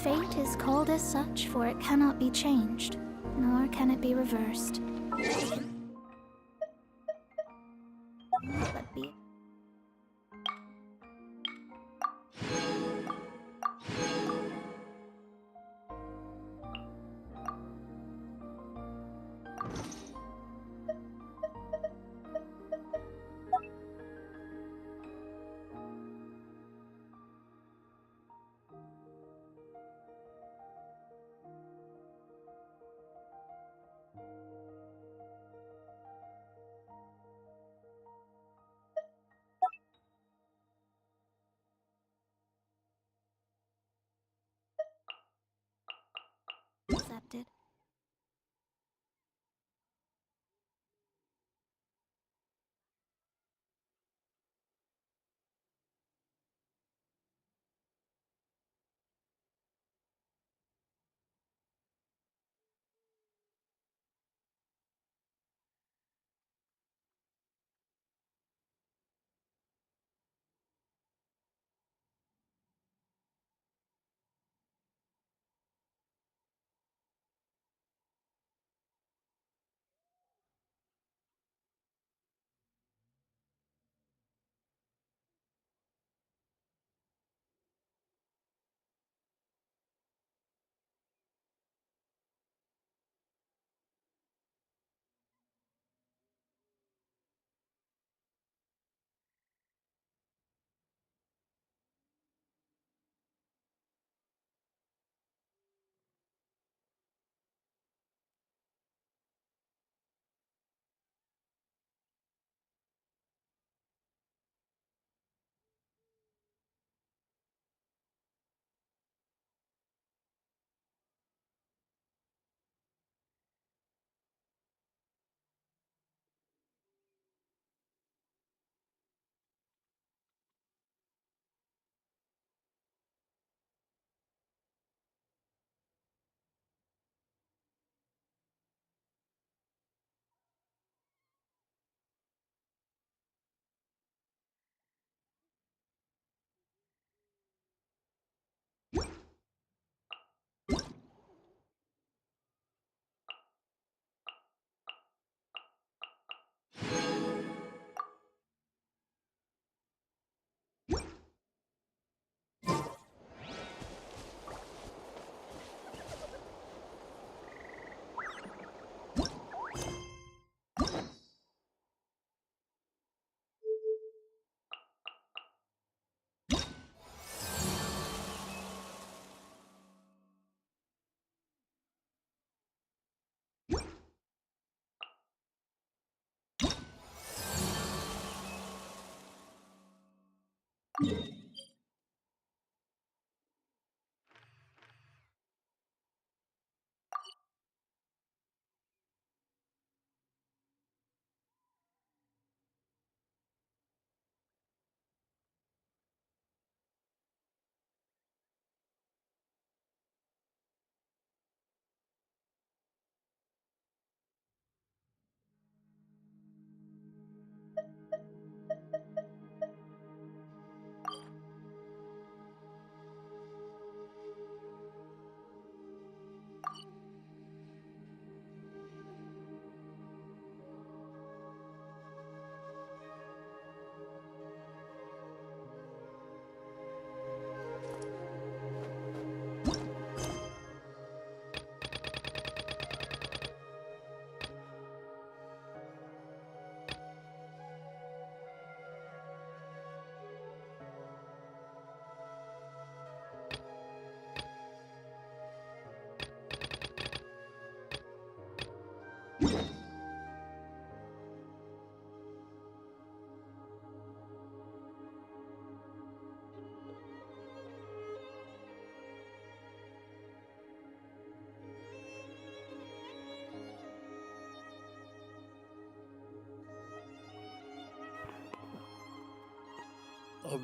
fate is called as such, for it cannot be changed, nor can it be reversed. But be accepted.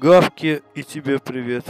Гавки, и тебе привет.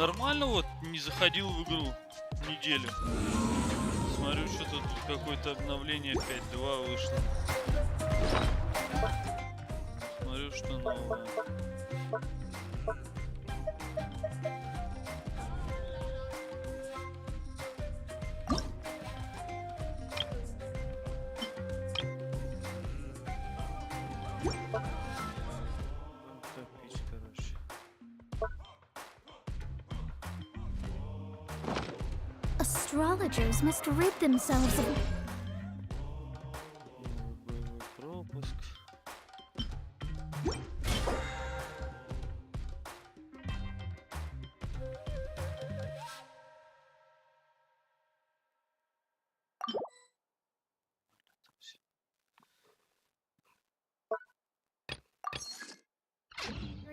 нормально вот, не заходил в игру неделю. Смотрю, что тут какое-то обновление 5.2 вышло. Смотрю, что новое. Копить, короче. Astrologers must rid themselves of... Боевой пропуск.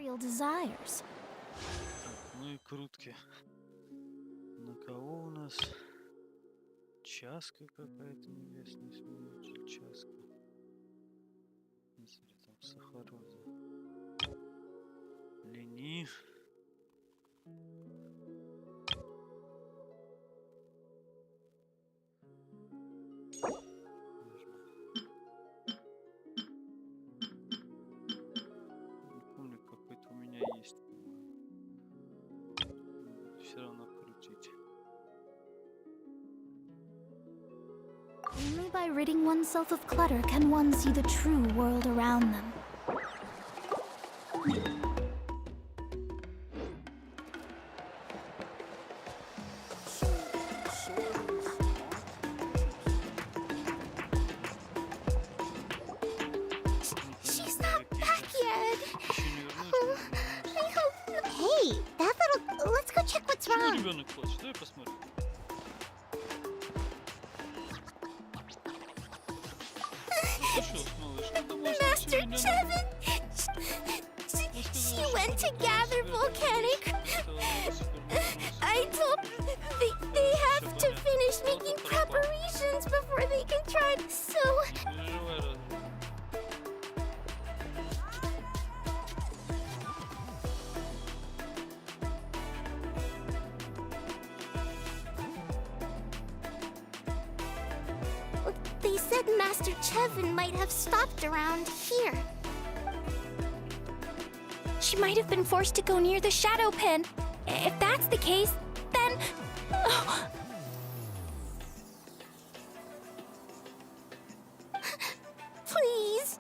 material desires. Ну и крутки. На кого у нас? Часка какая-то небесная смерть. Часка. Если там сахароза. Лени. Не помню, какой-то у меня есть. Все равно крутить. Only by ridding oneself of clutter can one see the true world around them. She's not back yet. I hope. Hey, that little. Let's go check what's Почему wrong. ребенок плачет? Давай посмотрим. Ну что, малышка, ты можешь Master ничего не Chevin. She went to gather volcanic. I told they have to finish making preparations before they can try. So переживай, разве? they said Master Chevin might have stopped around here. She might have been forced to go near the shadow pen. If that's the case, then... Please.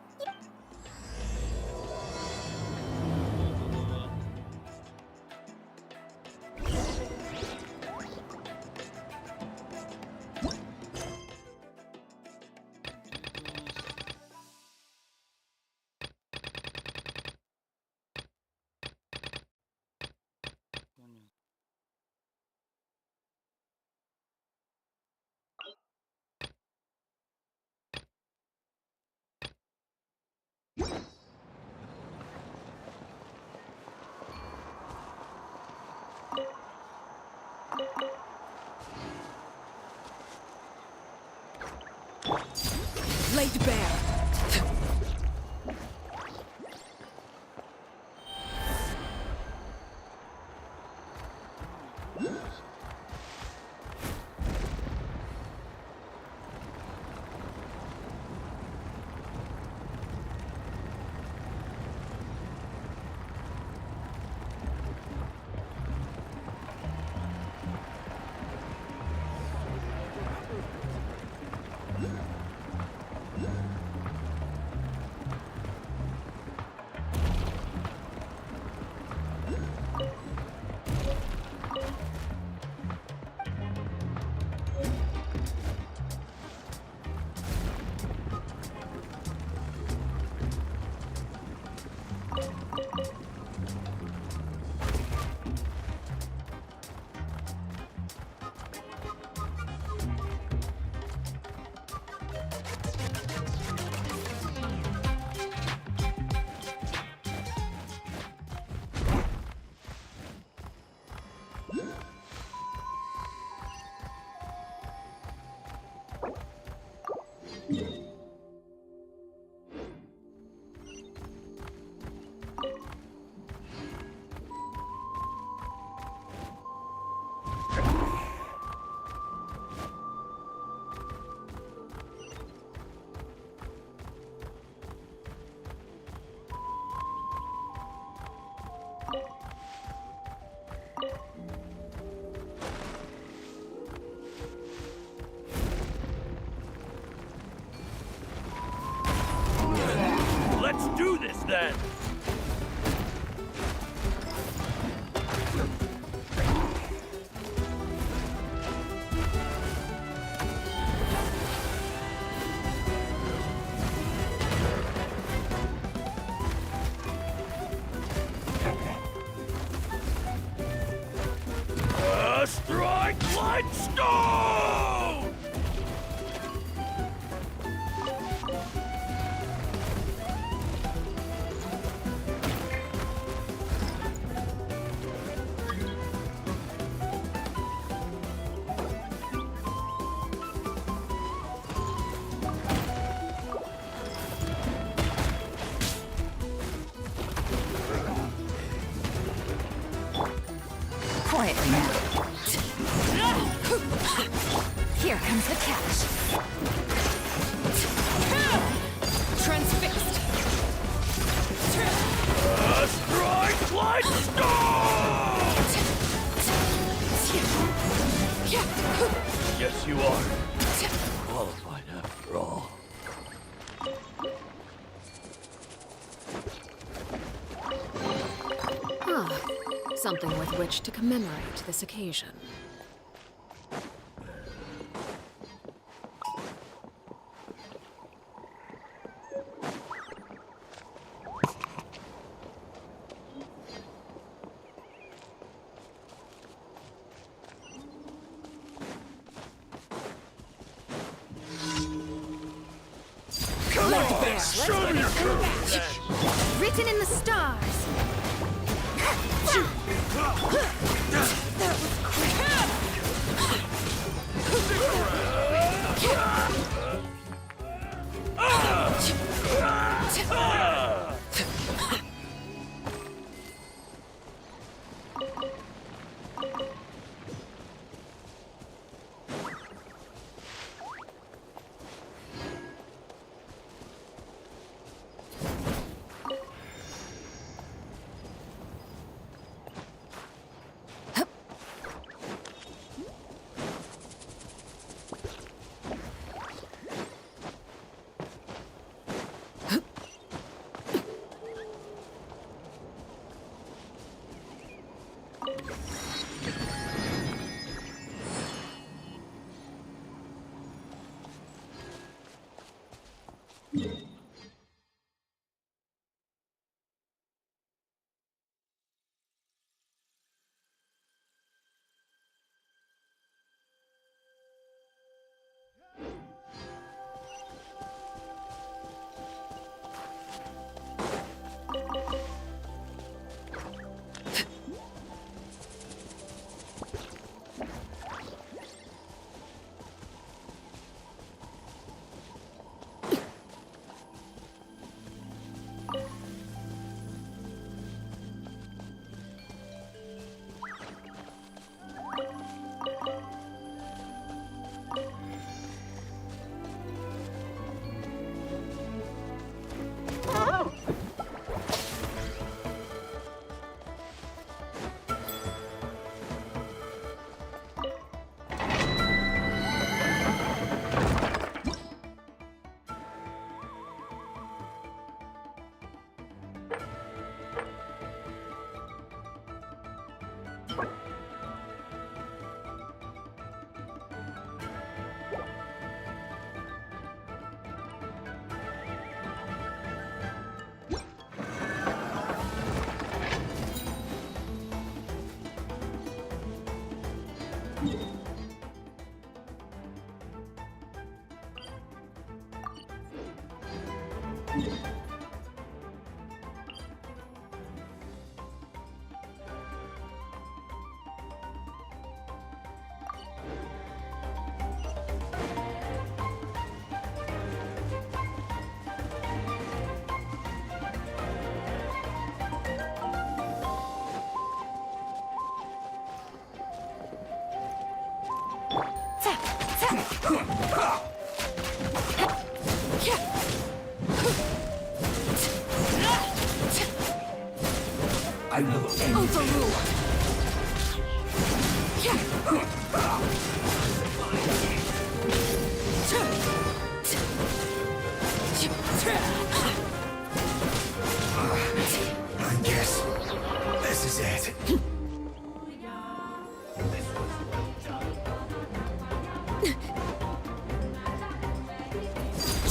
Понятно. Laid bare. then. Strike light stone! Quietly now. Here comes the catch. Transfixed. Strike light stone! Yes, you are. Qualified after all. Ah, something with which to commemorate this occasion. Written in the stars. I will end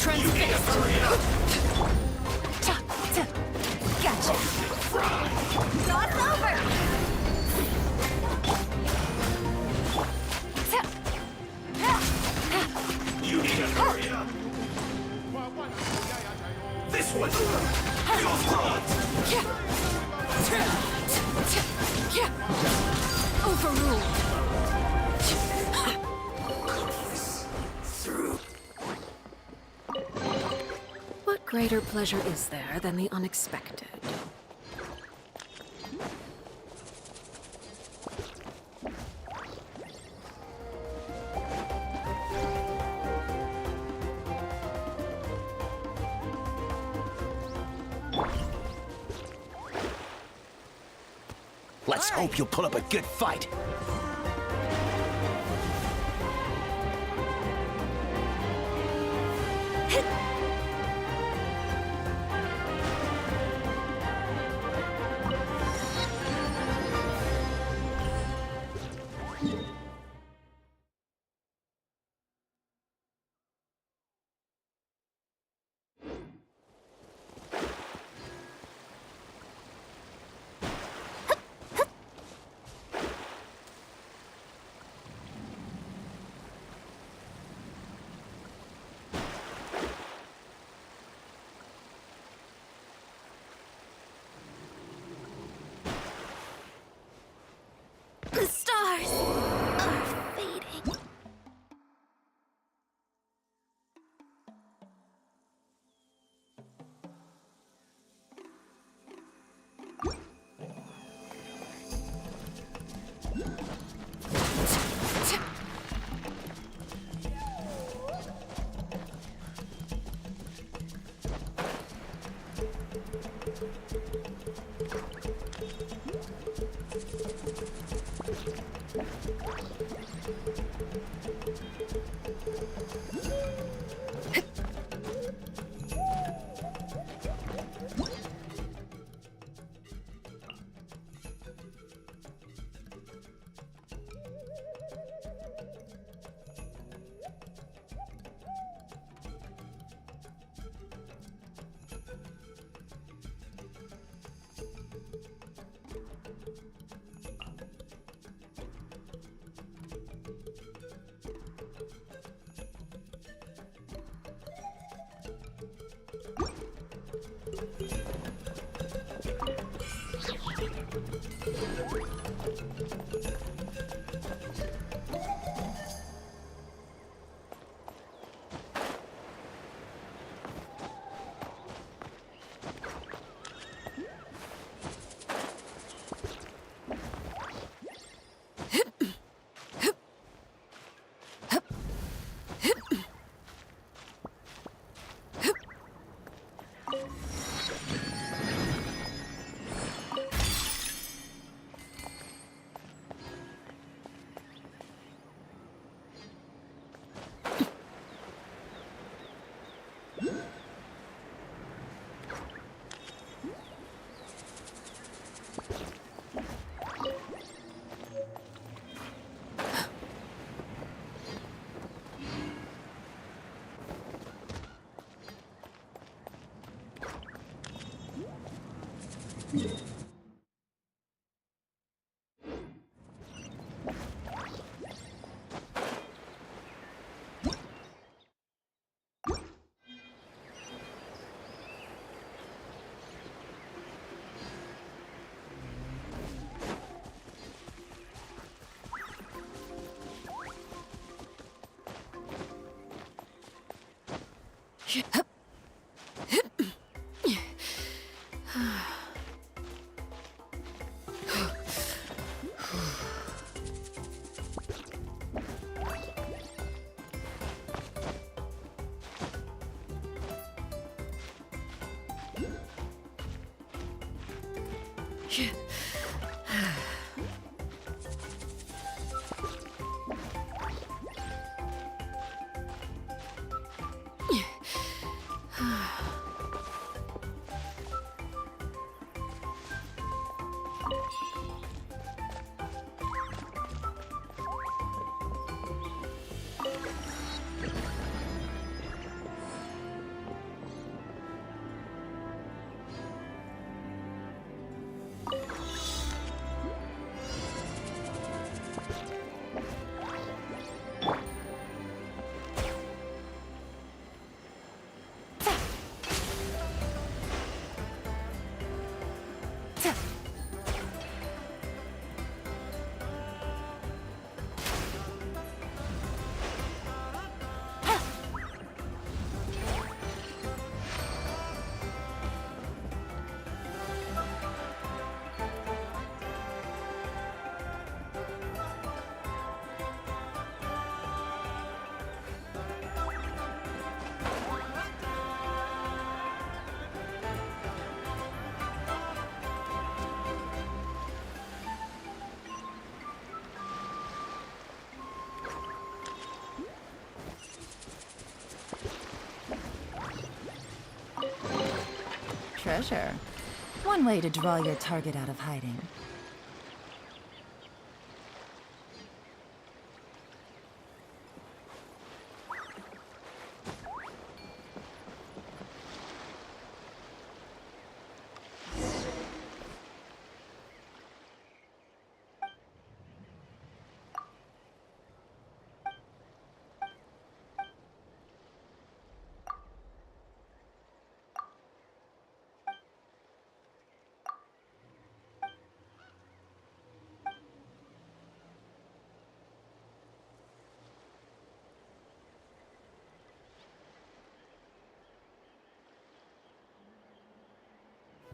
Veteran's fist. Gotcha. Sauce over. You need to hurry up. This one. Your front. Overruled. What greater pleasure is there than the unexpected? Let's hope you'll put up a good fight. The stars are fading. treasure. One way to draw your target out of hiding.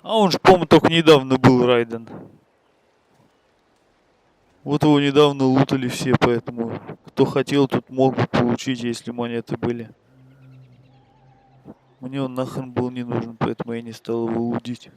А он же, по-моему, только недавно был Райден. Вот его недавно лутали все, поэтому кто хотел, тут мог бы получить, если монеты были. Мне он нахрен был не нужен, поэтому я не стал его лудить.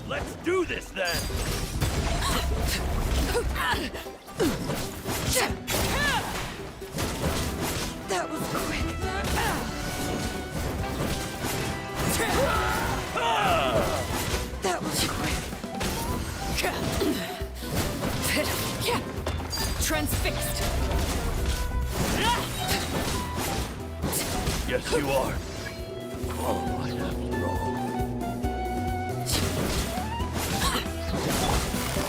Let's do this then! That was quick. That was quick. Transfixed. Yes, you are. Qualified after all.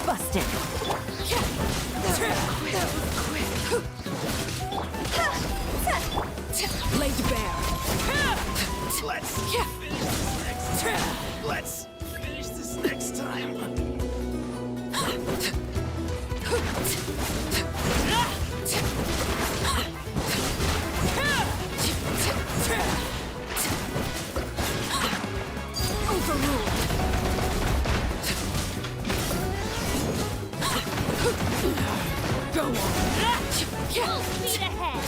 Busted. That was quick. Laid bare. Let's finish this next time. Overruled. Go on. Full speed ahead.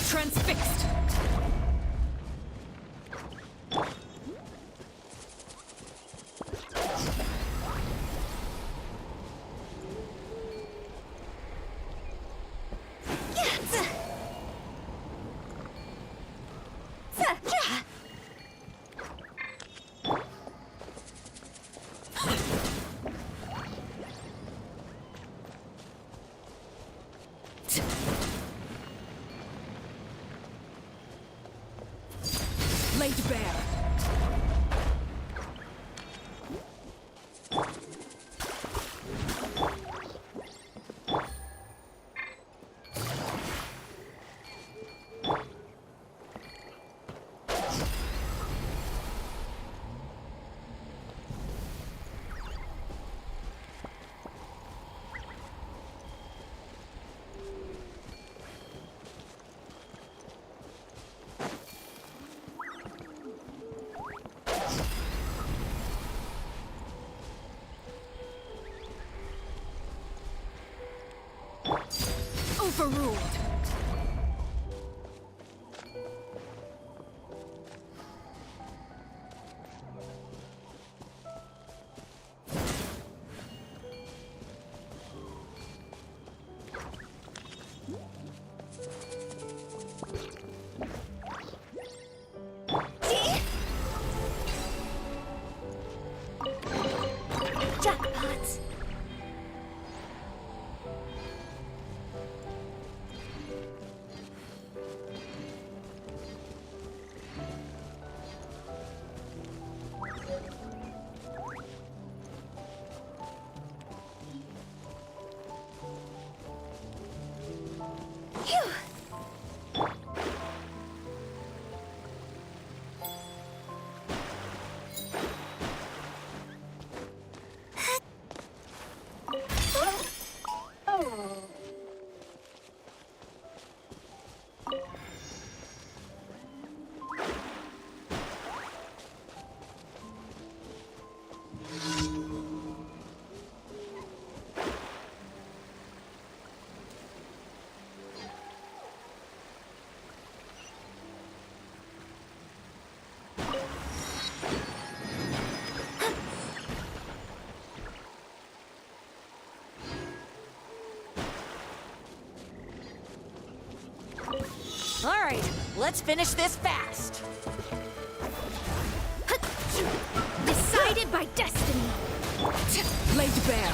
Transfixed. All right, let's finish this fast. Decided by destiny. Laid bare.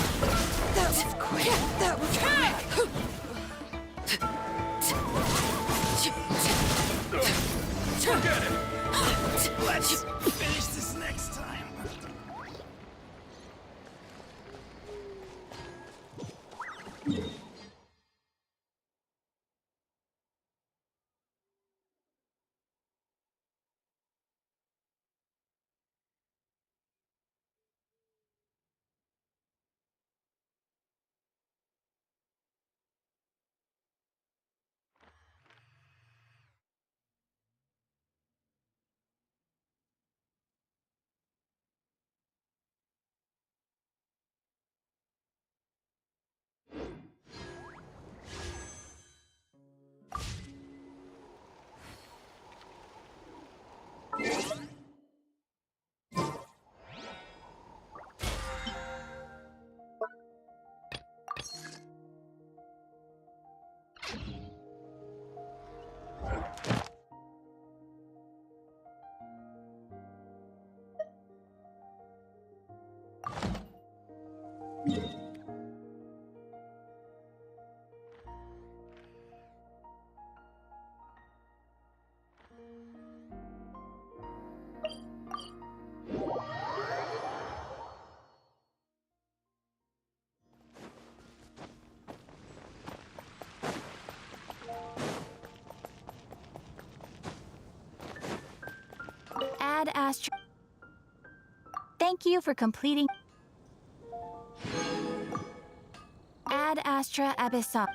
That was quick. That was quick. Forget it. Let's finish this next time. Ad Astra. Thank you for completing. Ad Astra Abyssal.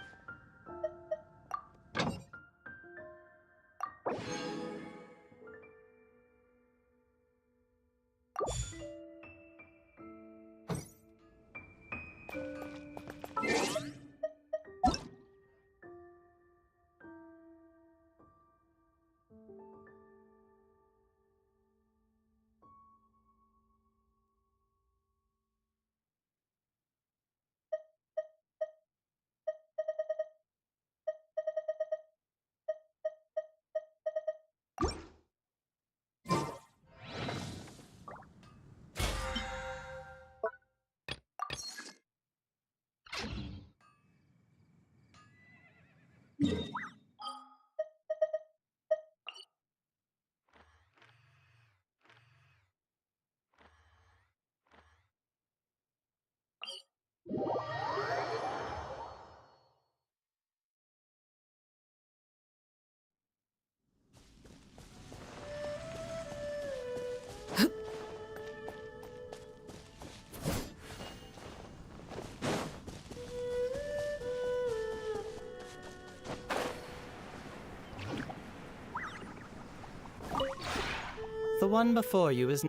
The one before you is...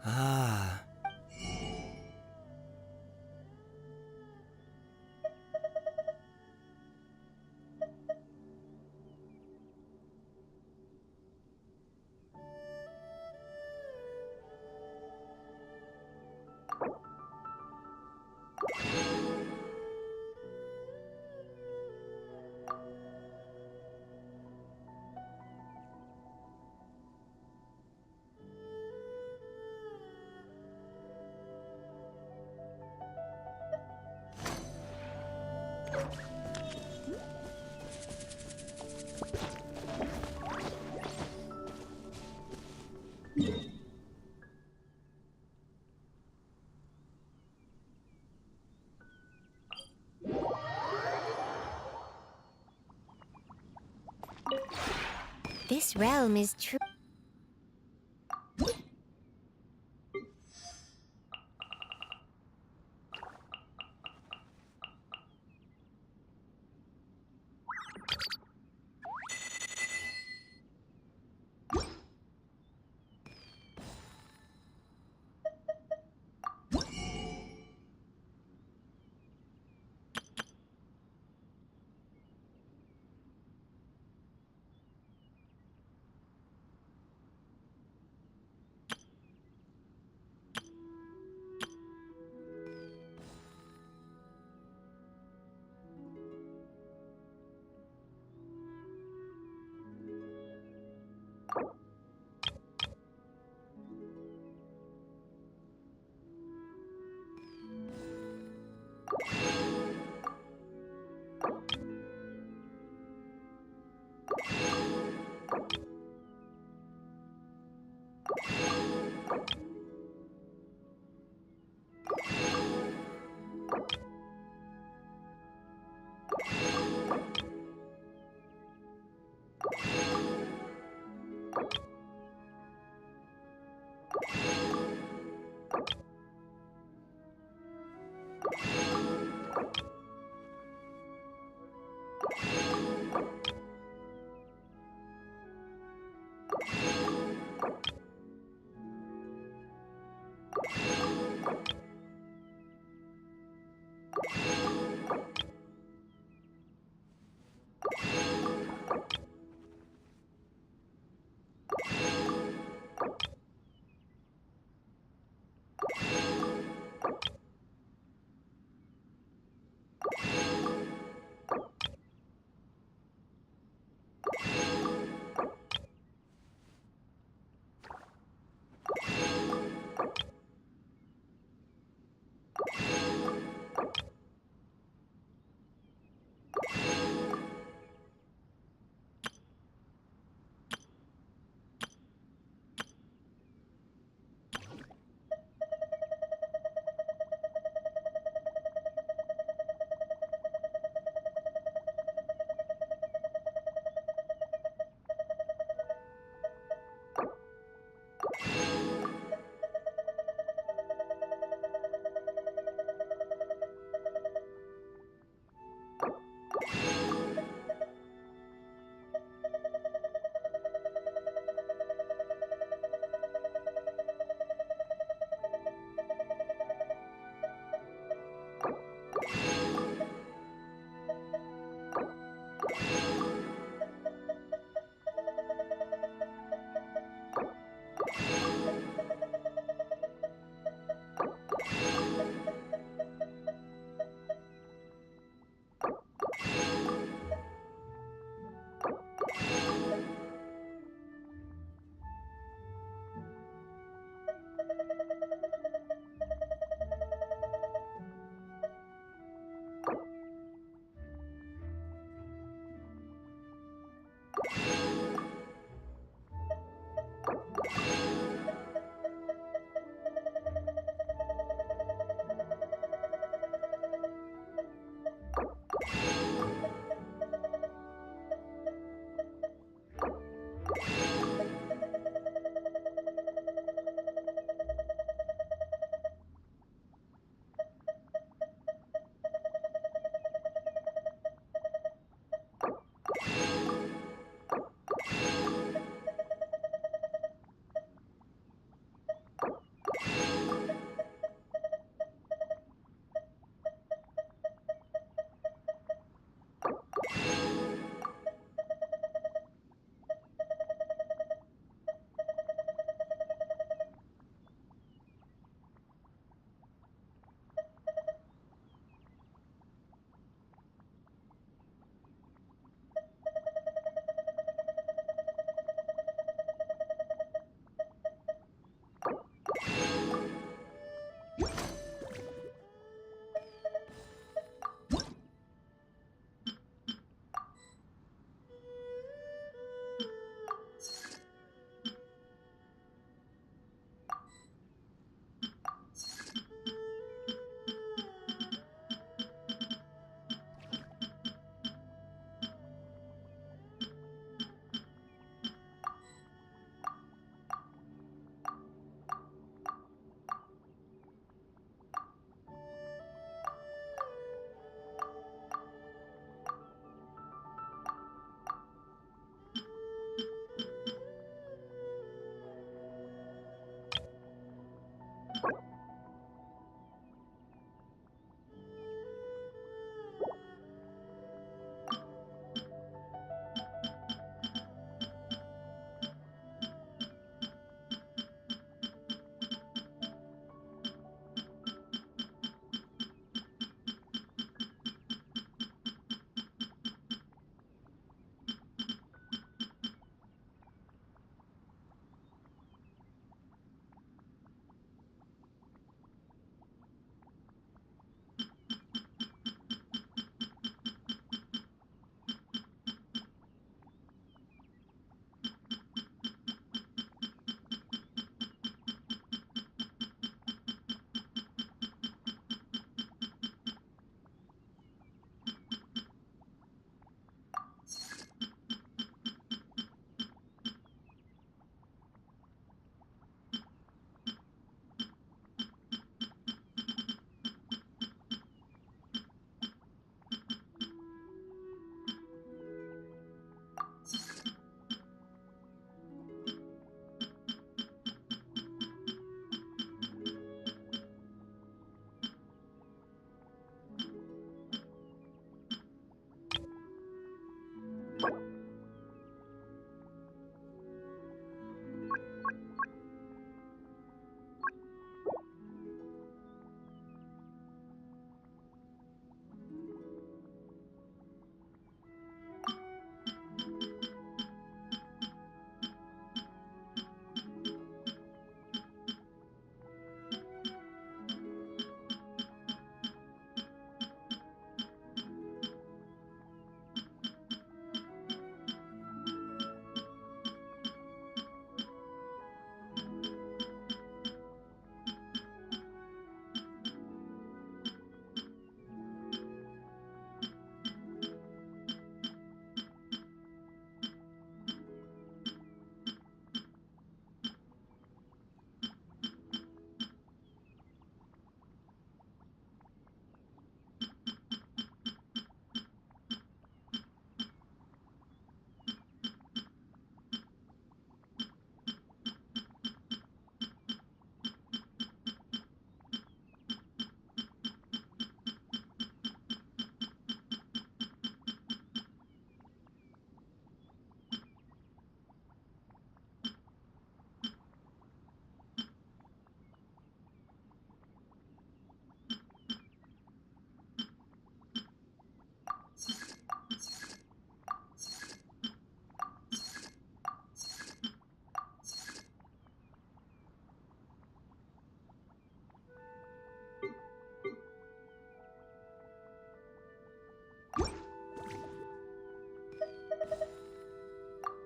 Ah. This realm is true.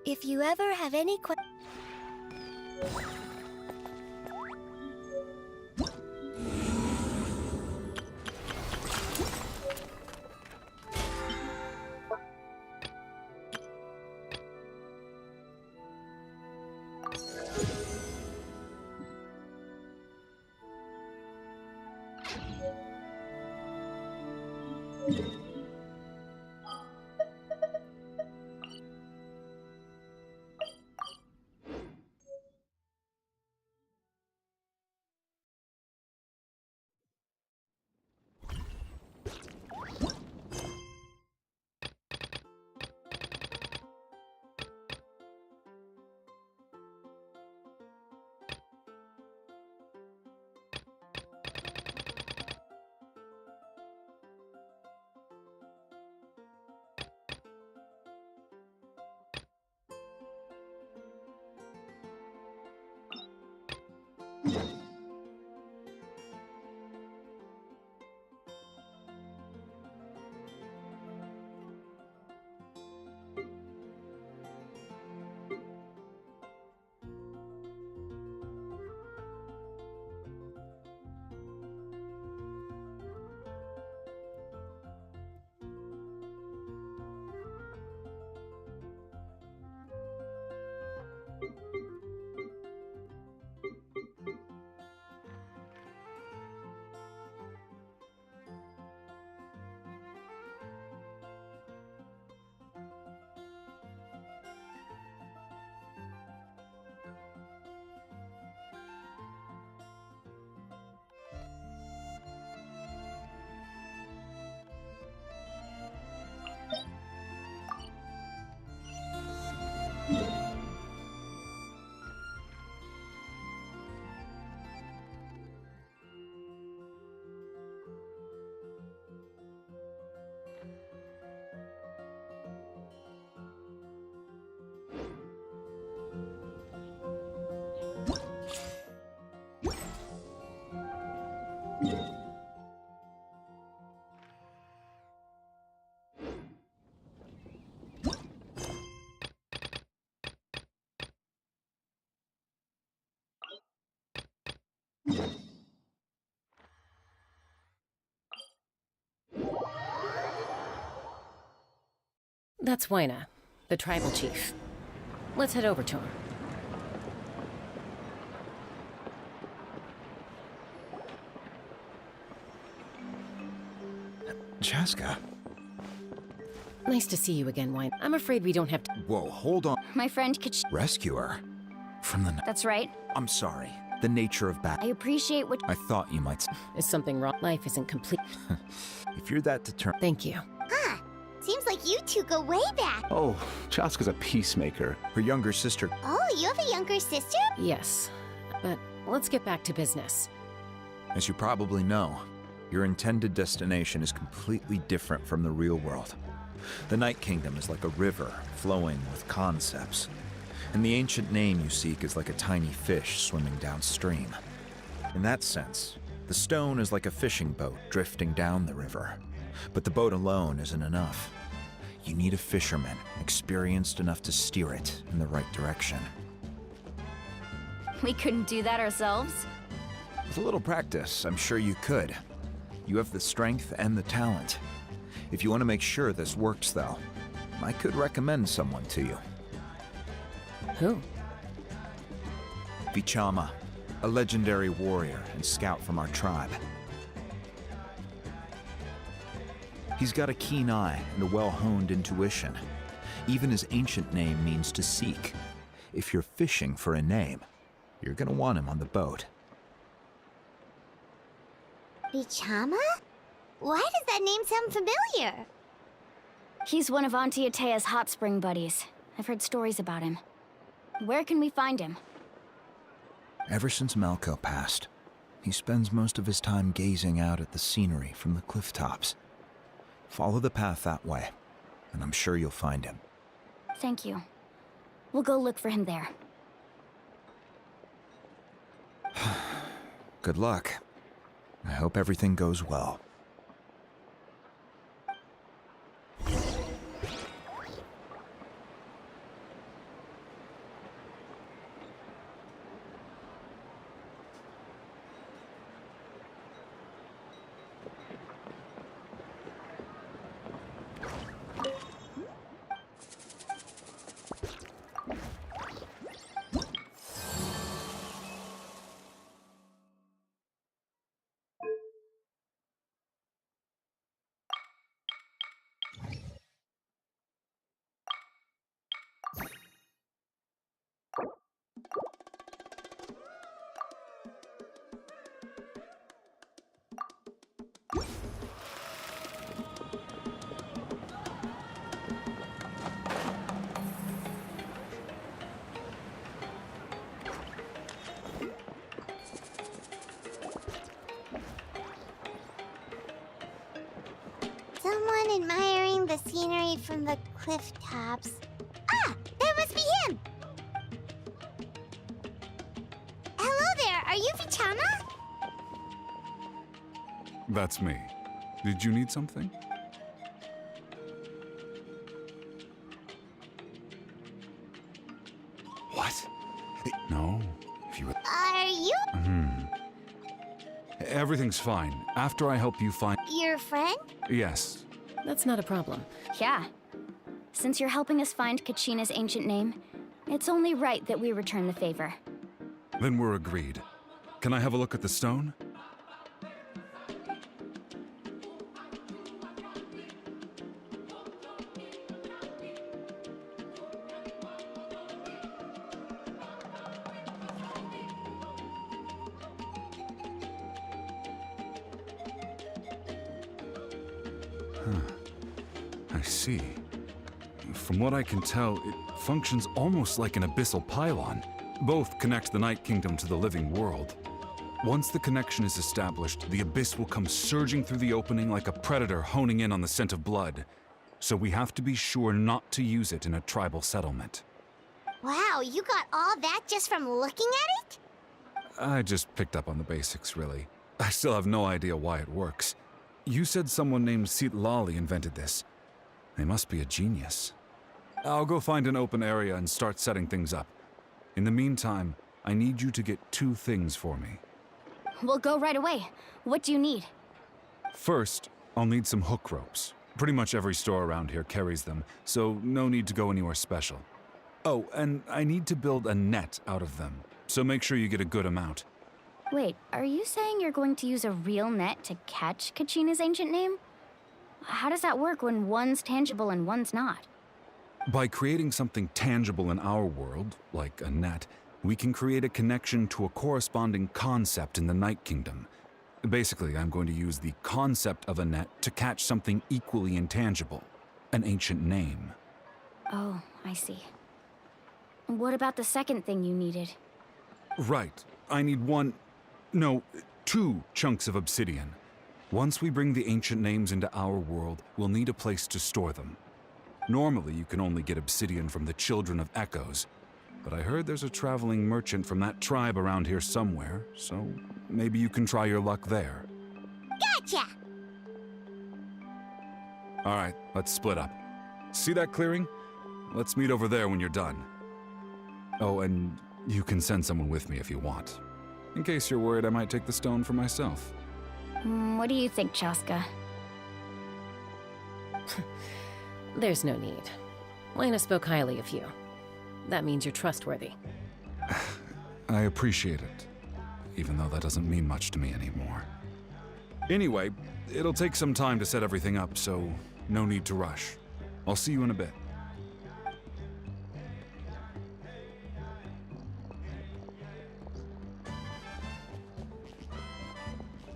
If you ever have any That's Wayna, the tribal chief. Let's head over to him. Chaska. Nice to see you again, Wayne. I'm afraid we don't have to... Whoa, hold on. My friend could Rescue her? From the... That's right. I'm sorry. The nature of I battle. appreciate what I thought you might... Is something wrong? Life isn't complete. If you're that determined... Thank you. Huh. Seems like you two go way back. Oh, Chaska's a peacemaker. Her younger sister... Oh, you have a younger sister? Yes, but let's get back to business. As you probably know, your intended destination is completely different from the real world. The Night Kingdom is like a river flowing with concepts. And the ancient name you seek is like a tiny fish swimming downstream. In that sense, the stone is like a fishing boat drifting down the river. But the boat alone isn't enough. You need a fisherman experienced enough to steer it in the right direction. We couldn't do that ourselves. With a little practice, I'm sure you could. You have the strength and the talent. If you want to make sure this works, though, I could recommend someone to you. Who? Vichama, a legendary warrior and scout from our tribe. He's got a keen eye and a well-honed intuition. Even his ancient name means to seek. If you're fishing for a name, you're gonna want him on the boat. Vichama? Why does that name sound familiar? He's one of Auntie Atea's hot spring buddies. I've heard stories about him. Where can we find him? Ever since Malco passed, he spends most of his time gazing out at the scenery from the cliff tops. Follow the path that way, and I'm sure you'll find him. Thank you. We'll go look for him there. Good luck. I hope everything goes well. Someone admiring the scenery from the cliff tops. Ah, that must be him! Hello there, are you Vichama? That's me. Did you need something? What? No, if you... Are you... Everything's fine. After I help you find... your friend? Yes. That's not a problem. Yeah. Since you're helping us find Kachina's ancient name, it's only right that we return the favor. Then we're agreed. Can I have a look at the stone? I see. From what I can tell, it functions almost like an abyssal pylon. Both connect the Night Kingdom to the living world. Once the connection is established, the abyss will come surging through the opening like a predator honing in on the scent of blood. So we have to be sure not to use it in a tribal settlement. Wow, you got all that just from looking at it? I just picked up on the basics, really. I still have no idea why it works. You said someone named Lali invented this. They must be a genius. I'll go find an open area and start setting things up. In the meantime, I need you to get 2 things for me. We'll go right away. What do you need? First, I'll need some hook ropes. Pretty much every store around here carries them, so no need to go anywhere special. Oh, and I need to build a net out of them, so make sure you get a good amount. Wait, are you saying you're going to use a real net to catch Kachina's ancient name? How does that work when one's tangible and one's not? By creating something tangible in our world, like a net, we can create a connection to a corresponding concept in the Night Kingdom. Basically, I'm going to use the concept of a net to catch something equally intangible, an ancient name. Oh, I see. What about the second thing you needed? Right. I need 2 chunks of obsidian. Once we bring the ancient names into our world, we'll need a place to store them. Normally, you can only get obsidian from the Children of Echoes, but I heard there's a traveling merchant from that tribe around here somewhere, so maybe you can try your luck there. Gotcha! All right, let's split up. See that clearing? Let's meet over there when you're done. Oh, and you can send someone with me if you want. In case you're worried I might take the stone for myself. What do you think, Chaska? There's no need. Lena spoke highly of you. That means you're trustworthy. I appreciate it, even though that doesn't mean much to me anymore. Anyway, it'll take some time to set everything up, so no need to rush. I'll see you in a bit.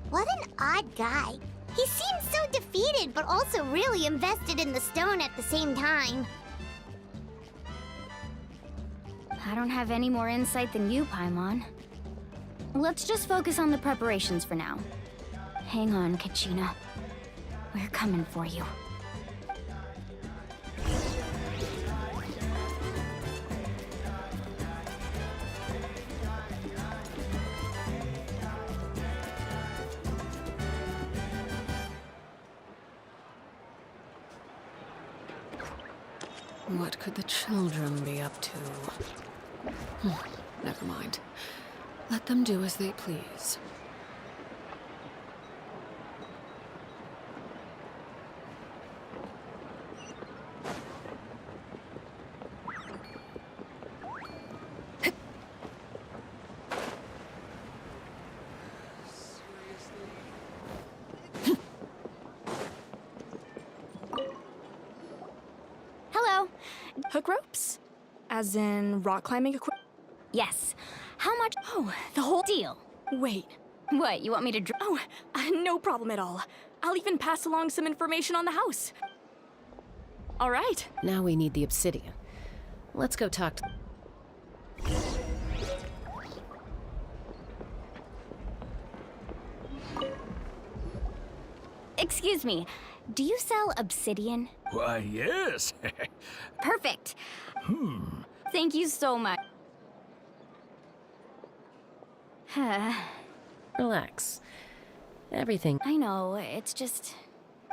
What an odd guy. He seems so defeated, but also really invested in the stone at the same time. I don't have any more insight than you, Paimon. Let's just focus on the preparations for now. Hang on, Kachina. We're coming for you. What could the children be up to? Never mind. Let them do as they please. Hook ropes? As in rock climbing equipment? Yes. How much? Oh, the whole deal. Wait. What, you want me to Oh, no problem at all. I'll even pass along some information on the house. All right. Now we need the obsidian. Let's go talk to... Excuse me. Do you sell obsidian? Why, yes. Perfect. Thank you so much. Relax. Everything. I know, it's just...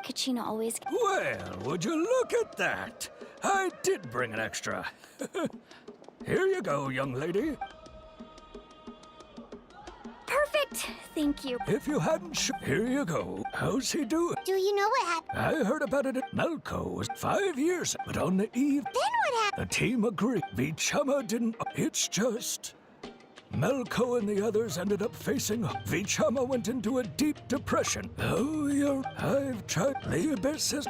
Kachina always... Well, would you look at that? I did bring an extra. Here you go, young lady. Perfect! Thank you. If you hadn't here you go. How's he doing? Do you know what happened? I heard about it at Malco. Was 5 years, but on the eve... Then what happened? The team agreed. Vichama didn't... It's just... Malco and the others ended up facing... Vichama went into a deep depression. Oh, I've tried... The Abyss has...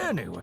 Anyway...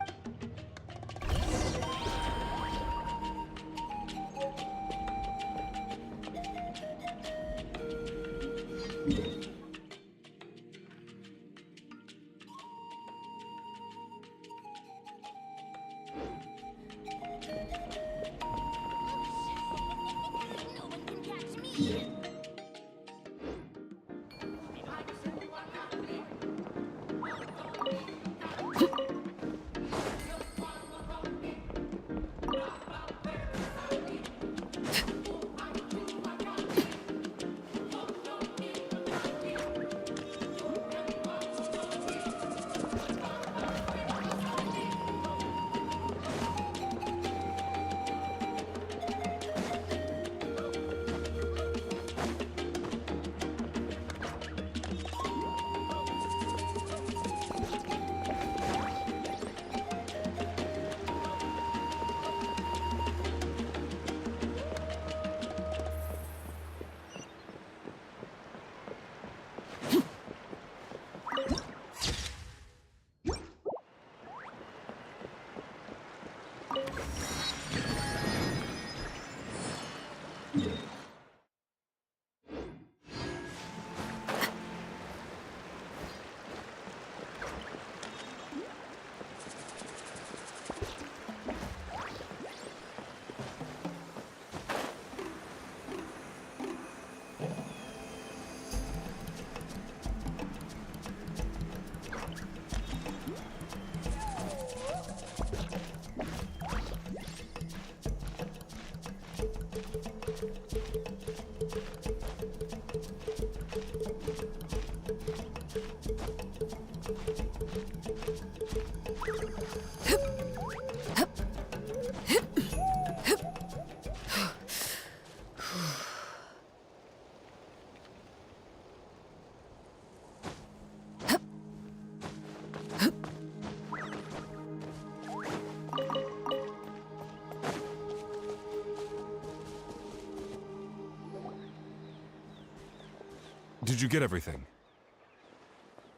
Did you get everything?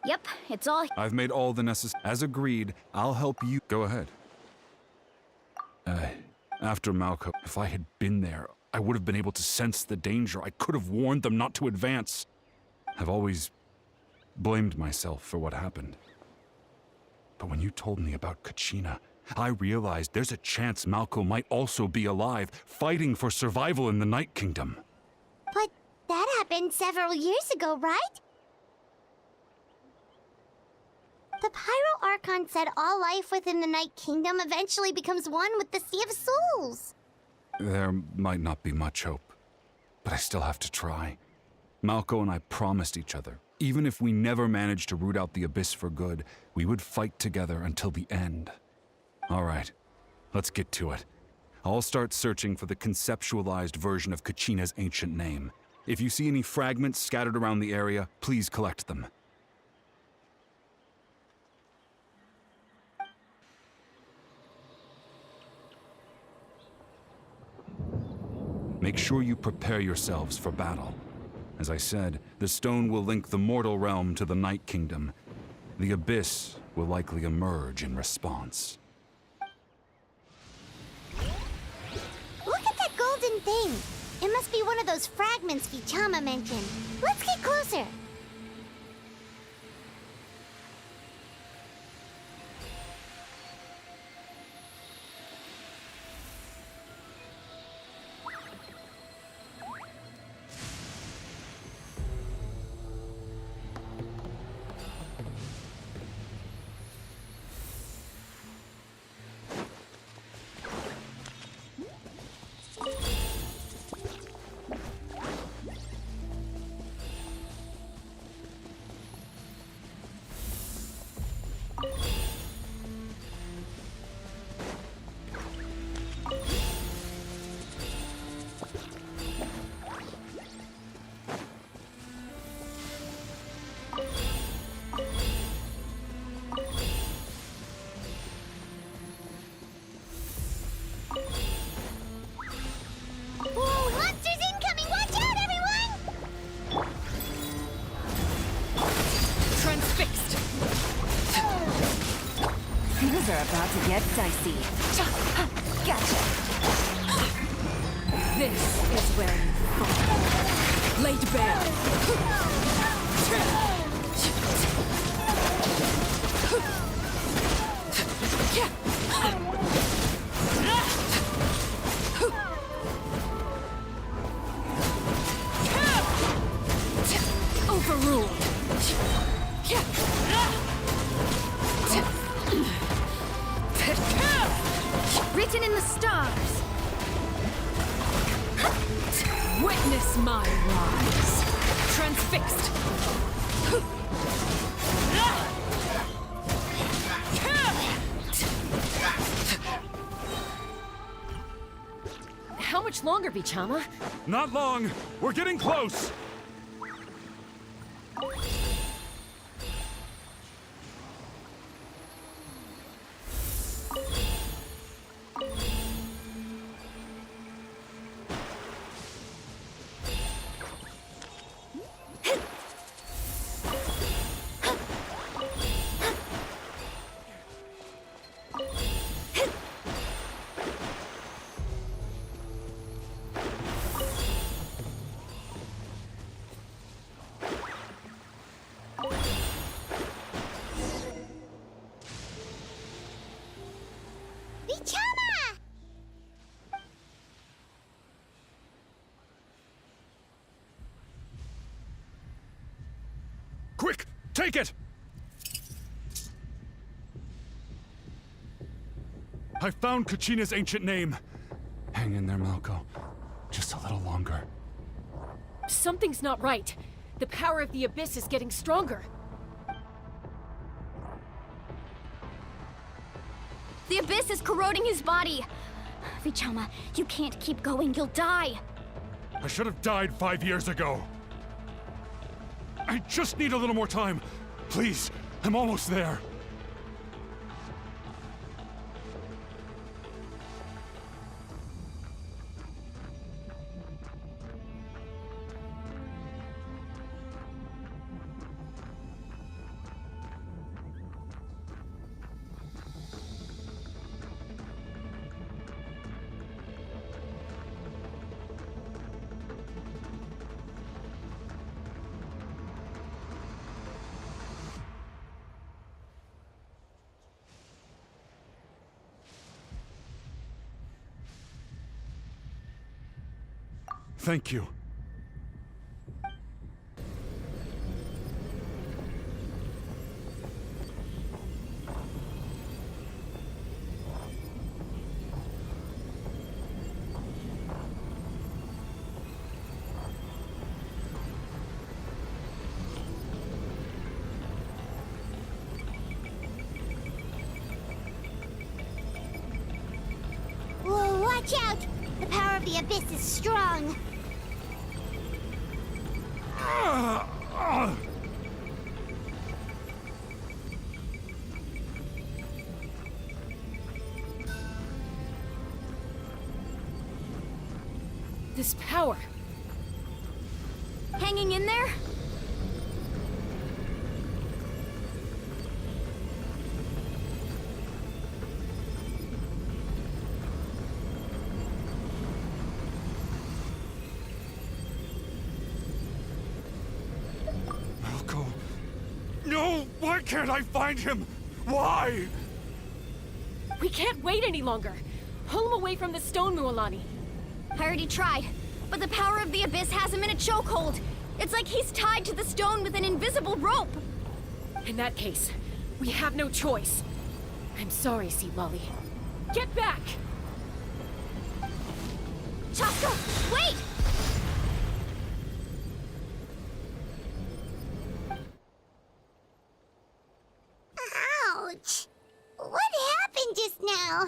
Yep, it's all... I've made all the necessary... As agreed, I'll help you... Go ahead. After Malco, if I had been there, I would have been able to sense the danger. I could have warned them not to advance. I've always blamed myself for what happened. But when you told me about Kachina, I realized there's a chance Malco might also be alive, fighting for survival in the Night Kingdom. But that happened several years ago, right? The Pyro Archon said all life within the Night Kingdom eventually becomes one with the Sea of Souls. There might not be much hope, but I still have to try. Malco and I promised each other, even if we never managed to root out the Abyss for good, we would fight together until the end. All right, let's get to it. I'll start searching for the conceptualized version of Kachina's ancient name. If you see any fragments scattered around the area, please collect them. Make sure you prepare yourselves for battle. As I said, the stone will link the mortal realm to the Night Kingdom. The Abyss will likely emerge in response. Look at that golden thing. It must be one of those fragments Vichama mentioned. Let's get closer. Whoa, monsters incoming! Watch out, everyone! Transfixed. Things are about to get dicey. Gotcha. This is where you fall. Laid bare. Overruled. Written in the stars. Witness my rise. Transfixed. How much longer, Vichama? Not long. We're getting close. Vichama! Quick, take it! I found Kachina's ancient name. Hang in there, Malko. Just a little longer. Something's not right. The power of the Abyss is getting stronger. The Abyss is corroding his body. Vichama, you can't keep going. You'll die. I should have died 5 years ago. I just need a little more time. Please, I'm almost there. Thank you. Whoa, watch out! The power of the Abyss is strong. This power. Hanging in there? Malko. No! Why can't I find him? Why? We can't wait any longer. Pull him away from the stone, Mualani. I already tried, but the power of the Abyss has him in a chokehold. It's like he's tied to the stone with an invisible rope. In that case, we have no choice. I'm sorry, Sea Lolly. Get back! Wait! Ouch! What happened just now?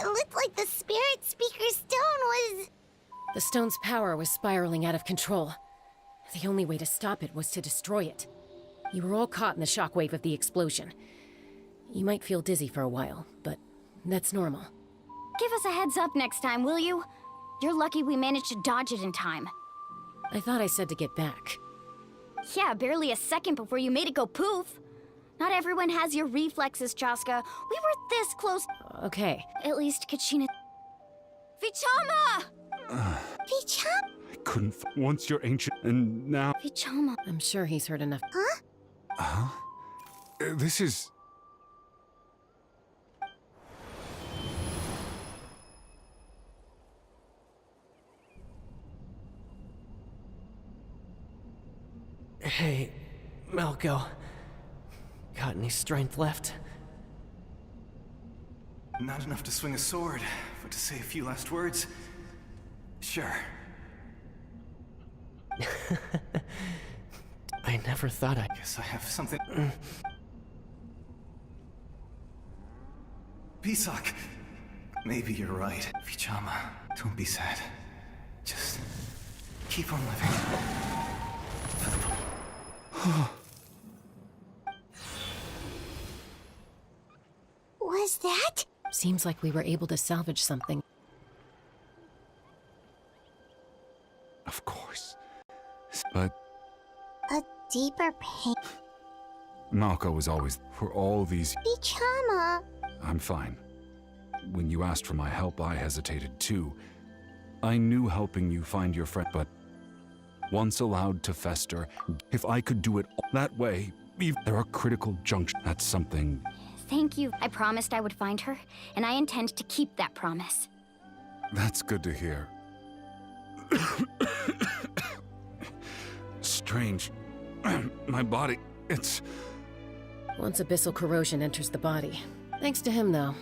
It looked like the spirit speaker stone was... The stone's power was spiraling out of control. The only way to stop it was to destroy it. You were all caught in the shockwave of the explosion. You might feel dizzy for a while, but that's normal. Give us a heads up next time, will you? You're lucky we managed to dodge it in time. I thought I said to get back. Yeah, barely a second before you made it go poof. Not everyone has your reflexes, Chaska. We were this close. Okay. At least Kachina... Vichama! Vichama? I couldn't once you're ancient, and now... Vichama. I'm sure he's heard enough. Huh? Huh? This is... Hey, Malco. Got any strength left? Not enough to swing a sword, but to say a few last words. Sure. I never thought I... Guess I have something... Pisak. Maybe you're right. Vichama, don't be sad. Just keep on living. Was that? Seems like we were able to salvage something. Of course. But... A deeper pain. Malco was always... For all these... Vichama. I'm fine. When you asked for my help, I hesitated too. I knew helping you find your friend, but... Once allowed to fester, if I could do it that way, there are critical junctions. That's something... Thank you. I promised I would find her, and I intend to keep that promise. That's good to hear. Strange. My body, it's... Once abyssal corrosion enters the body. Thanks to him, though.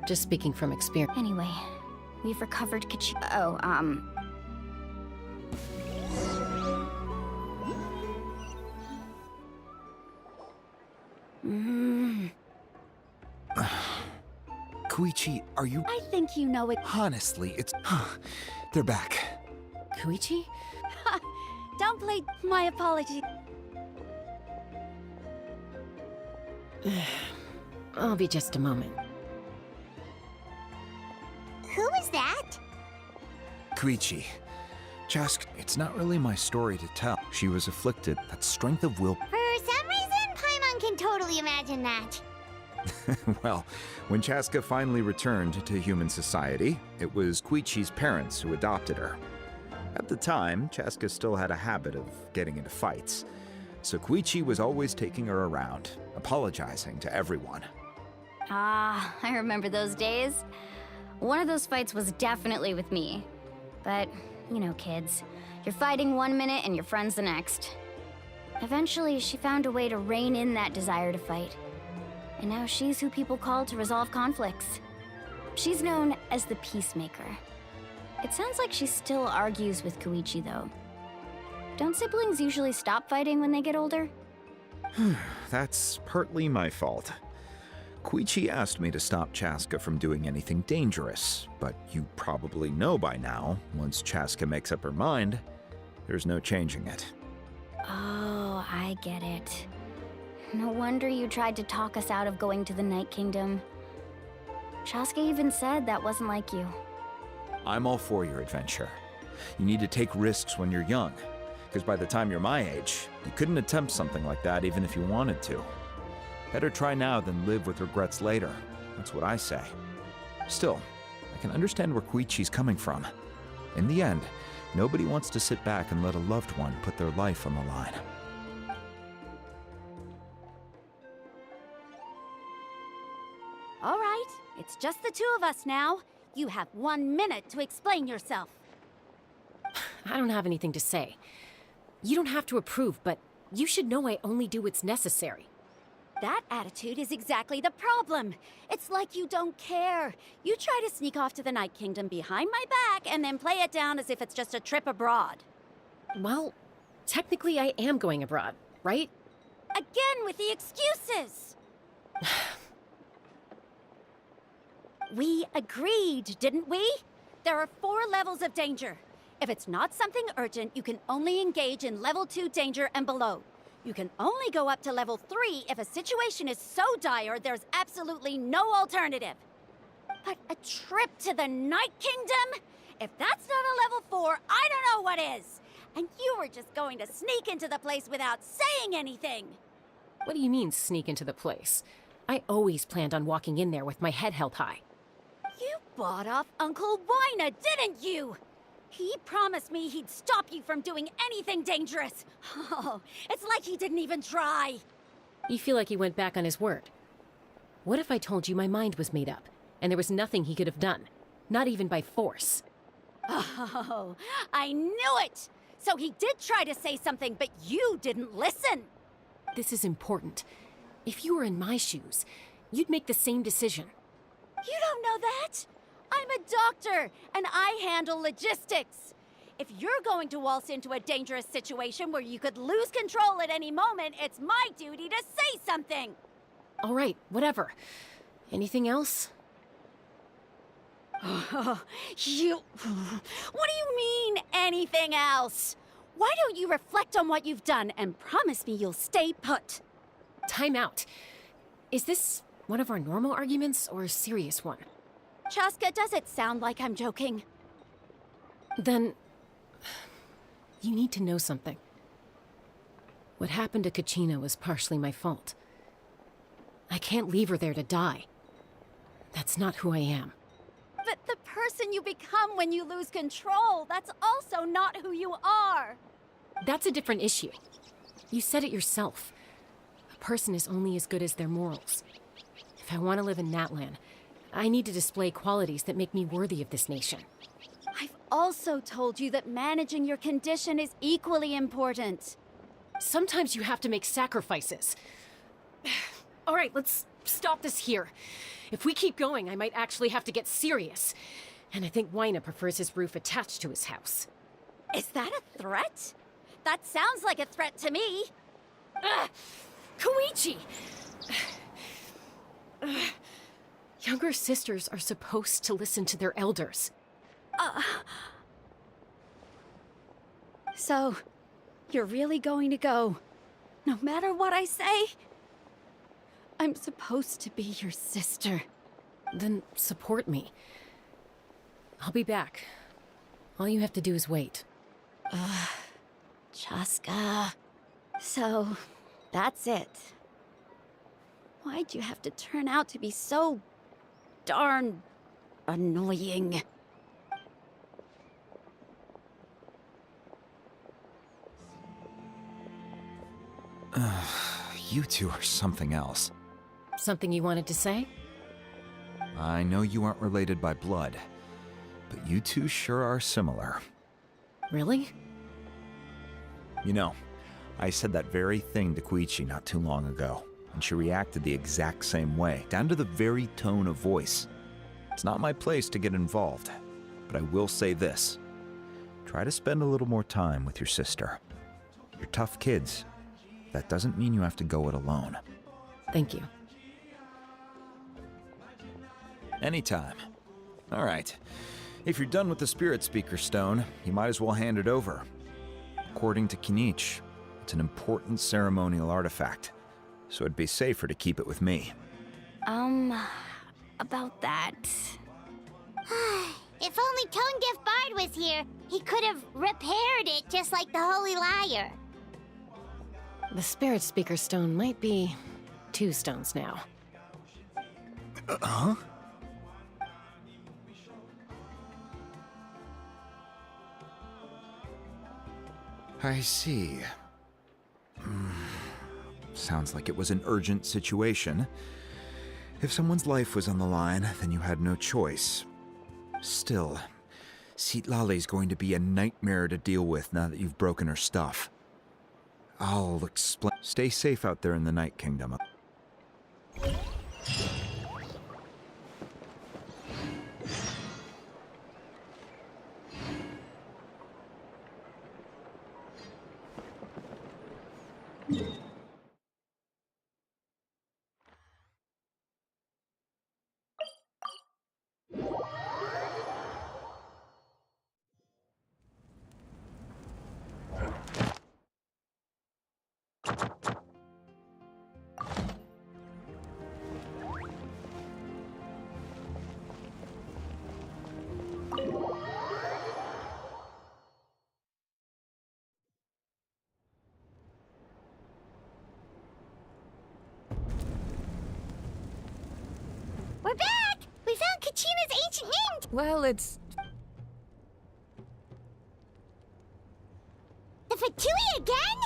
Just speaking from experience. Anyway, we've recovered Kachi... Koichi, are you... I think you know it. Honestly, it's... They're back. Koichi? Don't play my apology. I'll be just a moment. Who is that? Koichi. Chask, it's not really my story to tell. She was afflicted. That strength of will... For some reason, Paimon can totally imagine that. Well, when Chaska finally returned to human society, it was Koichi's parents who adopted her. At the time, Chaska still had a habit of getting into fights, so Koichi was always taking her around, apologizing to everyone. Ah, I remember those days. One of those fights was definitely with me. But, you know, kids. You're fighting one minute and your friend's the next. Eventually, she found a way to rein in that desire to fight. And now she's who people call to resolve conflicts. She's known as the Peacemaker. It sounds like she still argues with Koichi, though. Don't siblings usually stop fighting when they get older? That's partly my fault. Koichi asked me to stop Chaska from doing anything dangerous, but you probably know by now, once Chaska makes up her mind, there's no changing it. Oh, I get it. No wonder you tried to talk us out of going to the Night Kingdom. Chaska even said that wasn't like you. I'm all for your adventure. You need to take risks when you're young, because by the time you're my age, you couldn't attempt something like that even if you wanted to. Better try now than live with regrets later. That's what I say. Still, I can understand where Koichi's coming from. In the end, nobody wants to sit back and let a loved one put their life on the line. All right, it's just the two of us now. You have 1 minute to explain yourself. I don't have anything to say. You don't have to approve, but You should know I only do what's necessary. That attitude is exactly the problem. It's like you don't care. You try to sneak off to the Night Kingdom behind my back and then play it down as if it's just a trip abroad. Well, technically I am going abroad, right? Again with the excuses! We agreed, didn't we? There are 4 levels of danger. If it's not something urgent, you can only engage in level 2 danger and below. You can only go up to level 3 if a situation is so dire there's absolutely no alternative. But a trip to the Night Kingdom? If that's not a level 4, I don't know what is. And you were just going to sneak into the place without saying anything. What do you mean, sneak into the place? I always planned on walking in there with my head held high. You bought off Uncle Wina, didn't you? He promised me he'd stop you from doing anything dangerous. Oh, it's like he didn't even try. You feel like he went back on his word. What if I told you my mind was made up, and there was nothing he could have done? Not even by force. Oh, I knew it! So he did try to say something, but you didn't listen. This is important. If you were in my shoes, you'd make the same decision. You don't know that? I'm a doctor, and I handle logistics. If you're going to waltz into a dangerous situation where you could lose control at any moment, it's my duty to say something. All right, whatever. Anything else? What do you mean, anything else? Why don't you reflect on what you've done and promise me you'll stay put? Time out. Is this one of our normal arguments or a serious one? Chaska, does it sound like I'm joking? Then, you need to know something. What happened to Kachina was partially my fault. I can't leave her there to die. That's not who I am. But the person you become when you lose control, that's also not who you are. That's a different issue. You said it yourself. A person is only as good as their morals. If I want to live in Natlan, I need to display qualities that make me worthy of this nation. I've also told you that managing your condition is equally important. Sometimes you have to make sacrifices. All right, let's stop this here. If we keep going, I might actually have to get serious. And I think Wina prefers his roof attached to his house. Is that a threat? That sounds like a threat to me. Koichi! Younger sisters are supposed to listen to their elders. So, you're really going to go, no matter what I say? I'm supposed to be your sister. Then support me. I'll be back. All you have to do is wait. Chaska. So, that's it. Why'd you have to turn out to be so darn annoying? You two are something else. Something you wanted to say? I know you aren't related by blood, but you two sure are similar. Really? You know, I said that very thing to Koichi not too long ago, and she reacted the exact same way, down to the very tone of voice. It's not my place to get involved, but I will say this. Try to spend a little more time with your sister. You're tough kids. That doesn't mean you have to go it alone. Thank you. Anytime. All right. If you're done with the Spirit Speaker Stone, you might as well hand it over. According to Kinich, it's an important ceremonial artifact, so it'd be safer to keep it with me. About that. If only Tonegif Bard was here, he could have repaired it just like the Holy Liar. The Spirit Speaker Stone might be 2 stones now. Huh? I see. Sounds like it was an urgent situation. If someone's life was on the line, then you had no choice. Still, Citlali's going to be a nightmare to deal with now that you've broken her stuff. I'll explain. Stay safe out there in the Night Kingdom. We're back! We found Kachina's ancient name! Well, it's... The Fatui again?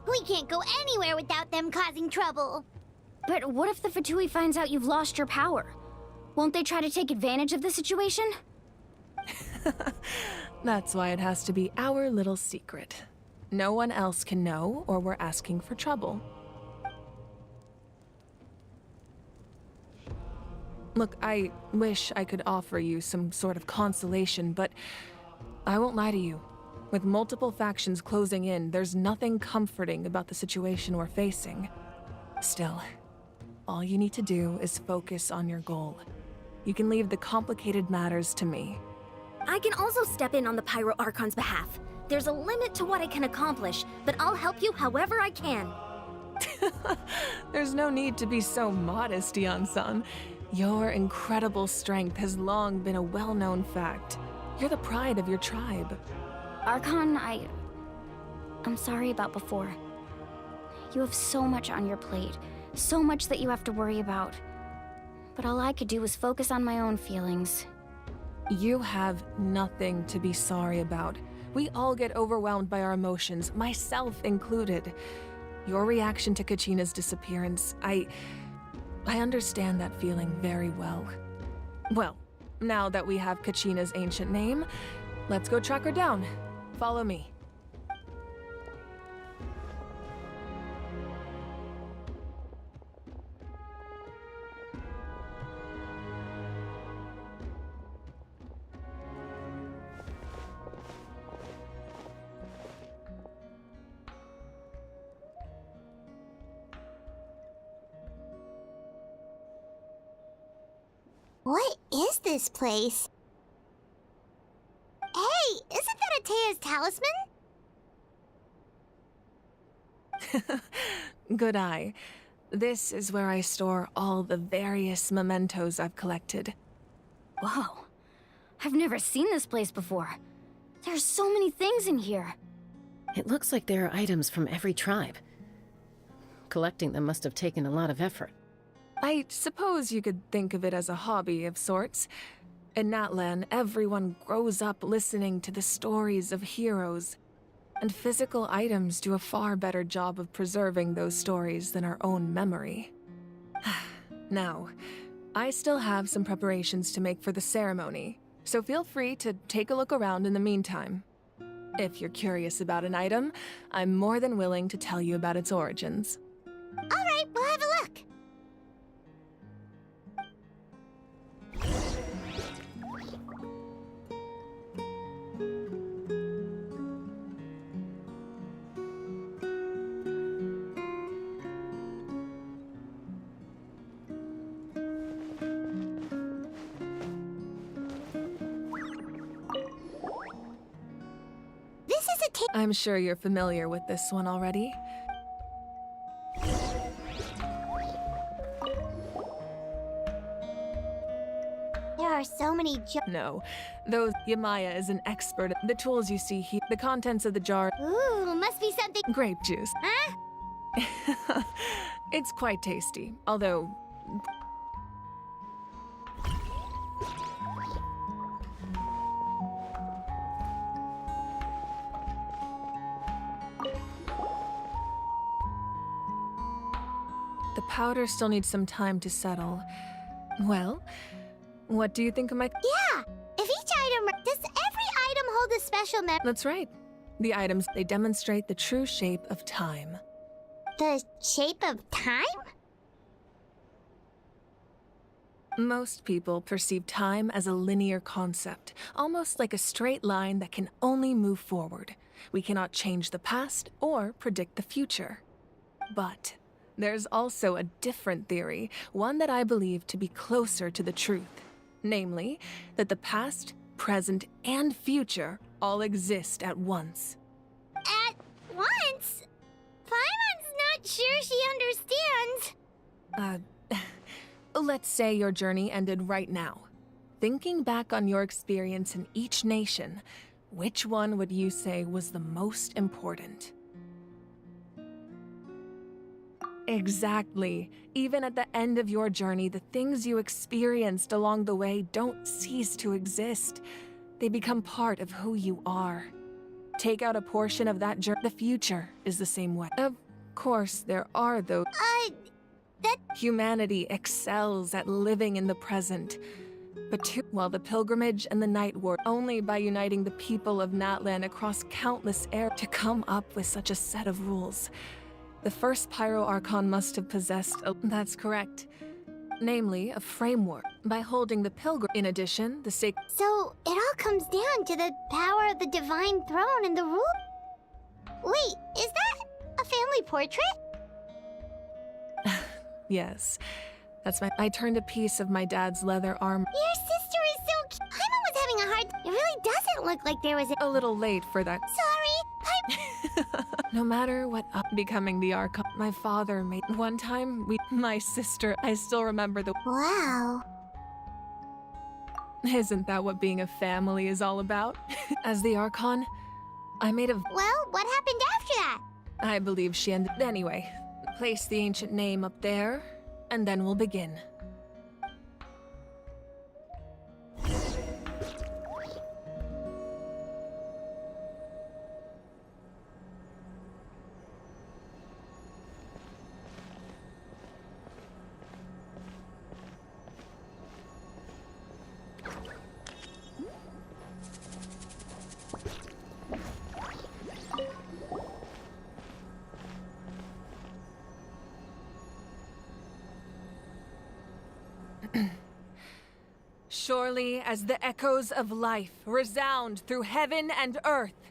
We can't go anywhere without them causing trouble. But what if the Fatui finds out you've lost your power? Won't they try to take advantage of the situation? That's why it has to be our little secret. No one else can know, or we're asking for trouble. Look, I wish I could offer you some sort of consolation, but I won't lie to you. With multiple factions closing in, there's nothing comforting about the situation we're facing. Still, all you need to do is focus on your goal. You can leave the complicated matters to me. I can also step in on the Pyro Archon's behalf. There's a limit to what I can accomplish, but I'll help you however I can. There's no need to be so modest, Yan-san. Your incredible strength has long been a well-known fact. You're the pride of your tribe. Archon, I'm sorry about before. You have so much on your plate, so much that you have to worry about. But all I could do was focus on my own feelings. You have nothing to be sorry about. We all get overwhelmed by our emotions, myself included. Your reaction to Kachina's disappearance, I understand that feeling very well. Well, now that we have Kachina's ancient name, let's go track her down. Follow me. What is this place? Hey, isn't that Atea's talisman? Good eye. This is where I store all the various mementos I've collected. Whoa. I've never seen this place before. There's so many things in here. It looks like there are items from every tribe. Collecting them must have taken a lot of effort. I suppose you could think of it as a hobby of sorts. In Natlan, everyone grows up listening to the stories of heroes, and physical items do a far better job of preserving those stories than our own memory. Now, I still have some preparations to make for the ceremony, so feel free to take a look around in the meantime. If you're curious about an item, I'm more than willing to tell you about its origins. All right, we'll have a look. I'm sure you're familiar with this one already. There are so many No, those Yamaya is an expert. The tools you see here, the contents of the jar. Ooh, must be something. Grape juice. Huh? It's quite tasty, although. The powder still needs some time to settle. Well, what do you think of my... Yeah! If each item... Does every item hold a special That's right. The items, they demonstrate the true shape of time. The shape of time? Most people perceive time as a linear concept, almost like a straight line that can only move forward. We cannot change the past or predict the future. But there's also a different theory, one that I believe to be closer to the truth. Namely, that the past, present, and future all exist at once. At once? Paimon's not sure she understands. Let's say your journey ended right now. Thinking back on your experience in each nation, which one would you say was the most important? Exactly. Even at the end of your journey, the things you experienced along the way don't cease to exist. They become part of who you are. Take out a portion of that journey, the future is the same way. Of course, there are those... Humanity excels at living in the present. But while the pilgrimage and the night war, only by uniting the people of Natlan across countless eras to come up with such a set of rules. The first Pyro Archon must have possessed that's correct. Namely, a framework. By holding the pilgrim, in addition, the sacred... So, it all comes down to the power of the Divine Throne and the rule... Wait, is that a family portrait? Yes. That's I turned a piece of my dad's leather armor. Your sister is so cute. Paimon was having a hard... It really doesn't look like there was a little late for that. Sorry, No matter what becoming the Archon, my father made... One time, my sister, I still remember the... Wow. Isn't that what being a family is all about? As the Archon, I made a... Well, what happened after that? I believe she ended... Anyway, place the ancient name up there, and then we'll begin. Surely as the echoes of life resound through heaven and earth,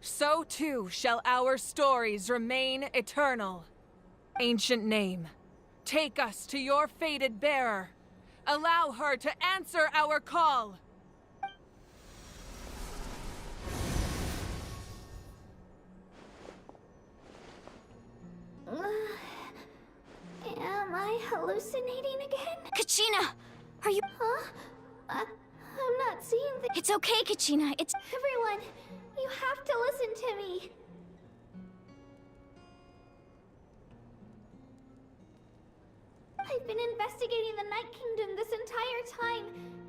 so too shall our stories remain eternal. Ancient name, take us to your fated bearer. Allow her to answer our call. Am I hallucinating again? Kachina! Are you... Huh? I'm not seeing the... It's okay, Kachina. It's... Everyone, you have to listen to me. I've been investigating the Night Kingdom this entire time,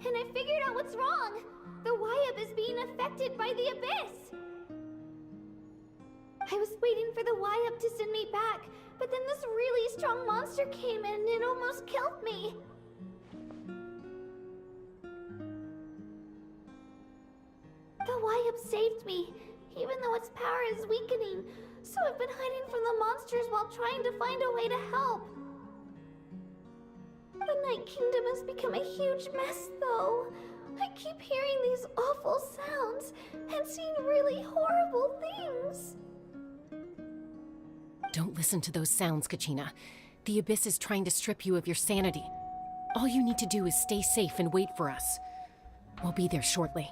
and I figured out what's wrong. The Wyab is being affected by the Abyss. I was waiting for the Wyab to send me back, but then this really strong monster came in and it almost killed me. The Wyab saved me, even though its power is weakening, so I've been hiding from the monsters while trying to find a way to help. The Night Kingdom has become a huge mess, though. I keep hearing these awful sounds and seeing really horrible things. Don't listen to those sounds, Kachina. The Abyss is trying to strip you of your sanity. All you need to do is stay safe and wait for us. We'll be there shortly.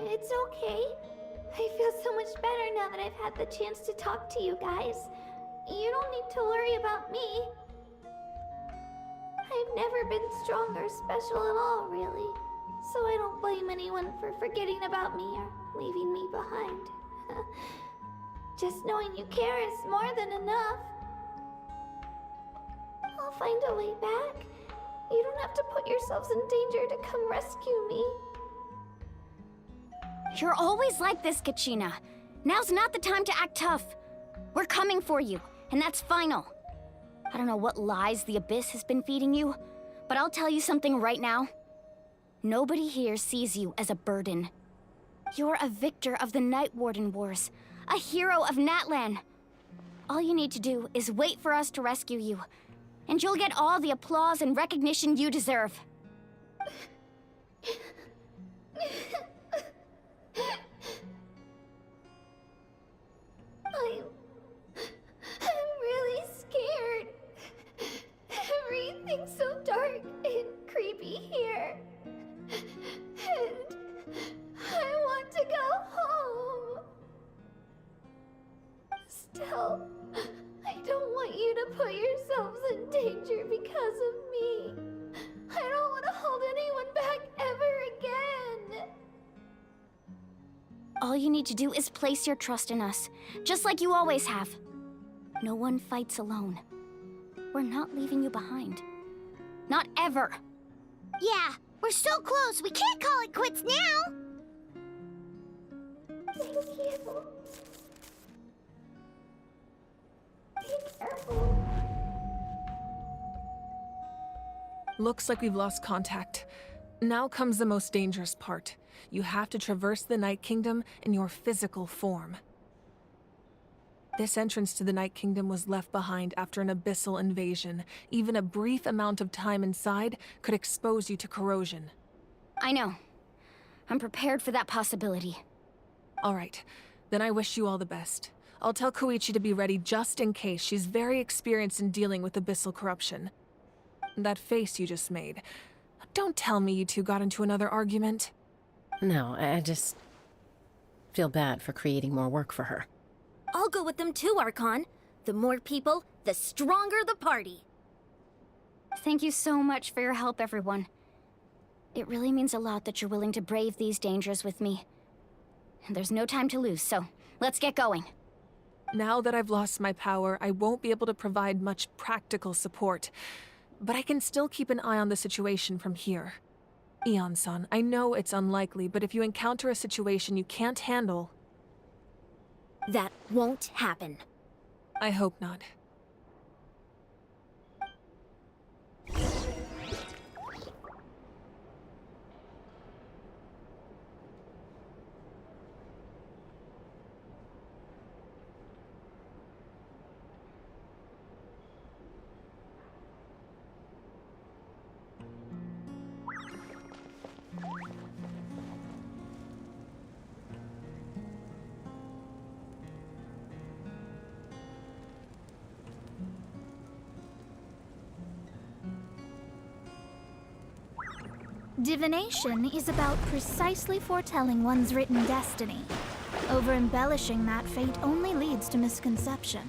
It's okay. I feel so much better now that I've had the chance to talk to you guys. You don't need to worry about me. I've never been strong or special at all, really. So I don't blame anyone for forgetting about me or leaving me behind. Just knowing you care is more than enough. I'll find a way back. You don't have to put yourselves in danger to come rescue me. You're always like this, Kachina. Now's not the time to act tough. We're coming for you, and that's final. I don't know what lies the Abyss has been feeding you, but I'll tell you something right now. Nobody here sees you as a burden. You're a victor of the Night Warden Wars, a hero of Natlan. All you need to do is wait for us to rescue you, and you'll get all the applause and recognition you deserve. I'm really scared. Everything's so dark and creepy here. And I want to go home. Still, I don't want you to put yourselves in danger because of me. I don't want to hold anyone back ever again. All you need to do is place your trust in us, just like you always have. No one fights alone. We're not leaving you behind. Not ever. Yeah, we're so close, we can't call it quits now! Thank you. Be careful. Looks like we've lost contact. Now comes the most dangerous part. You have to traverse the Night Kingdom in your physical form. This entrance to the Night Kingdom was left behind after an abyssal invasion. Even a brief amount of time inside could expose you to corrosion. I know. I'm prepared for that possibility. All right, then I wish you all the best. I'll tell Koichi to be ready just in case. She's very experienced in dealing with abyssal corruption. That face you just made. Don't tell me you two got into another argument. No, I just feel bad for creating more work for her. I'll go with them too, Archon. The more people, the stronger the party. Thank you so much for your help, everyone. It really means a lot that you're willing to brave these dangers with me. There's no time to lose, so let's get going. Now that I've lost my power, I won't be able to provide much practical support. But I can still keep an eye on the situation from here. Eon-san, I know it's unlikely, but if you encounter a situation you can't handle... That won't happen. I hope not. Divination is about precisely foretelling one's written destiny. Over-embellishing that fate only leads to misconception.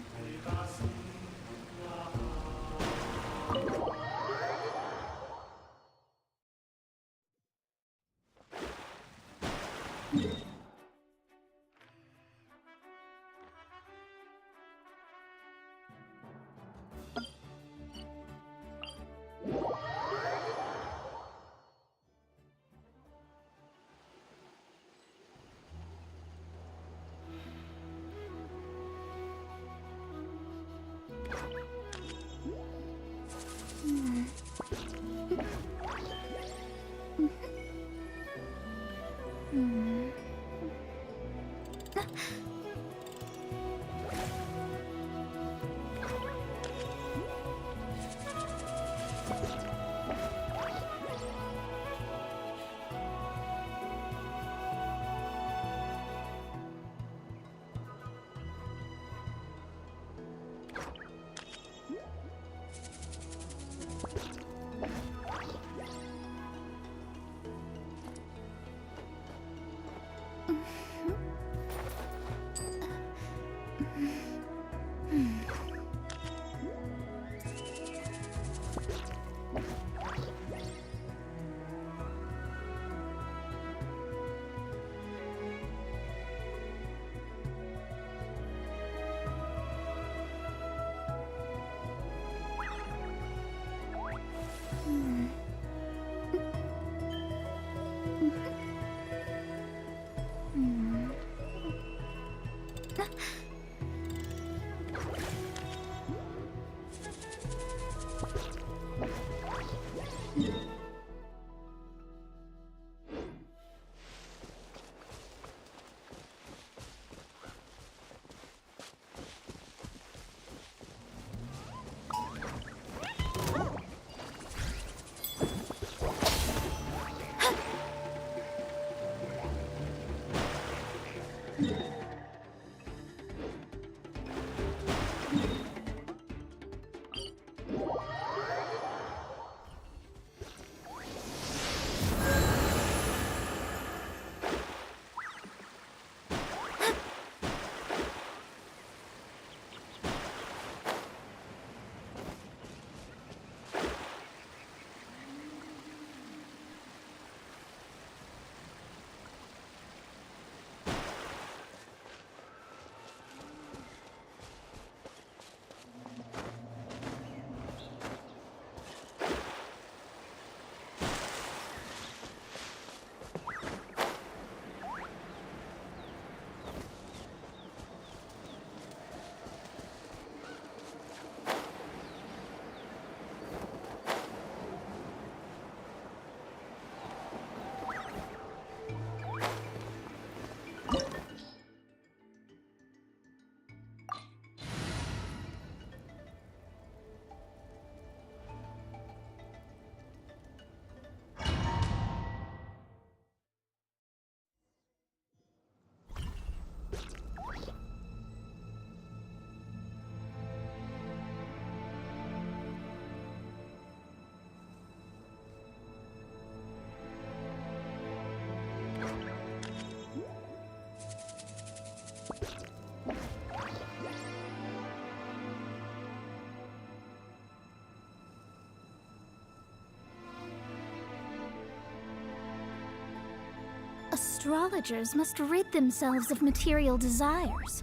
astrologers must rid themselves of material desires.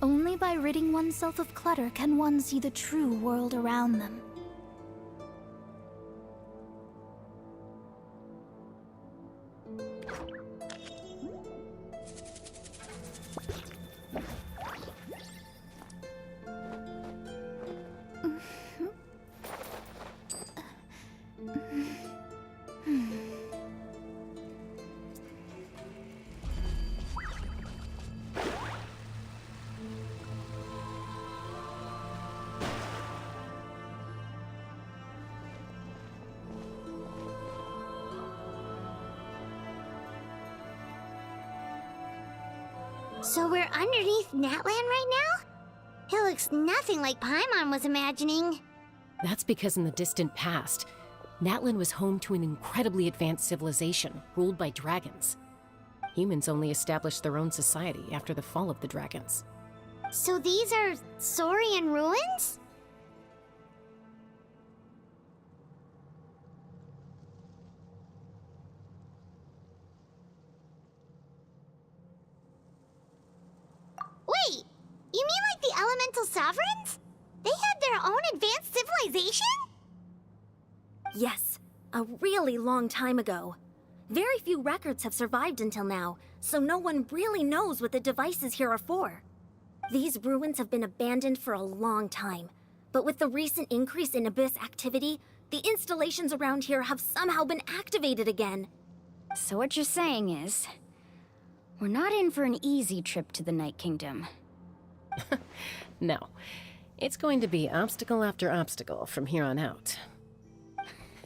Only by ridding oneself of clutter can one see the true world around them. So we're underneath Natlan right now? It looks nothing like Paimon was imagining. That's because in the distant past, Natlan was home to an incredibly advanced civilization ruled by dragons. Humans only established their own society after the fall of the dragons. So these are Saurian ruins? Wait, you mean like the elemental sovereigns? They had their own advanced civilization? Yes, a really long time ago. Very few records have survived until now, so no one really knows what the devices here are for. These ruins have been abandoned for a long time, but with the recent increase in Abyss activity, the installations around here have somehow been activated again. So what you're saying is, we're not in for an easy trip to the Night Kingdom. No. It's going to be obstacle after obstacle from here on out.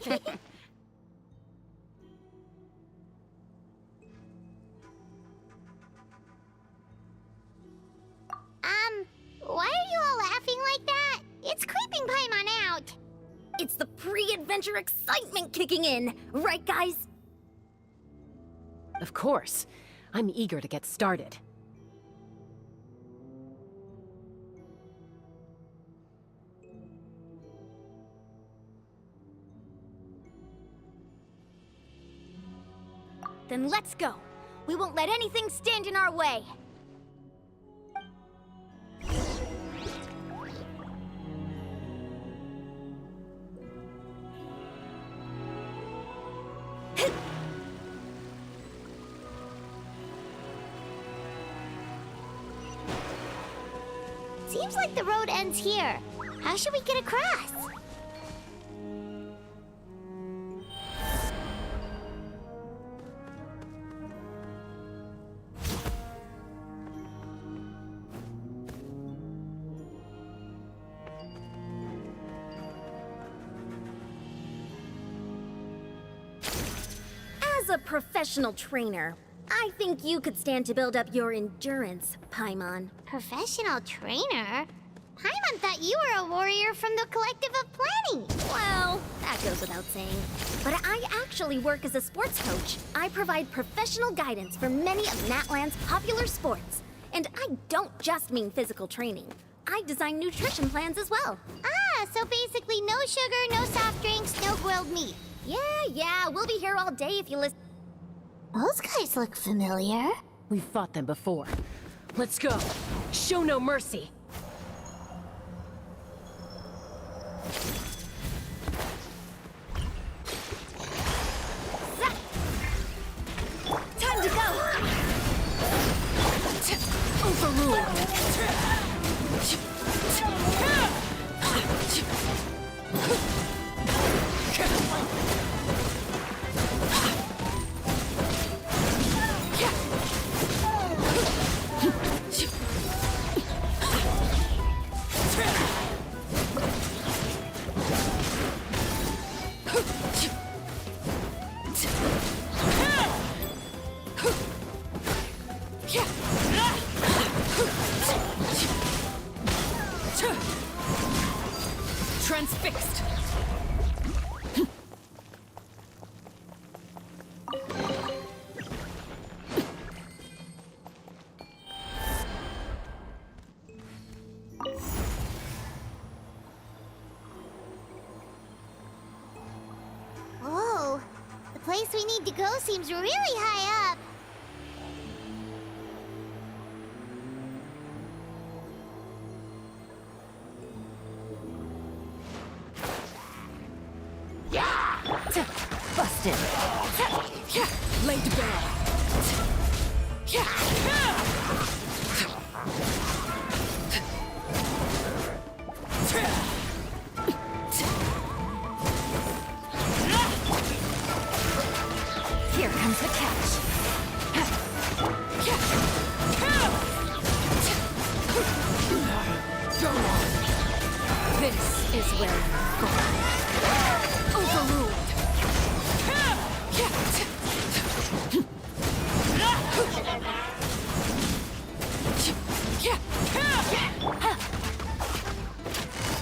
Why are you all laughing like that? It's creeping Paimon out. It's the pre-adventure excitement kicking in, right guys? Of course. I'm eager to get started. Then let's go. We won't let anything stand in our way. Seems like the road ends here. How should we get across? As a professional trainer, I think you could stand to build up your endurance, Paimon. Professional trainer? Paimon thought you were a warrior from the Collective of Planning. Well, that goes without saying. But I actually work as a sports coach. I provide professional guidance for many of Natlan's popular sports. And I don't just mean physical training. I design nutrition plans as well. Ah, so basically no sugar, no soft drinks, no grilled meat. Yeah, we'll be here all day if you listen. Those guys look familiar. We've fought them before. Let's go. Show no mercy. Time to go. Overruled. Transfixed. Whoa, the place we need to go seems really high up. Blasted! Laid bare. Here comes the catch. Go on. This is where you fall. Overruled.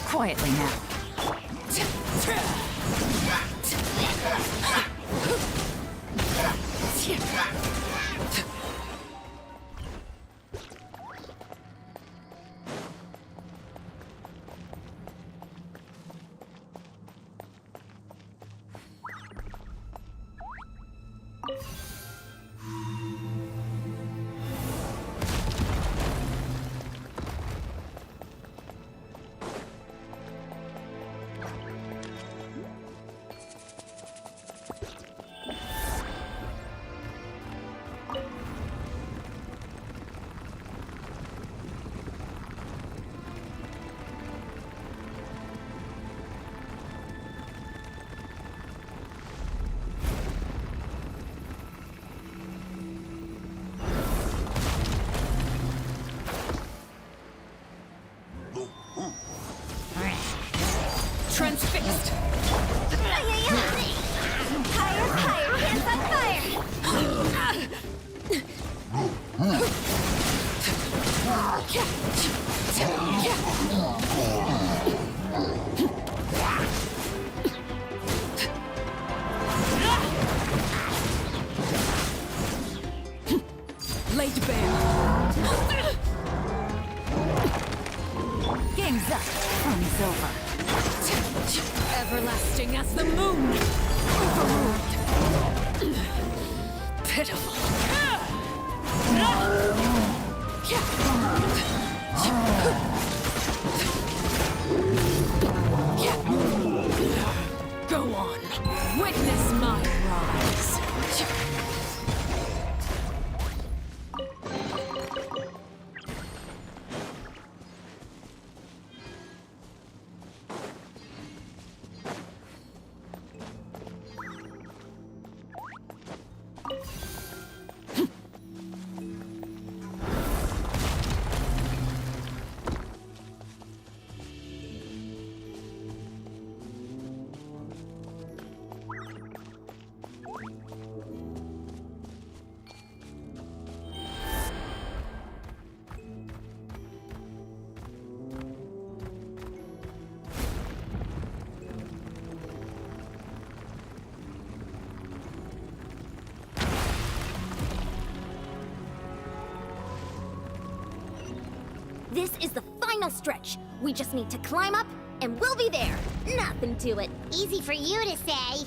Quietly now. Transfixed. Higher, higher, hands on fire! Laid bare. Game's up. Fun's over. Everlasting as the moon. Overruled. Pitiful. Go on. Witness my rise. This is the final stretch. We just need to climb up, and we'll be there. Nothing to it. Easy for you to say.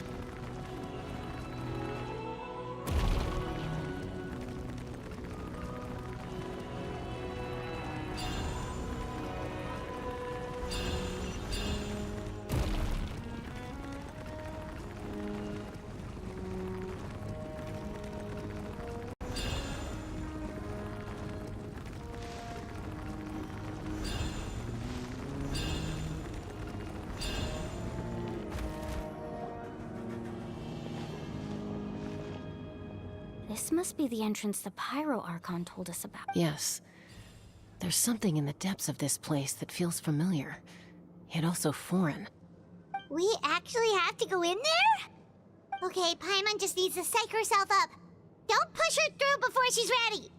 This must be the entrance the Pyro Archon told us about. Yes. There's something in the depths of this place that feels familiar, yet also foreign. We actually have to go in there? Okay, Paimon just needs to psych herself up. Don't push her through before she's ready.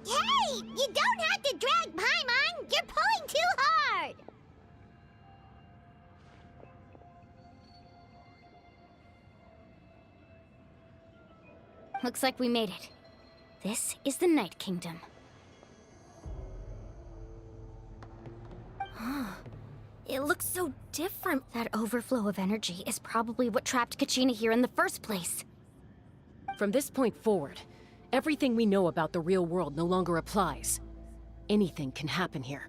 Hey! You don't have to drag Paimon! You're pulling too hard! Looks like we made it. This is the Night Kingdom. It looks so different. That overflow of energy is probably what trapped Kachina here in the first place. From this point forward, everything we know about the real world no longer applies. anything can happen here.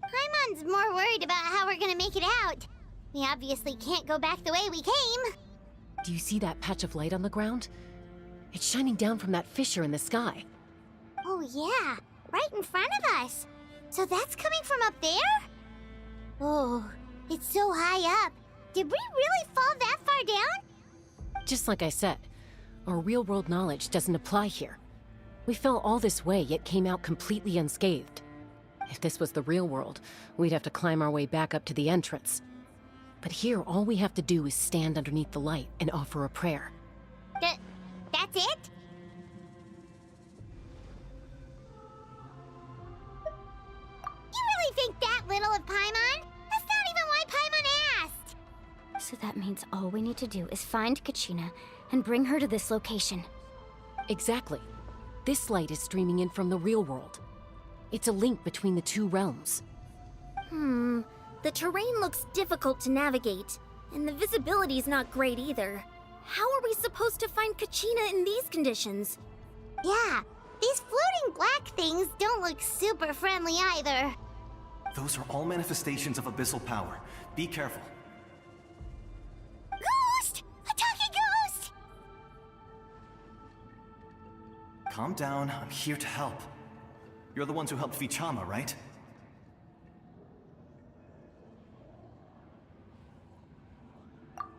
Paimon's more worried about how we're gonna make it out. We obviously can't go back the way we came. Do you see that patch of light on the ground? It's shining down from that fissure in the sky. Oh yeah, right in front of us. So that's coming from up there? Oh, it's so high up. Did we really fall that far down? Just like I said, our real-world knowledge doesn't apply here. We fell all this way, yet came out completely unscathed. If this was the real world, we'd have to climb our way back up to the entrance. But here, all we have to do is stand underneath the light and offer a prayer. That's it? You really think that little of Paimon? That's not even why Paimon asked! So that means all we need to do is find Kachina and bring her to this location. Exactly. This light is streaming in from the real world. It's a link between the two realms. The terrain looks difficult to navigate, and the visibility's not great either. How are we supposed to find Kachina in these conditions? Yeah, these floating black things don't look super friendly either. Those are all manifestations of abyssal power. Be careful. Ghost! A talking ghost! Calm down, I'm here to help. You're the ones who helped Vichama, right?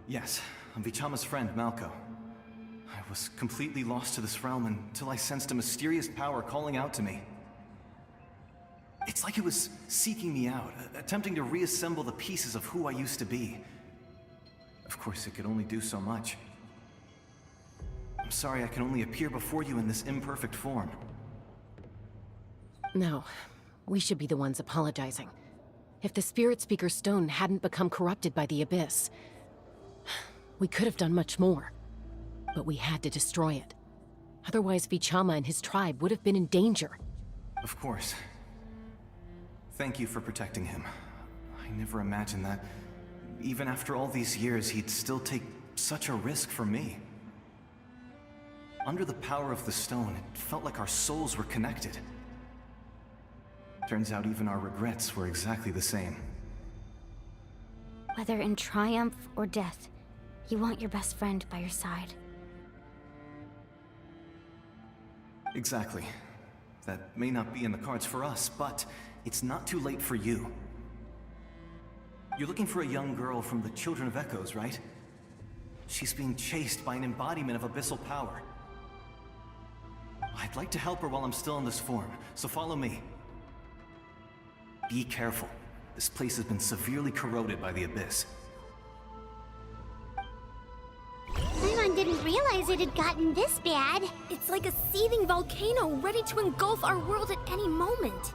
Yes, I'm Vichama's friend, Malco. I was completely lost to this realm until I sensed a mysterious power calling out to me. It's like it was seeking me out, attempting to reassemble the pieces of who I used to be. Of course, it could only do so much. I'm sorry I can only appear before you in this imperfect form. No, we should be the ones apologizing. If the Spirit Speaker's stone hadn't become corrupted by the Abyss, we could have done much more. But we had to destroy it. Otherwise, Vichama and his tribe would have been in danger. Of course. Thank you for protecting him. I never imagined that, even after all these years, he'd still take such a risk for me. Under the power of the stone, it felt like our souls were connected. Turns out even our regrets were exactly the same. Whether in triumph or death, you want your best friend by your side. Exactly. That may not be in the cards for us, but it's not too late for you. You're looking for a young girl from the Children of Echoes, right? She's being chased by an embodiment of abyssal power. I'd like to help her while I'm still in this form, so follow me. Be careful. This place has been severely corroded by the Abyss. Paimon didn't realize it had gotten this bad. It's like a seething volcano ready to engulf our world at any moment.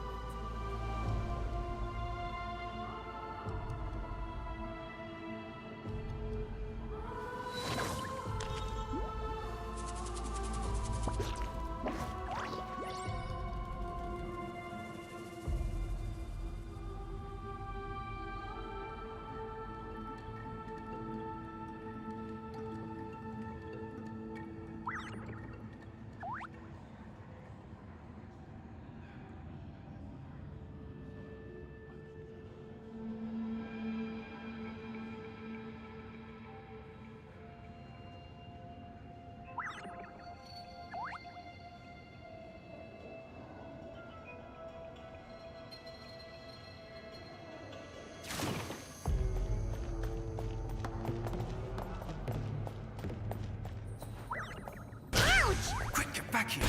Quick, get back here!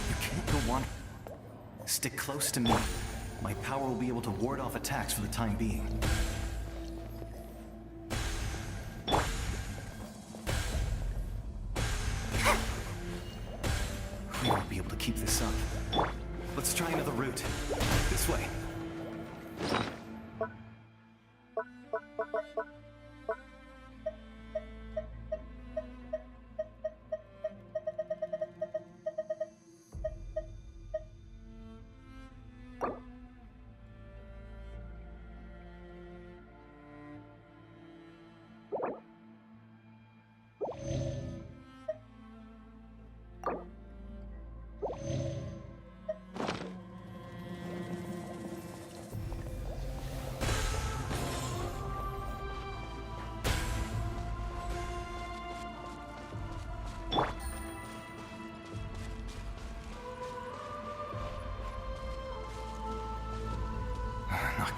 You can't go on. Stick close to me. My power will be able to ward off attacks for the time being. We won't be able to keep this up. Let's try another route. This way.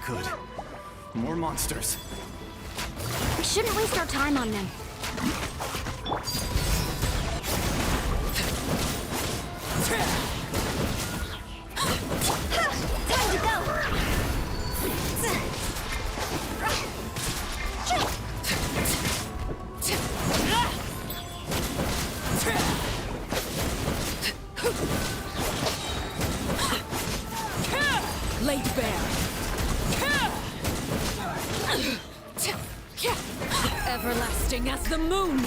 Good. More monsters. We shouldn't waste our time on them. Time to go! Laid bare. Everlasting as the moon.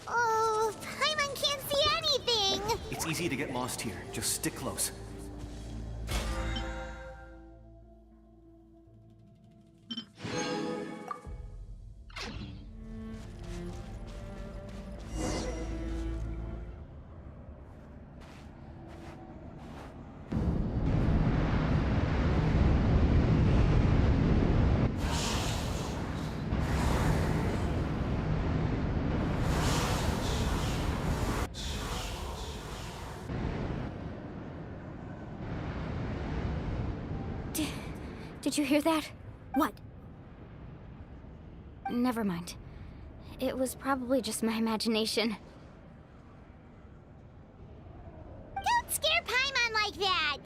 Oh, Paimon can't see anything! It's easy to get lost here. Just stick close. Did you hear that? What? Never mind. It was probably just my imagination. Don't scare Paimon like that!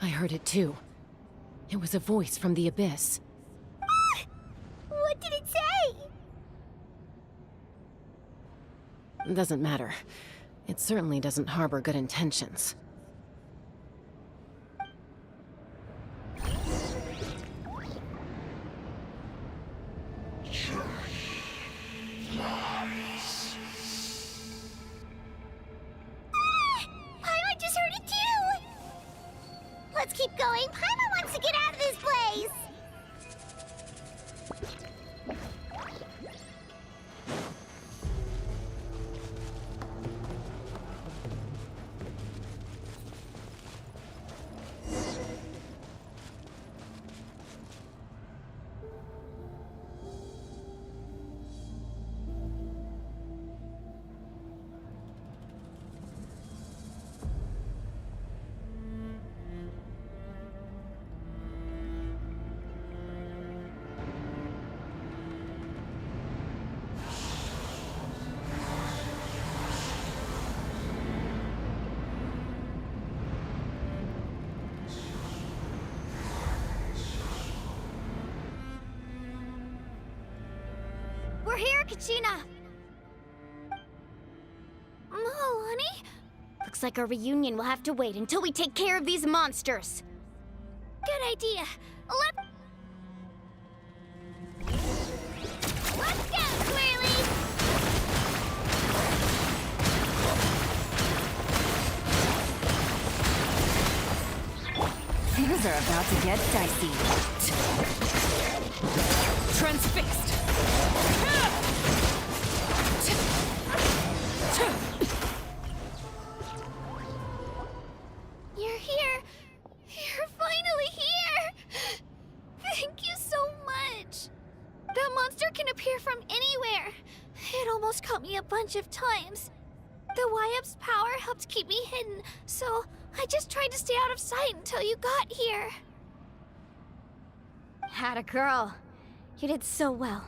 I heard it too. It was a voice from the abyss. What did it say? Doesn't matter. It certainly doesn't harbor good intentions. Paimon just heard it too! Let's keep going. Paimon wants to get out of this place! We're here, Kachina! Oh, honey? Looks like our reunion will have to wait until we take care of these monsters. Good idea. Let's go, Swirly! Things are about to get dicey. Transfixed! You're here! You're finally here! Thank you so much! That monster can appear from anywhere. It almost caught me a bunch of times. The Y-Up's power helped keep me hidden, so I just tried to stay out of sight until you got here. Atta girl. You did so well.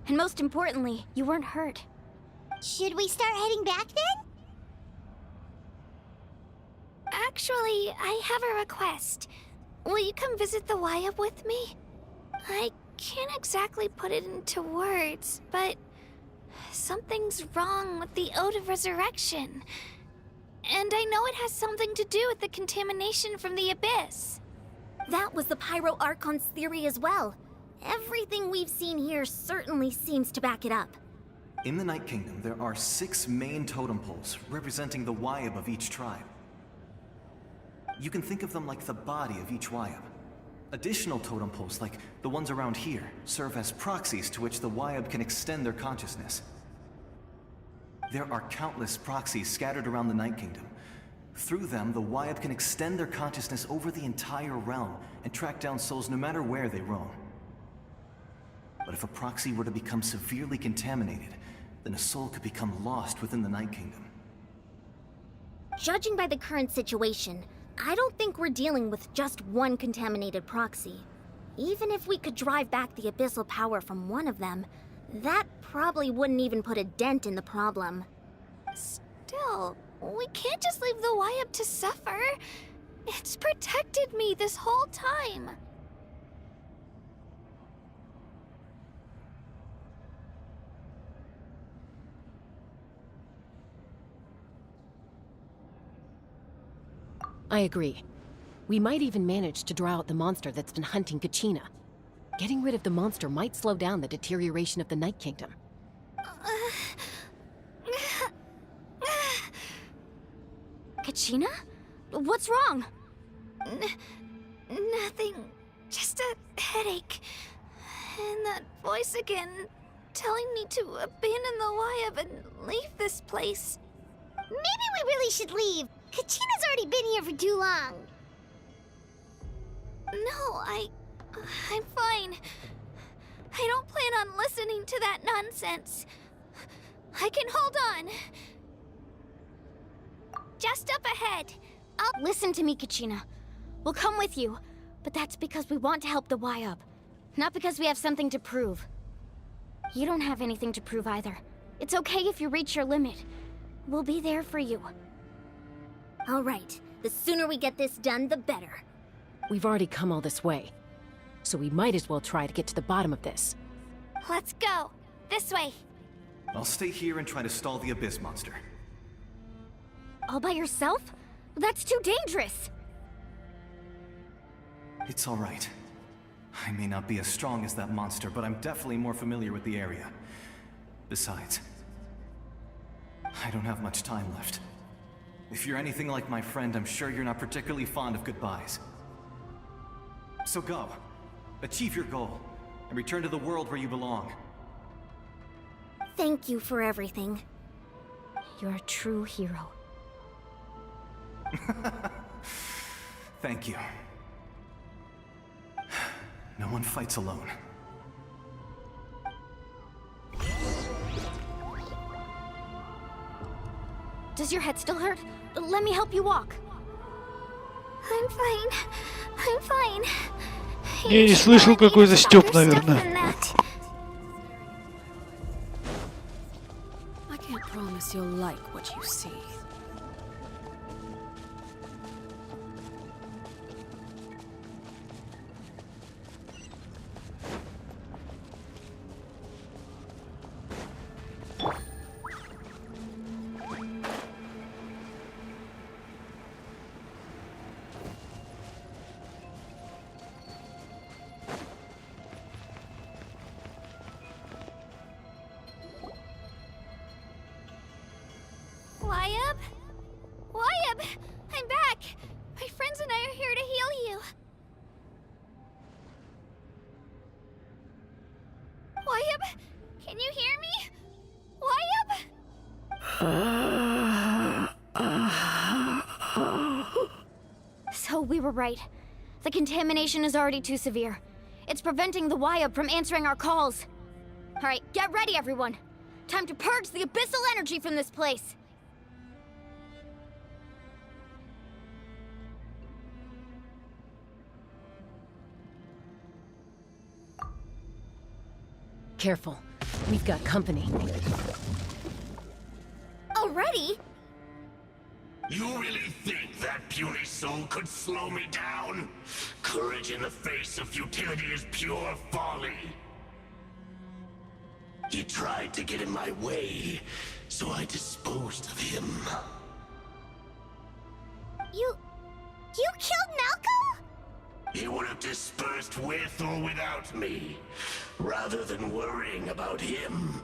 And most importantly, you weren't hurt. Should we start heading back then? Actually, I have a request. Will you come visit the Y-Up with me? I can't exactly put it into words, but something's wrong with the Ode of Resurrection. And I know it has something to do with the contamination from the Abyss. That was the Pyro Archon's theory as well. Everything we've seen here certainly seems to back it up. In the Night Kingdom, there are 6 main totem poles representing the Y-Up of each tribe. You can think of them like the body of each Y-Up. Additional totem poles, like the ones around here, serve as proxies to which the Wyab can extend their consciousness. There are countless proxies scattered around the Night Kingdom. Through them, the Wyab can extend their consciousness over the entire realm and track down souls no matter where they roam. But if a proxy were to become severely contaminated, then a soul could become lost within the Night Kingdom. Judging by the current situation, I don't think we're dealing with just one contaminated proxy. Even if we could drive back the abyssal power from one of them, that probably wouldn't even put a dent in the problem. Still, we can't just leave the Wyab to suffer. It's protected me this whole time. I agree. We might even manage to draw out the monster that's been hunting Kachina. Getting rid of the monster might slow down the deterioration of the Night Kingdom. Kachina? What's wrong? Nothing. Just a headache. And that voice again, telling me to abandon the Wyab and leave this place. Maybe we really should leave. Kachina's already been here for too long. No, I'm fine. I don't plan on listening to that nonsense. I can hold on. Just up ahead. Listen to me, Kachina. We'll come with you, but that's because we want to help the Wyab, not because we have something to prove. You don't have anything to prove either. It's okay if you reach your limit. We'll be there for you. All right. The sooner we get this done, the better. We've already come all this way, so we might as well try to get to the bottom of this. Let's go. This way. I'll stay here and try to stall the Abyss monster. All by yourself? That's too dangerous. It's all right. I may not be as strong as that monster, but I'm definitely more familiar with the area. Besides, I don't have much time left. If you're anything like my friend, I'm sure you're not particularly fond of goodbyes. So go. Achieve your goal, and return to the world where you belong. Thank you for everything. You're a true hero. Thank you. No one fights alone. Does your head still hurt? Let me help you walk. I'm fine. I'm fine. Я не слышал, какой-то стёб, наверное. I can't promise you'll like what you see. Wyab? Wyab! I'm back! My friends and I are here to heal you. Wyab? Can you hear me? Wyab? So we were right. The contamination is already too severe. It's preventing the Wyab from answering our calls. All right, get ready, everyone. Time to purge the abyssal energy from this place. Careful. We've got company. Already? You really think that puny soul could slow me down? Courage in the face of futility is pure folly. He tried to get in my way, so I disposed of him. You killed Malcolm? He would have dispersed with or without me. Rather than worrying about him,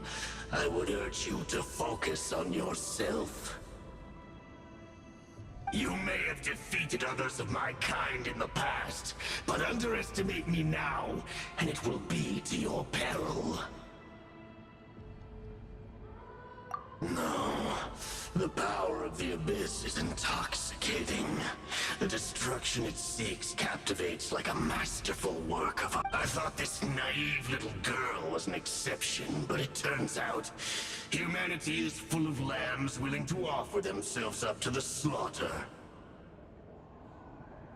I would urge you to focus on yourself. You may have defeated others of my kind in the past, but underestimate me now, and it will be to your peril. No, the power of the Abyss is intoxicating. The destruction it seeks captivates like a masterful work of art. I thought this naive little girl was an exception, but it turns out humanity is full of lambs willing to offer themselves up to the slaughter.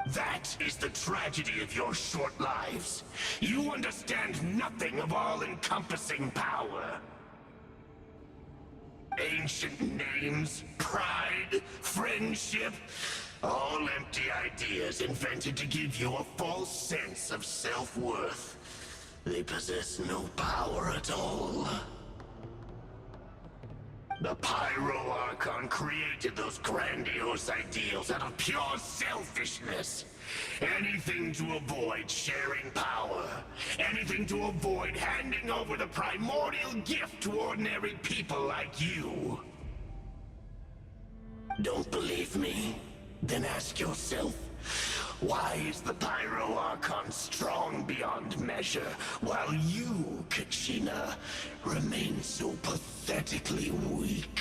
That is the tragedy of your short lives. You understand nothing of all-encompassing power. Ancient names, pride, friendship, all empty ideas invented to give you a false sense of self-worth. They possess no power at all. The Pyro Archon created those grandiose ideals out of pure selfishness. Anything to avoid sharing power. Anything to avoid handing over the primordial gift to ordinary people like you. Don't believe me? Then ask yourself, why is the Pyro Archon strong beyond measure, while you, Kachina, remain so pathetically weak?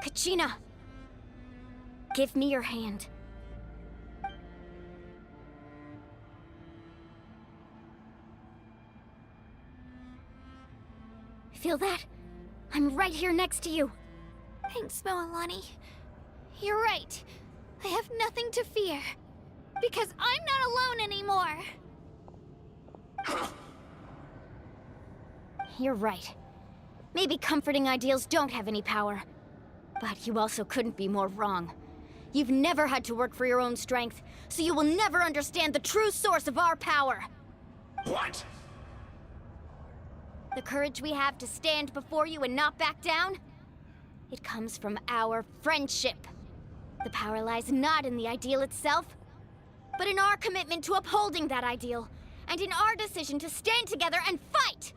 Kachina! Give me your hand. Feel that? I'm right here next to you. Thanks, Moalani. You're right. I have nothing to fear. Because I'm not alone anymore. You're right. Maybe comforting ideals don't have any power. But you also couldn't be more wrong. You've never had to work for your own strength, so you will never understand the true source of our power. What? The courage we have to stand before you and not back down? It comes from our friendship. The power lies not in the ideal itself, but in our commitment to upholding that ideal, and in our decision to stand together and fight!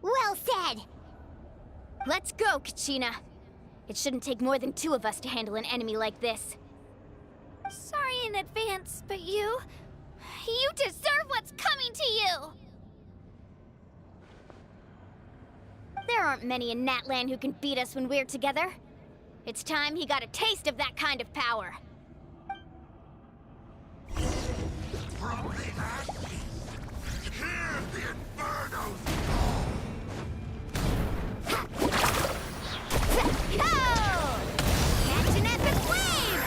Well said! Let's go, Kachina. It shouldn't take more than 2 of us to handle an enemy like this. Sorry in advance, but you deserve what's coming to you! There aren't many in Natlan who can beat us when we're together. It's time he got a taste of that kind of power. From the ashes, hear the infernos! Go! Catch an epic wave!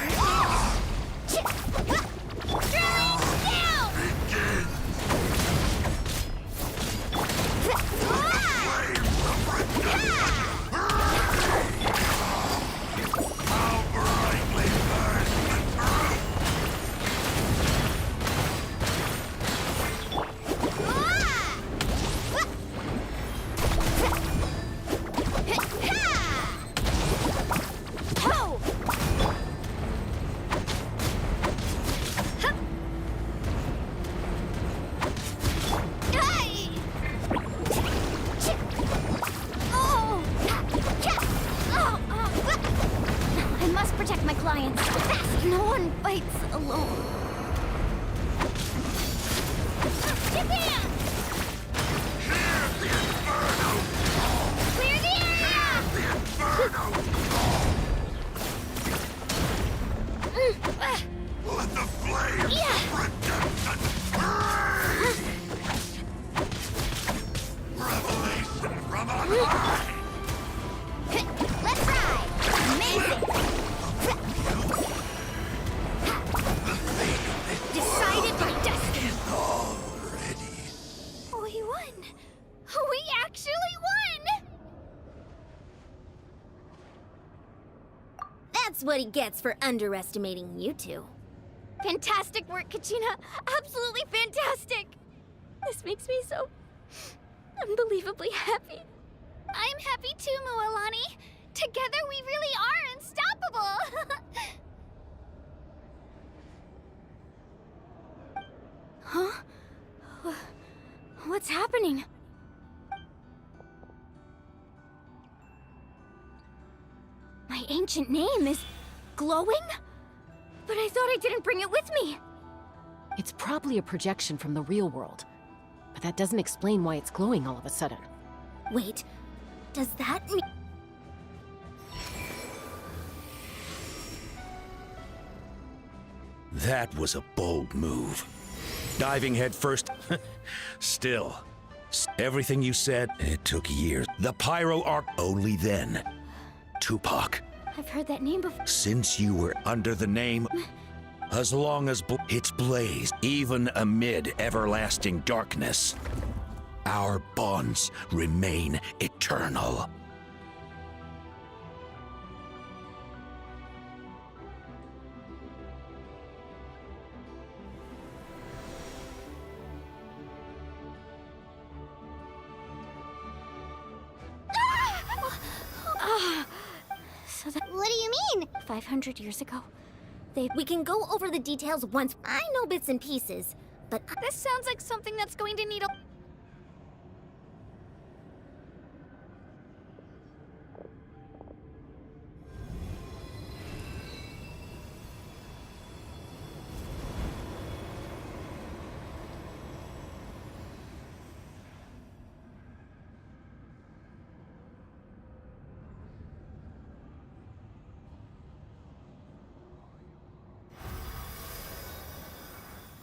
Drilling down! Begin! How brightly burns the truth! I must protect my clients. No one fights alone. Get down! Hear the inferno! Clear the area! Hear the inferno! Let the flames of redemption rage! Revelation from on high! Let's ride! Amazing! Decided by destiny! We won! We actually won! That's what he gets for underestimating you two. Fantastic work, Kachina! Absolutely fantastic! This makes me so unbelievably happy. I'm happy too, Moalani. Together we really are unstoppable! Huh? What's happening? ancient name is glowing? But I thought I didn't bring it with me. It's probably a projection from the real world. But that doesn't explain why it's glowing all of a sudden. Wait, does that mean... That was a bold move. Diving headfirst. Still, everything you said, it took years. The Pyro Arc, only then. Tupac, I've heard that name before. since you were under the name, as long as it's blazed, even amid everlasting darkness, our bonds remain eternal. So that... What do you mean? 500 years ago, We can go over the details once. I know bits and pieces, but... This sounds like something that's going to need a...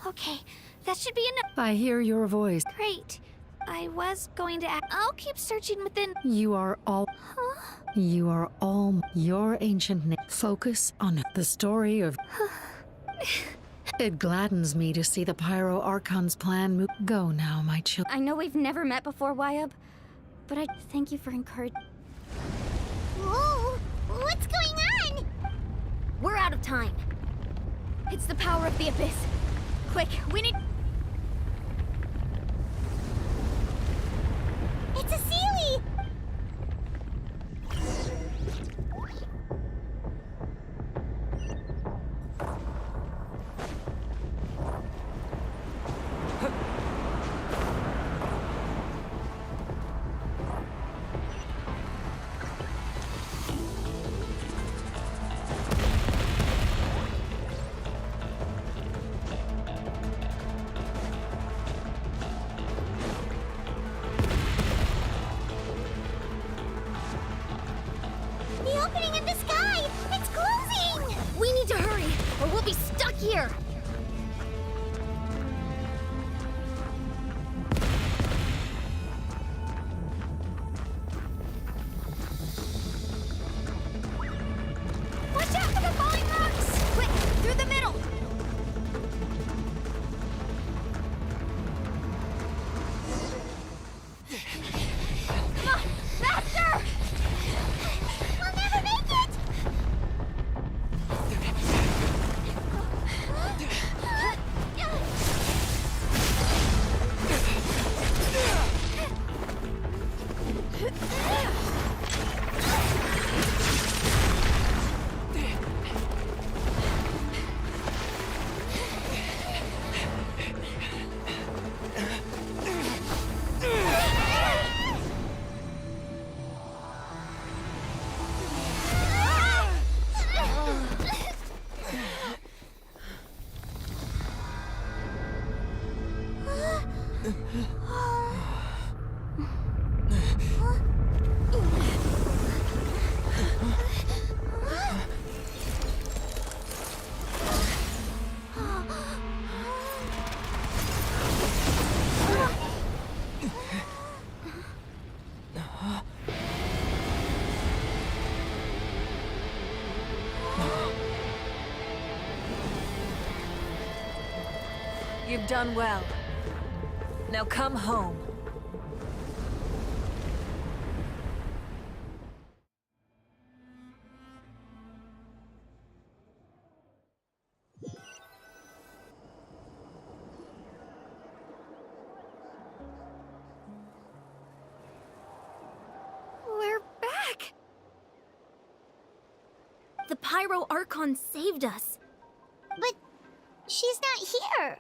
Okay, that should be enough. I hear your voice. Great. I was going to act. I'll keep searching within. You are all... You are all your ancient name. Focus on the story of... It gladdens me to see the Pyro Archon's plan move. Go now, my children. I know we've never met before, Wyub, but I thank you for encouraging. Whoa! What's going on? We're out of time. It's the power of the abyss. Quick, we need... It's a Sealy! The opening in the sky! It's closing! We need to hurry, or we'll be stuck here! Watch out for the falling rocks! Quick, through the middle! Come on, faster! We'll never make it! You've done well. Now come home. We're back! The Pyro Archon saved us. But she's not here.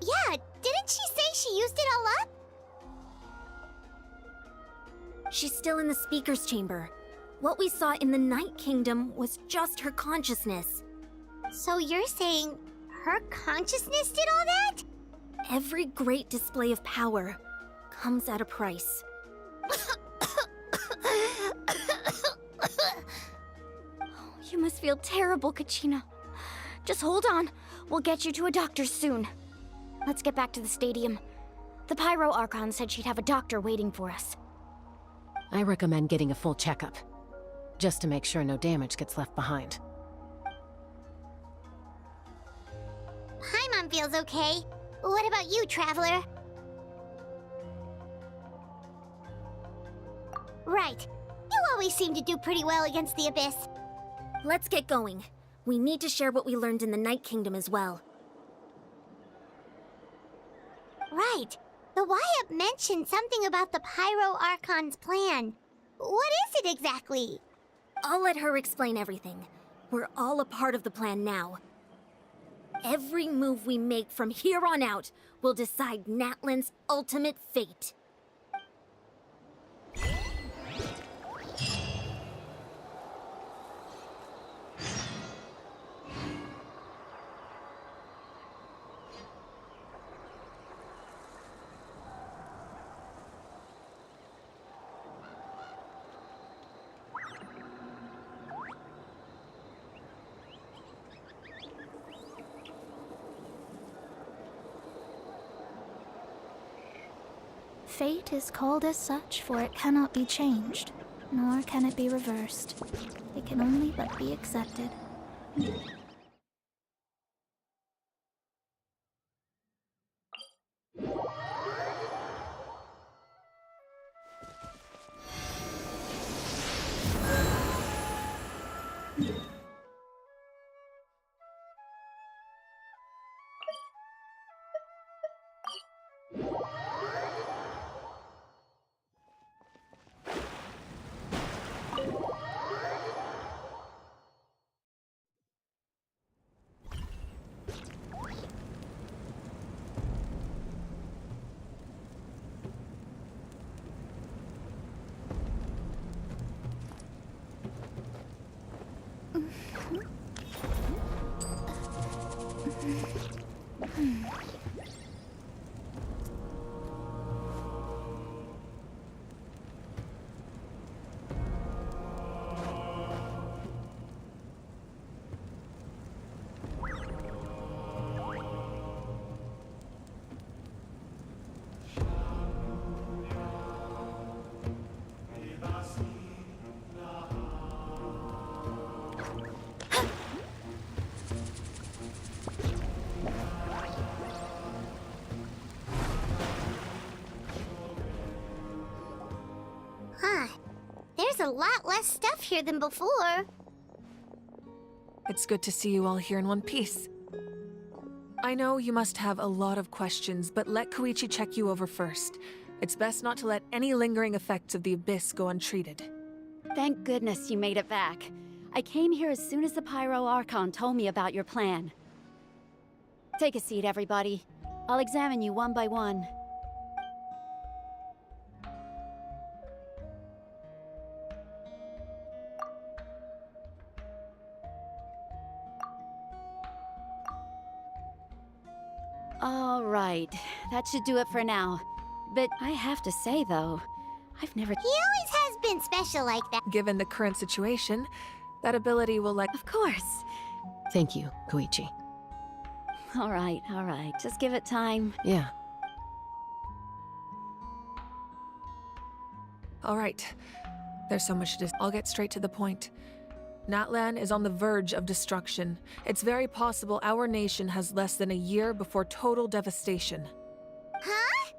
Yeah, didn't she say she used it all up? She's still in the speaker's chamber. What we saw in the Night Kingdom was just her consciousness. So you're saying her consciousness did all that? Every great display of power comes at a price. You must feel terrible, Kachina. Just hold on. We'll get you to a doctor soon. Let's get back to the stadium. The Pyro Archon said she'd have a doctor waiting for us. I recommend getting a full checkup, just to make sure no damage gets left behind. Paimon feels okay. What about you, Traveler? Right. You always seem to do pretty well against the Abyss. Let's get going. We need to share what we learned in the Night Kingdom as well. Right. The Y-Up mentioned something about the Pyro Archon's plan. What is it exactly? I'll let her explain everything. We're all a part of the plan now. Every move we make from here on out will decide Natlan's ultimate fate. Fate is called as such, for it cannot be changed, nor can it be reversed. It can only but be accepted. There's a lot less stuff here than before. It's good to see you all here in one piece. I know you must have a lot of questions, but let Koichi check you over first. It's best not to let any lingering effects of the Abyss go untreated. Thank goodness you made it back. I came here as soon as the Pyro Archon told me about your plan. Take a seat, everybody. I'll examine you one by one. All right, that should do it for now. But I have to say, though, I've never... He always has been special like that. Given the current situation, that ability will let... Of course. Thank you, Koichi. All right. Just give it time. Yeah. All right. There's so much to... I'll get straight to the point. Natlan is on the verge of destruction. It's very possible our nation has less than a year before total devastation. Huh?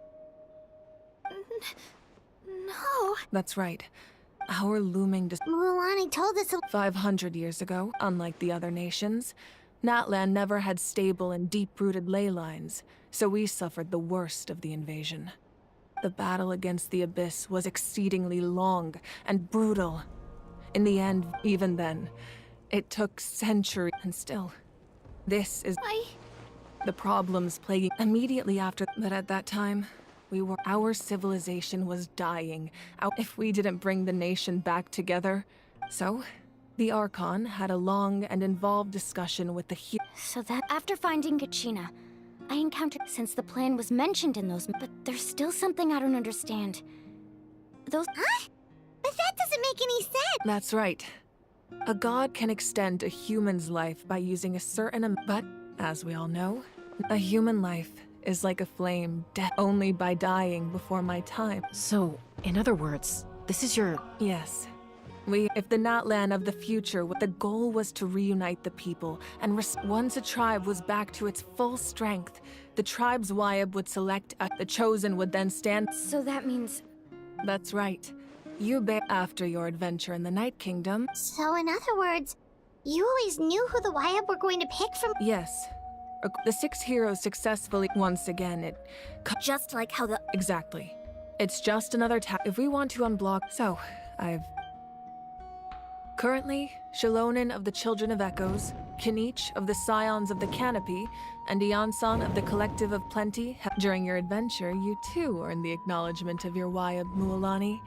No. That's right. Our looming Mulan told us 500 years ago, unlike the other nations, Natlan never had stable and deep-rooted ley lines, so we suffered the worst of the invasion. The battle against the Abyss was exceedingly long and brutal. In the end, even then, it took centuries, and still, this is... the problems plaguing immediately after. But at that time, our civilization was dying if we didn't bring the nation back together. So, the Archon had a long and involved discussion with the So that after finding Kachina, I encountered since the plan was mentioned in those, but there's still something I don't understand. Those. Huh? But that doesn't make any sense. That's right. A god can extend a human's life by using a certain but, as we all know, a human life is like a flame, death only by dying before my time. So, in other words, this is your... Yes. If the Natlan of the future, the goal was to reunite the people, and once a tribe was back to its full strength, the tribe's Wyab would select the chosen would then stand. So that means... That's right. After your adventure in the Night Kingdom. So in other words, you always knew who the Wyab were going to pick from? Yes. The 6 heroes successfully, once again, Just like how the... Exactly. It's just another if we want to unblock... So, Currently, Shalonin of the Children of Echoes, Kinich of the Scions of the Canopy, and Iansan of the Collective of Plenty. During your adventure, you too earned the acknowledgement of your Wyab, Mualani.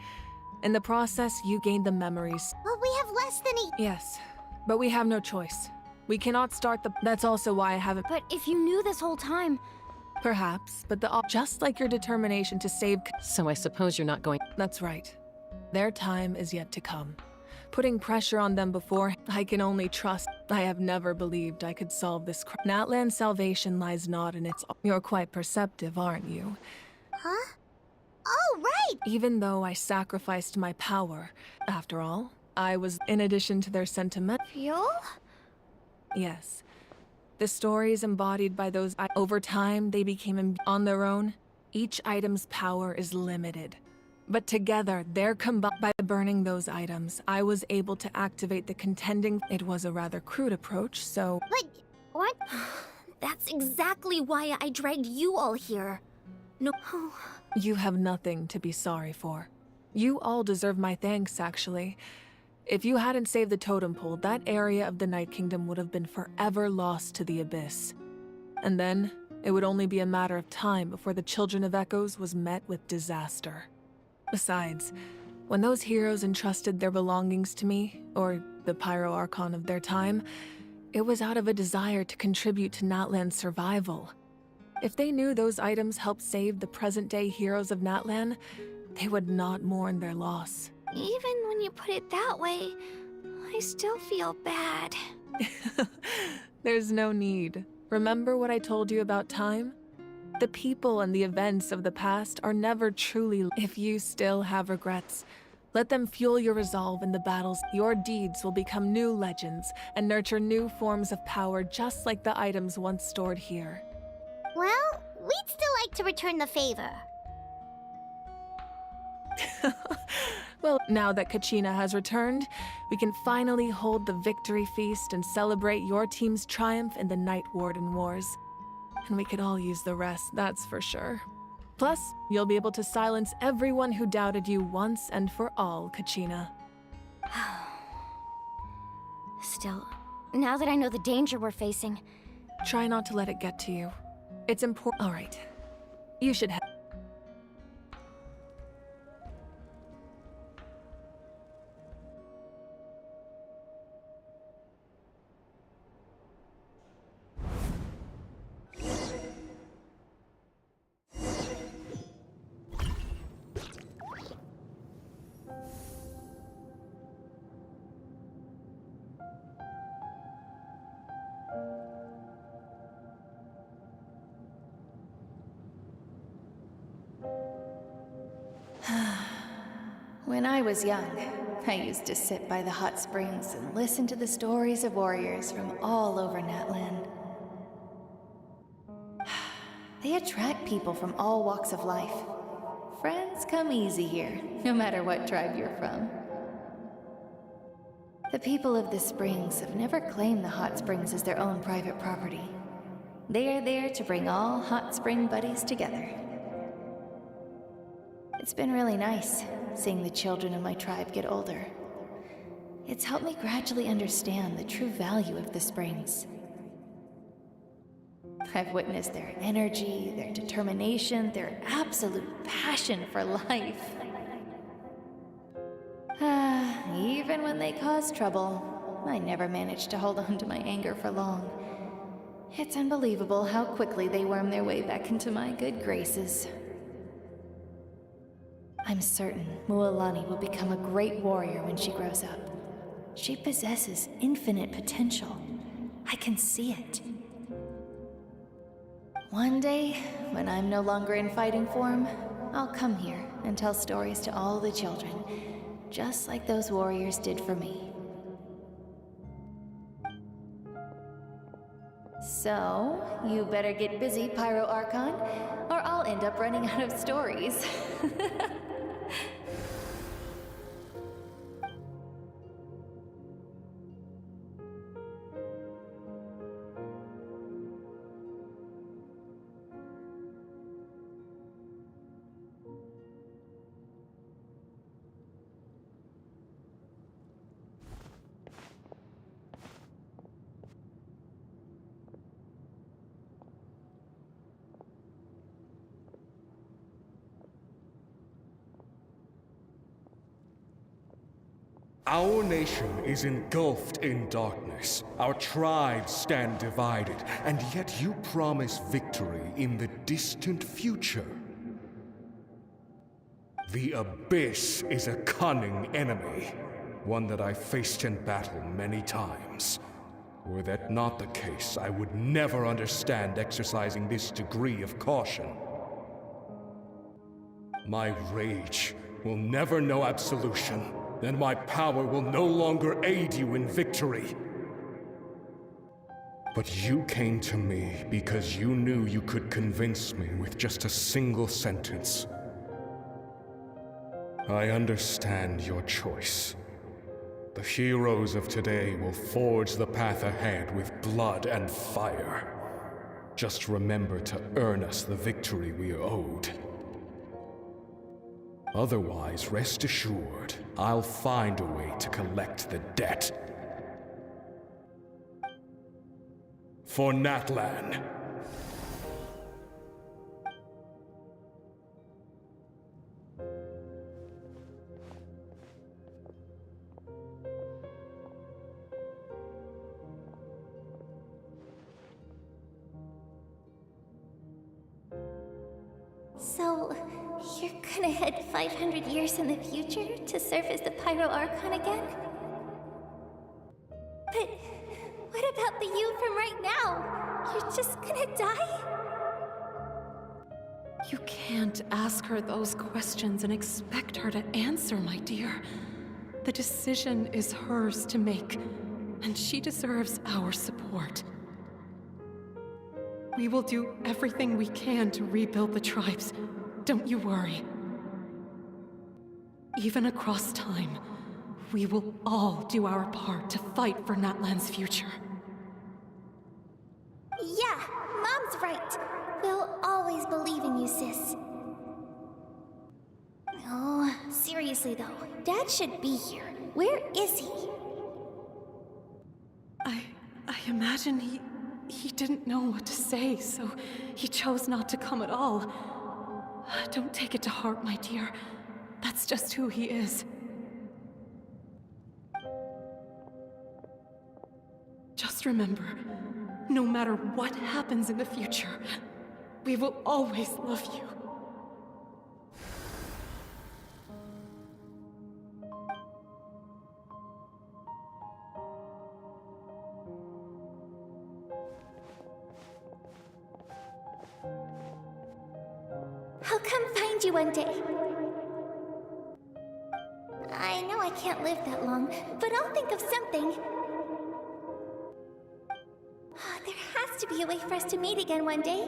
In the process, you gained the memories. Well, we have less than a... Yes, but we have no choice. We cannot start the... That's also why I haven't... But if you knew this whole time... Perhaps, but just like your determination to save... So I suppose you're not going... That's right. Their time is yet to come. Putting pressure on them before, I can only trust. I have never believed I could solve this Natlan's salvation lies not in its... You're quite perceptive, aren't you? Huh? Oh, right! Even though I sacrificed my power, after all, I was, in addition to their sentiment... Fuel? Yes. The stories embodied by those... Over time, they became on their own. Each item's power is limited. But together, they're combined. By burning those items, I was able to activate the contending... It was a rather crude approach, so... But... what? That's exactly why I dragged you all here. No... You have nothing to be sorry for. You all deserve my thanks, actually. If you hadn't saved the totem pole, that area of the Night Kingdom would have been forever lost to the Abyss. And then, it would only be a matter of time before the Children of Echoes was met with disaster. Besides, when those heroes entrusted their belongings to me, or the Pyro Archon of their time, it was out of a desire to contribute to Natlan's survival. If they knew those items helped save the present-day heroes of Natlan, they would not mourn their loss. Even when you put it that way, I still feel bad. There's no need. Remember what I told you about time? The people and the events of the past are never truly... If you still have regrets, let them fuel your resolve in the battles. Your deeds will become new legends and nurture new forms of power just like the items once stored here. Well, we'd still like to return the favor. Well, now that Kachina has returned, we can finally hold the victory feast and celebrate your team's triumph in the Night Warden Wars. And we could all use the rest, that's for sure. Plus, you'll be able to silence everyone who doubted you once and for all, Kachina. Still, now that I know the danger we're facing... Try not to let it get to you. It's important. All right. You should have... When I was young, I used to sit by the hot springs and listen to the stories of warriors from all over Natlan. They attract people from all walks of life. Friends come easy here, no matter what tribe you're from. The people of the springs have never claimed the hot springs as their own private property. They are there to bring all hot spring buddies together. It's been really nice, seeing the children of my tribe get older. It's helped me gradually understand the true value of the springs. I've witnessed their energy, their determination, their absolute passion for life. Even when they cause trouble, I never managed to hold on to my anger for long. It's unbelievable how quickly they worm their way back into my good graces. I'm certain Mualani will become a great warrior when she grows up. She possesses infinite potential. I can see it. One day, when I'm no longer in fighting form, I'll come here and tell stories to all the children, just like those warriors did for me. So, you better get busy, Pyro Archon, or I'll end up running out of stories. Our nation is engulfed in darkness. Our tribes stand divided, and yet you promise victory in the distant future. The Abyss is a cunning enemy, one that I faced in battle many times. Were that not the case, I would never understand exercising this degree of caution. My rage will never know absolution. Then my power will no longer aid you in victory. But you came to me because you knew you could convince me with just a single sentence. I understand your choice. The heroes of today will forge the path ahead with blood and fire. Just remember to earn us the victory we are owed. Otherwise, rest assured, I'll find a way to collect the debt. For Natlan. So, you're gonna head 500 years in the future to serve as the Pyro Archon again? But what about the you from right now? You're just gonna die? You can't ask her those questions and expect her to answer, my dear. The decision is hers to make, and she deserves our support. We will do everything we can to rebuild the tribes. Don't you worry. Even across time, we will all do our part to fight for Natlan's future. Yeah, Mom's right. We'll always believe in you, sis. Oh, seriously though, Dad should be here. Where is he? I imagine he didn't know what to say, so he chose not to come at all. Don't take it to heart, my dear. That's just who he is. Just remember, no matter what happens in the future, we will always love you. I'll come find you one day. I know I can't live that long, but I'll think of something. There has to be a way for us to meet again one day.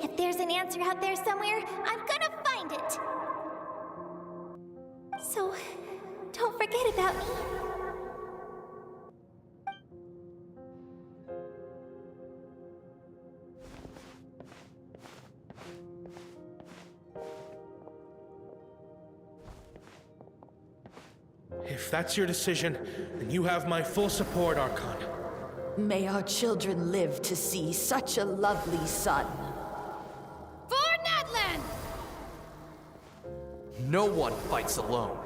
If there's an answer out there somewhere, I'm gonna find it. So, don't forget about me. If that's your decision, then you have my full support, Archon. May our children live to see such a lovely son. For Natlan! No one fights alone.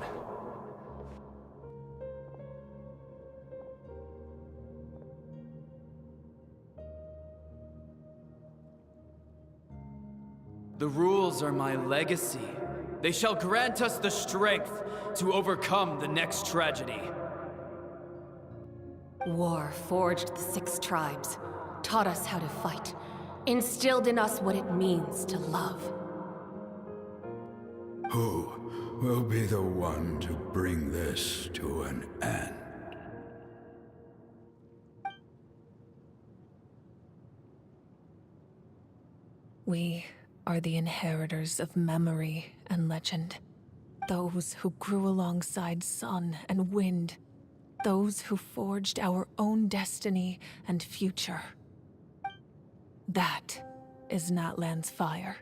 The rules are my legacy. They shall grant us the strength to overcome the next tragedy. War forged the 6 tribes, taught us how to fight, instilled in us what it means to love. Who will be the one to bring this to an end? We are the inheritors of memory and legend. Those who grew alongside sun and wind. Those who forged our own destiny and future. That is Natlan's fire.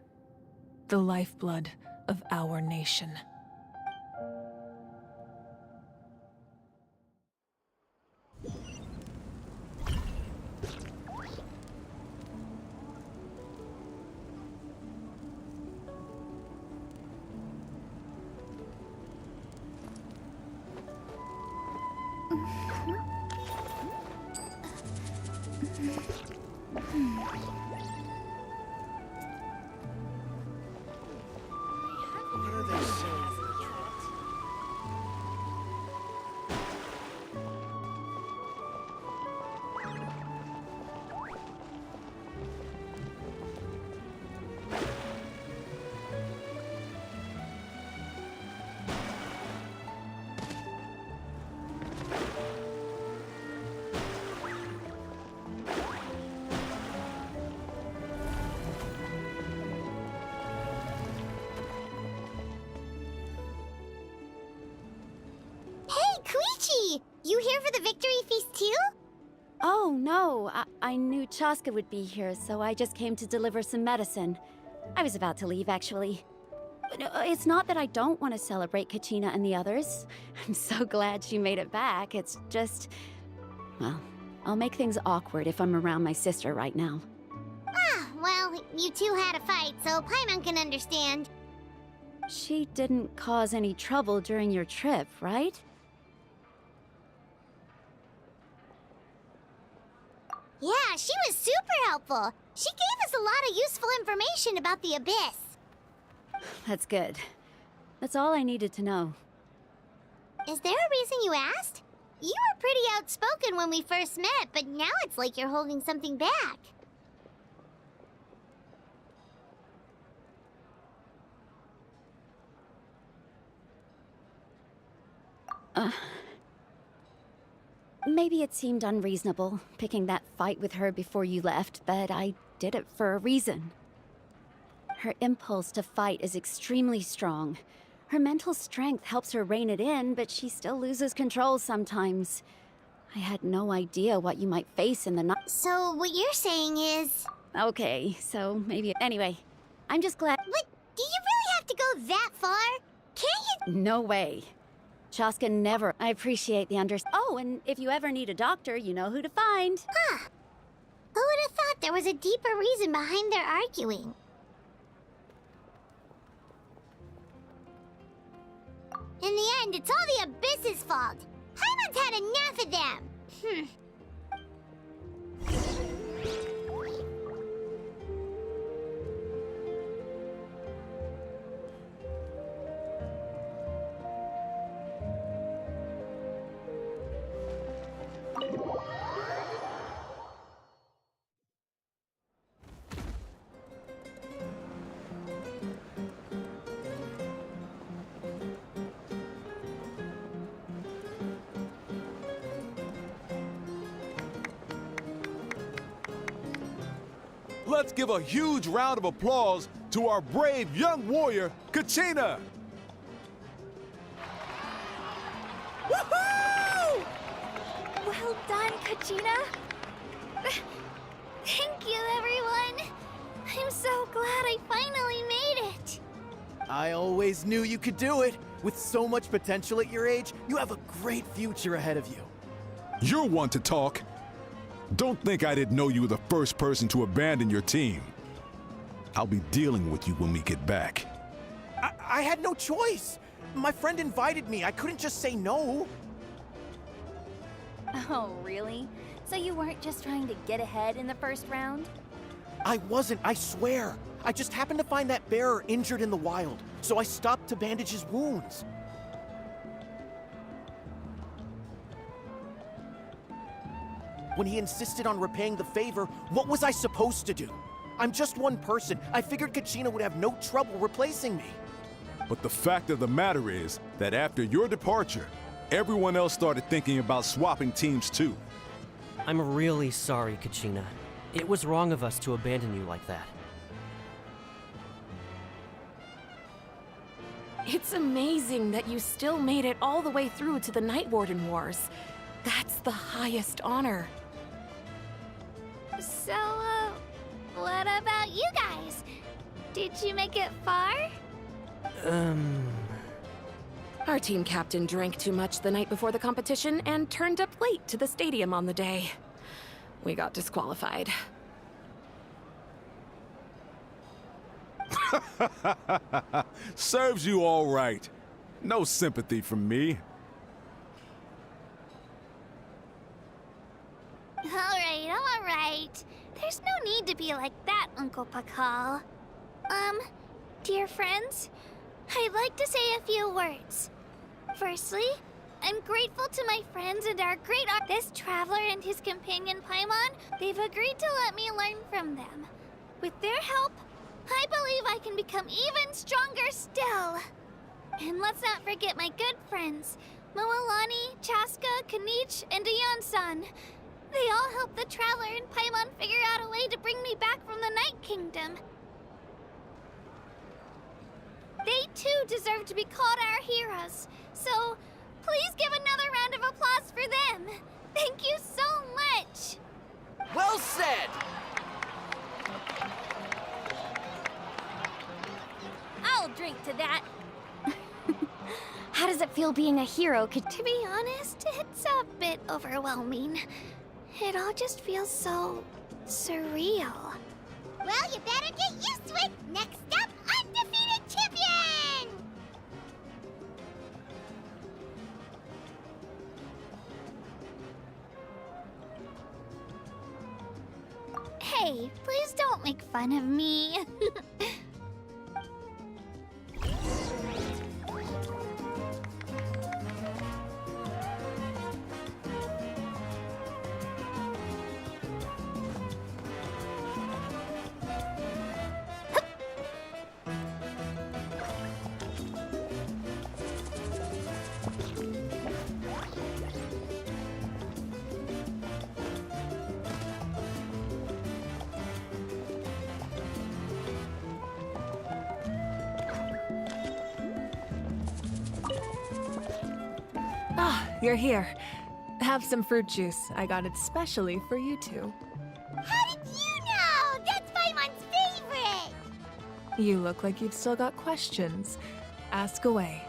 The lifeblood of our nation. You here for the victory feast too? Oh, no. I knew Chaska would be here, so I just came to deliver some medicine. I was about to leave, actually. No, it's not that I don't want to celebrate Kachina and the others. I'm so glad she made it back. It's just... well, I'll make things awkward if I'm around my sister right now. Ah, well, you two had a fight, so Paimon can understand. She didn't cause any trouble during your trip, right? Yeah, she was super helpful. She gave us a lot of useful information about the Abyss. That's good. That's all I needed to know. Is there a reason you asked? You were pretty outspoken when we first met, but now it's like you're holding something back. Maybe it seemed unreasonable, picking that fight with her before you left, but I did it for a reason. Her impulse to fight is extremely strong. Her mental strength helps her rein it in, but she still loses control sometimes. I had no idea what you might face in the night. So what you're saying is... Okay, so maybe... Anyway, I'm just glad... But do you really have to go that far? Can't you... No way. Chaska never... I appreciate the Oh, and if you ever need a doctor, you know who to find. Huh. Who would have thought there was a deeper reason behind their arguing? In the end, it's all the Abyss's fault. Paimon's had enough of them. Let's give a huge round of applause to our brave young warrior, Kachina! Woohoo! Well done, Kachina. Thank you, everyone. I'm so glad I finally made it. I always knew you could do it. With so much potential at your age, you have a great future ahead of you. You're one to talk. Don't think I didn't know you were the first person to abandon your team. I'll be dealing with you when we get back. I had no choice. My friend invited me. I couldn't just say no. Oh, really? So you weren't just trying to get ahead in the first round? I wasn't, I swear. I just happened to find that bearer injured in the wild, so I stopped to bandage his wounds. When he insisted on repaying the favor, what was I supposed to do? I'm just one person. I figured Kachina would have no trouble replacing me. But the fact of the matter is that after your departure, everyone else started thinking about swapping teams too. I'm really sorry, Kachina. It was wrong of us to abandon you like that. It's amazing that you still made it all the way through to the Night Warden Wars. That's the highest honor. So, what about you guys? Did you make it far? Our team captain drank too much the night before the competition and turned up late to the stadium on the day. We got disqualified. Serves you all right. No sympathy from me. All right. There's no need to be like that, Uncle Pakal. Dear friends, I'd like to say a few words. Firstly, I'm grateful to my friends and our great this traveler and his companion Paimon. They've agreed to let me learn from them. With their help, I believe I can become even stronger still. And let's not forget my good friends, Moalani, Chaska, Kanich, and Ayan-san. They all helped the Traveler and Paimon figure out a way to bring me back from the Night Kingdom. They too deserve to be called our heroes, so please give another round of applause for them. Thank you so much. Well said! I'll drink to that. How does it feel being a hero? To be honest, it's a bit overwhelming. It all just feels so surreal. Well, you better get used to it. Next up, undefeated champion! Hey, please don't make fun of me. You're here. Have some fruit juice. I got it specially for you two. How did you know? That's Paimon's favorite! You look like you've still got questions. Ask away.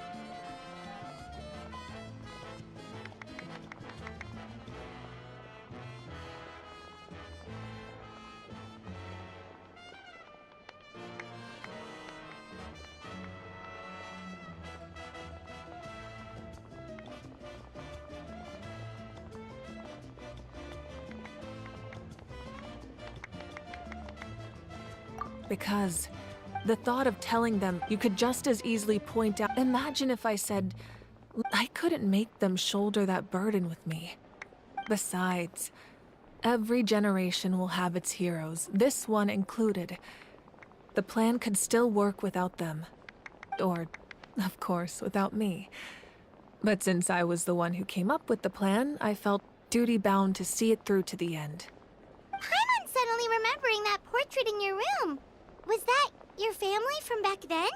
Because the thought of telling them you could just as easily point out. Imagine if I said I couldn't make them shoulder that burden with me. Besides, every generation will have its heroes, this one included. The plan could still work without them. Or, of course, without me. But since I was the one who came up with the plan, I felt duty-bound to see it through to the end. Paimon's suddenly remembering that portrait in your room. Was that your family from back then?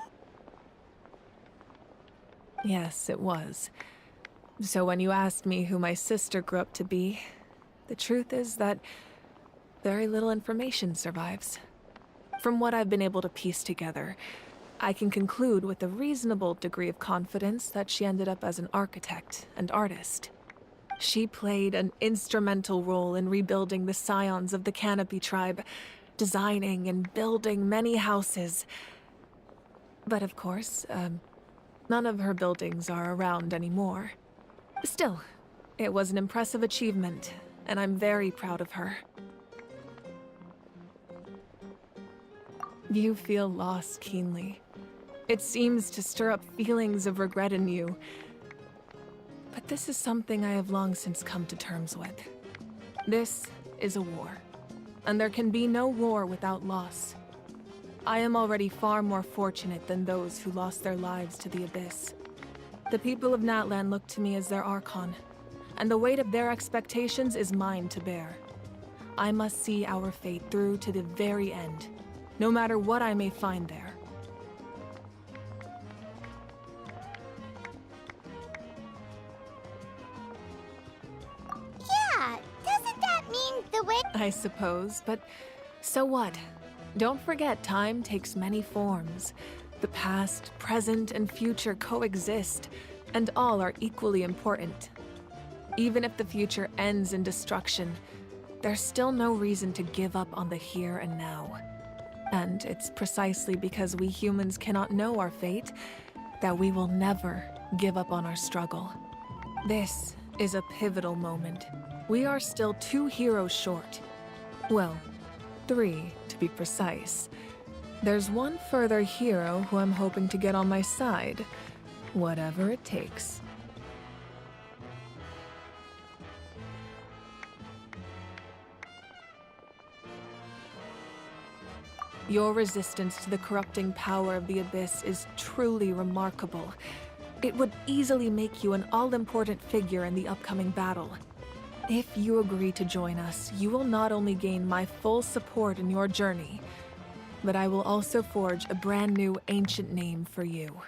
Yes, it was. So when you asked me who my sister grew up to be, the truth is that very little information survives. From what I've been able to piece together, I can conclude with a reasonable degree of confidence that she ended up as an architect and artist. She played an instrumental role in rebuilding the scions of the Canopy tribe, designing and building many houses. But of course, none of her buildings are around anymore. Still, it was an impressive achievement, and I'm very proud of her. You feel loss keenly. It seems to stir up feelings of regret in you. But this is something I have long since come to terms with. This is a war, and there can be no war without loss. I am already far more fortunate than those who lost their lives to the Abyss. The people of Natlan look to me as their Archon, and the weight of their expectations is mine to bear. I must see our fate through to the very end, no matter what I may find there. Yeah, doesn't that mean the way— I suppose, but so what? Don't forget, time takes many forms. The past, present, and future coexist, and all are equally important. Even if the future ends in destruction, there's still no reason to give up on the here and now. And it's precisely because we humans cannot know our fate that we will never give up on our struggle. This is a pivotal moment. We are still 2 heroes short. Well, 3 to be precise. There's one further hero who I'm hoping to get on my side, whatever it takes. Your resistance to the corrupting power of the Abyss is truly remarkable. It would easily make you an all-important figure in the upcoming battle. If you agree to join us, you will not only gain my full support in your journey, but I will also forge a brand new ancient name for you.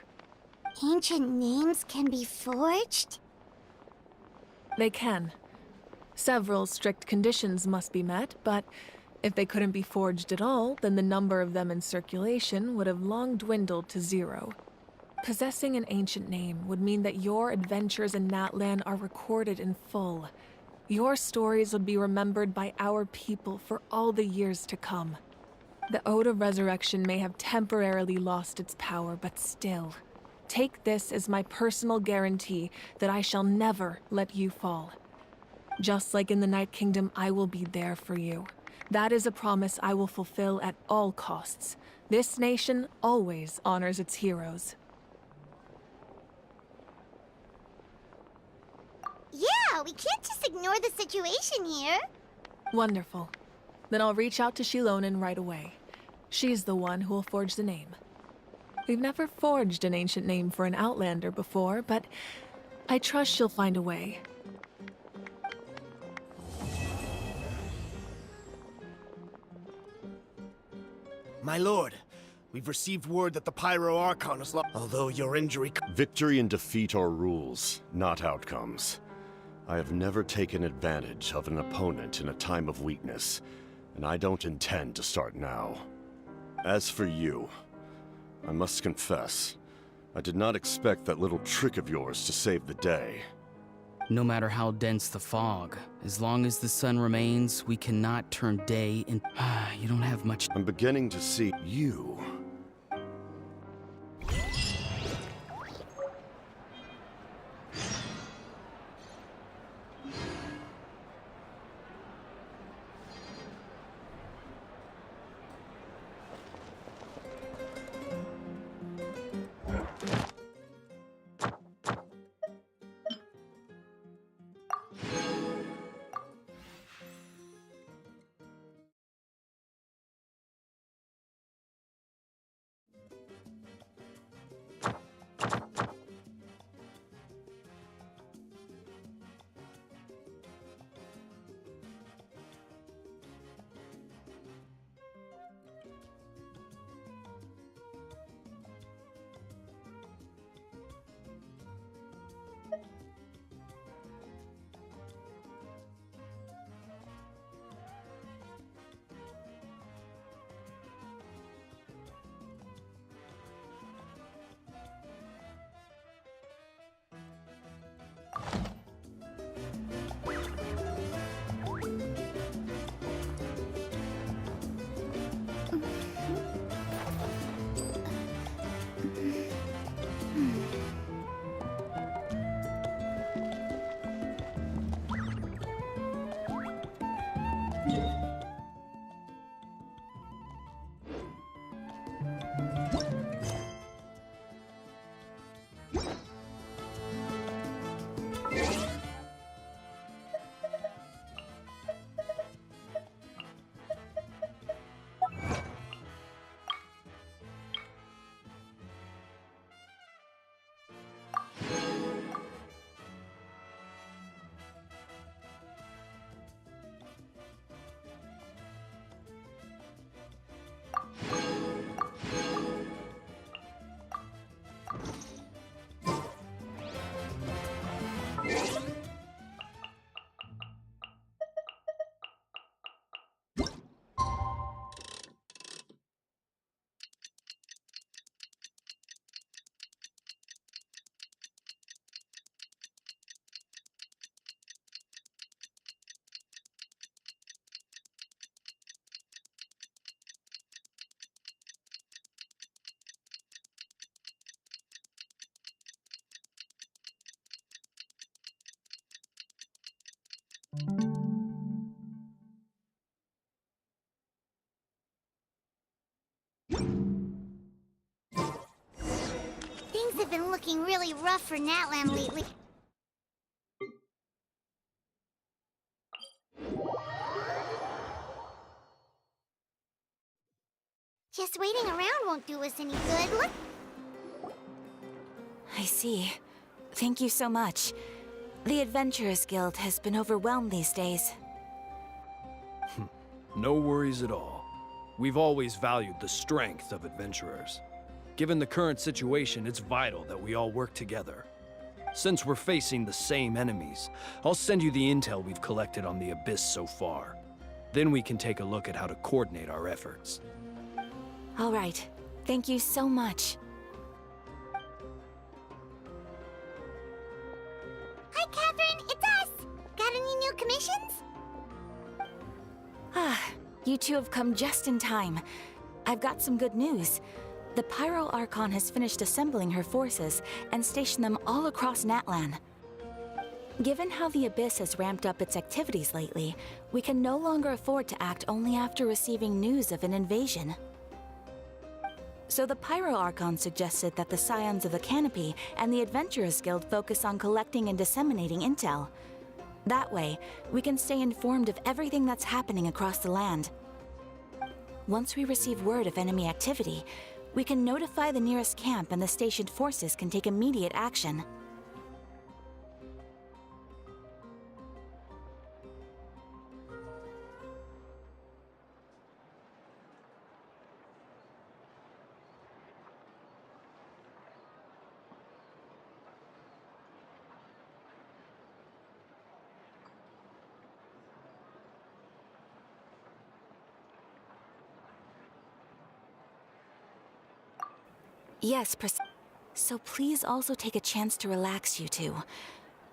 Ancient names can be forged? They can. Several strict conditions must be met, but if they couldn't be forged at all, then the number of them in circulation would have long dwindled to 0. Possessing an ancient name would mean that your adventures in Natlan are recorded in full. Your stories would be remembered by our people for all the years to come. The Ode of Resurrection may have temporarily lost its power, but still, take this as my personal guarantee that I shall never let you fall. Just like in the Night Kingdom, I will be there for you. That is a promise I will fulfill at all costs. This nation always honors its heroes. Yeah, we can't just ignore the situation here. Wonderful. Then I'll reach out to Shilonen right away. She's the one who will forge the name. We've never forged an ancient name for an Outlander before, but I trust she'll find a way. My lord, we've received word that the Pyro Archon is lost. Although your injury— Victory and defeat are rules, not outcomes. I have never taken advantage of an opponent in a time of weakness, and I don't intend to start now. As for you, I must confess, I did not expect that little trick of yours to save the day. No matter how dense the fog, as long as the sun remains, we cannot turn day into— You don't have much— I'm beginning to see you Things have been looking really rough for Natlan lately. Just waiting around won't do us any good. Look. I see. Thank you so much. The Adventurers Guild has been overwhelmed these days. No worries at all. We've always valued the strength of adventurers. Given the current situation, it's vital that we all work together. Since we're facing the same enemies, I'll send you the intel we've collected on the Abyss so far. Then we can take a look at how to coordinate our efforts. All right. Thank you so much. Hi, Catherine. It's us. Got any new commissions? Ah, you two have come just in time. I've got some good news. The Pyro Archon has finished assembling her forces and stationed them all across Natlan. Given how the Abyss has ramped up its activities lately, we can no longer afford to act only after receiving news of an invasion. So the Pyro Archon suggested that the Scions of the Canopy and the Adventurers Guild focus on collecting and disseminating intel. That way, we can stay informed of everything that's happening across the land. Once we receive word of enemy activity, we can notify the nearest camp and the stationed forces can take immediate action. Yes, so please also take a chance to relax, you two.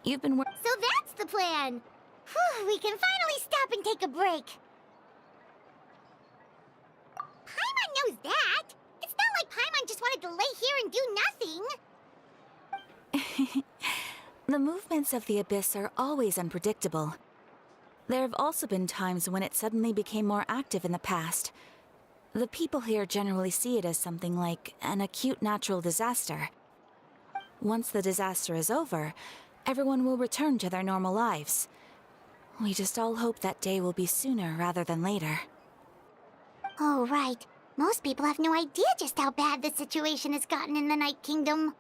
You've been So that's the plan! Whew, we can finally stop and take a break. Paimon knows that! It's not like Paimon just wanted to lay here and do nothing! The movements of the Abyss are always unpredictable. There have also been times when it suddenly became more active in the past. The people here generally see it as something like an acute natural disaster. Once the disaster is over, everyone will return to their normal lives. We just all hope that day will be sooner rather than later. Oh, right. Most people have no idea just how bad the situation has gotten in the Night Kingdom.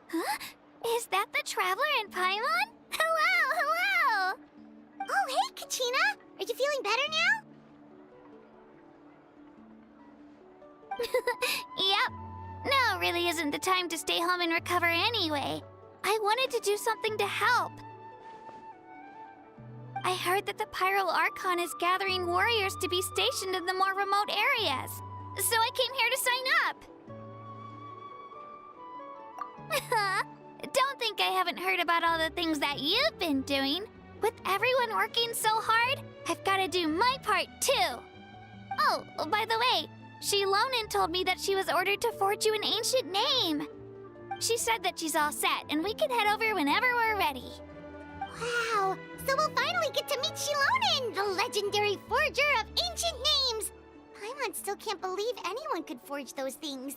Huh? Is that the Traveler and Paimon? Hello, hello! Oh, hey, Kachina! Are you feeling better now? Yep. Now really isn't the time to stay home and recover anyway. I wanted to do something to help. I heard that the Pyro Archon is gathering warriors to be stationed in the more remote areas. So I came here to sign up. Don't think I haven't heard about all the things that you've been doing. With everyone working so hard, I've got to do my part too. Oh, by the way, Shilonin told me that she was ordered to forge you an ancient name. She said that she's all set, and we can head over whenever we're ready. Wow, so we'll finally get to meet Shilonin, the legendary forger of ancient names. Paimon still can't believe anyone could forge those things.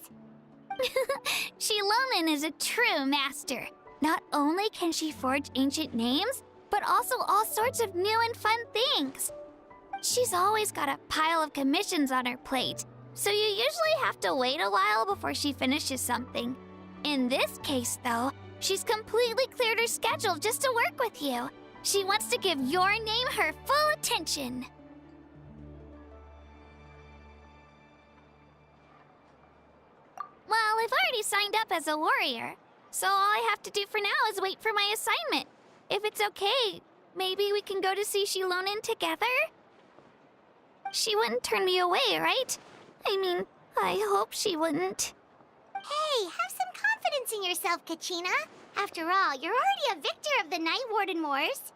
Shilonin is a true master. Not only can she forge ancient names, but also all sorts of new and fun things. She's always got a pile of commissions on her plate, so you usually have to wait a while before she finishes something. In this case, though, she's completely cleared her schedule just to work with you. She wants to give your name her full attention. Well, I've already signed up as a warrior, so all I have to do for now is wait for my assignment. If it's okay, maybe we can go to see Shilonin together? She wouldn't turn me away, right? I mean, I hope she wouldn't. Hey, have some confidence in yourself, Kachina. After all, you're already a victor of the Night Warden Wars.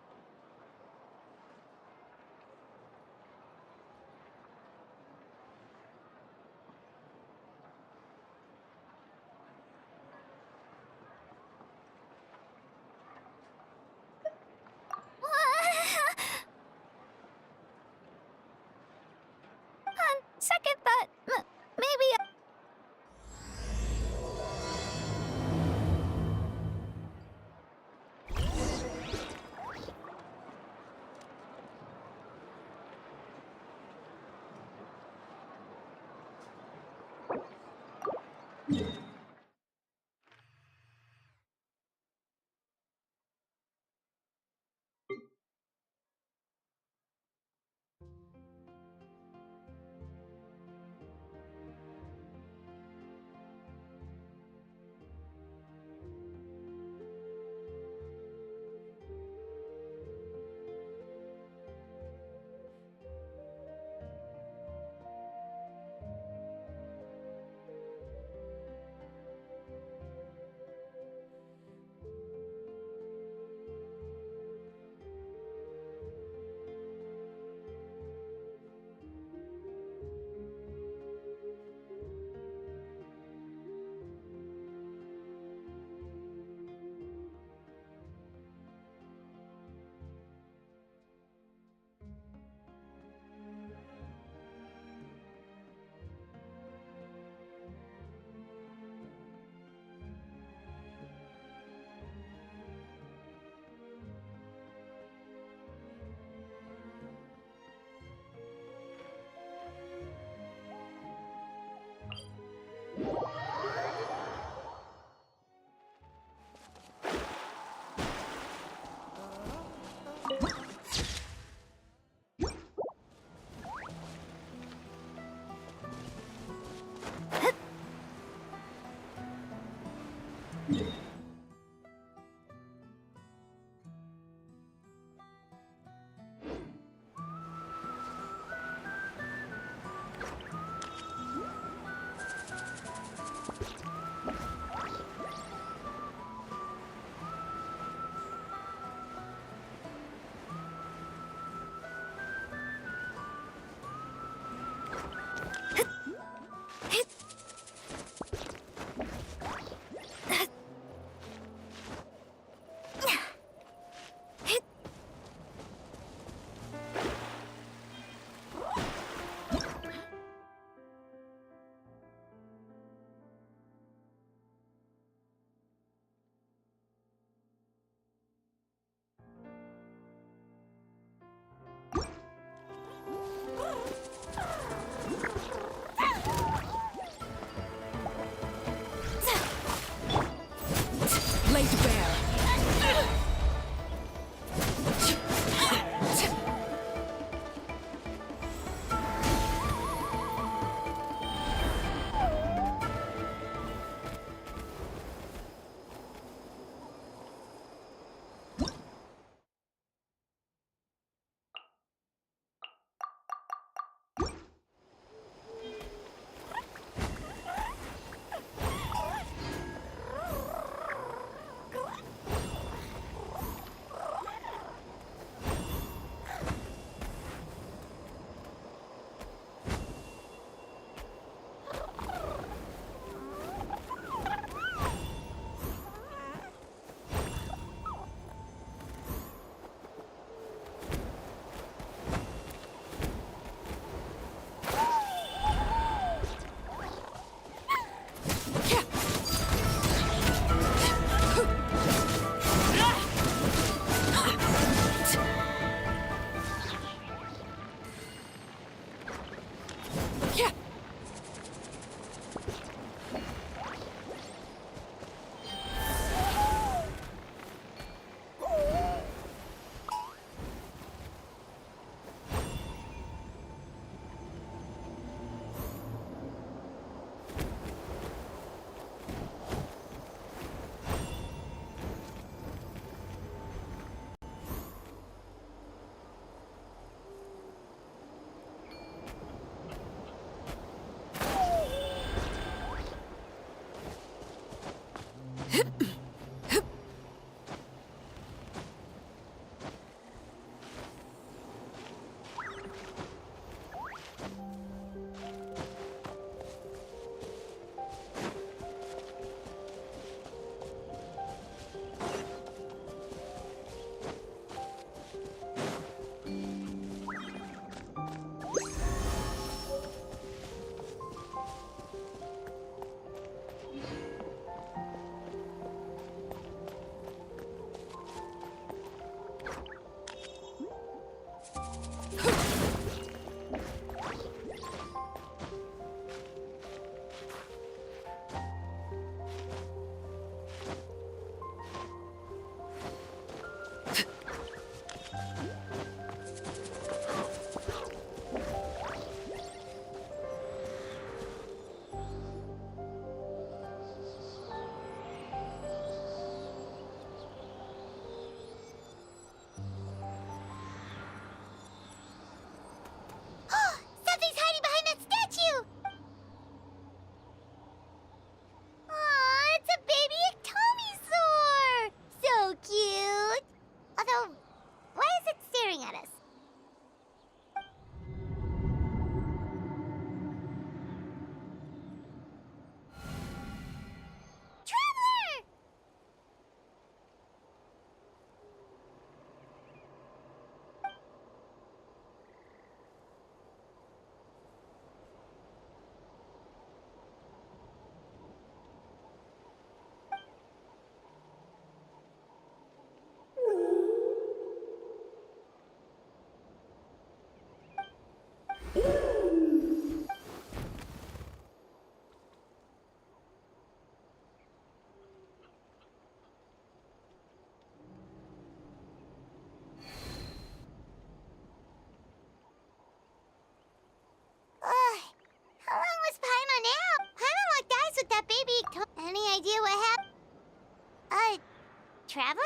traveler?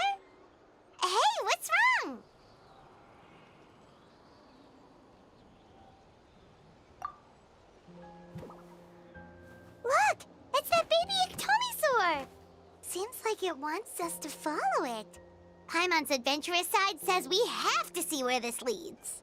Hey, what's wrong? Look, it's that baby Ectomisaur. Seems like it wants us to follow it. Paimon's adventurous side says we have to see where this leads.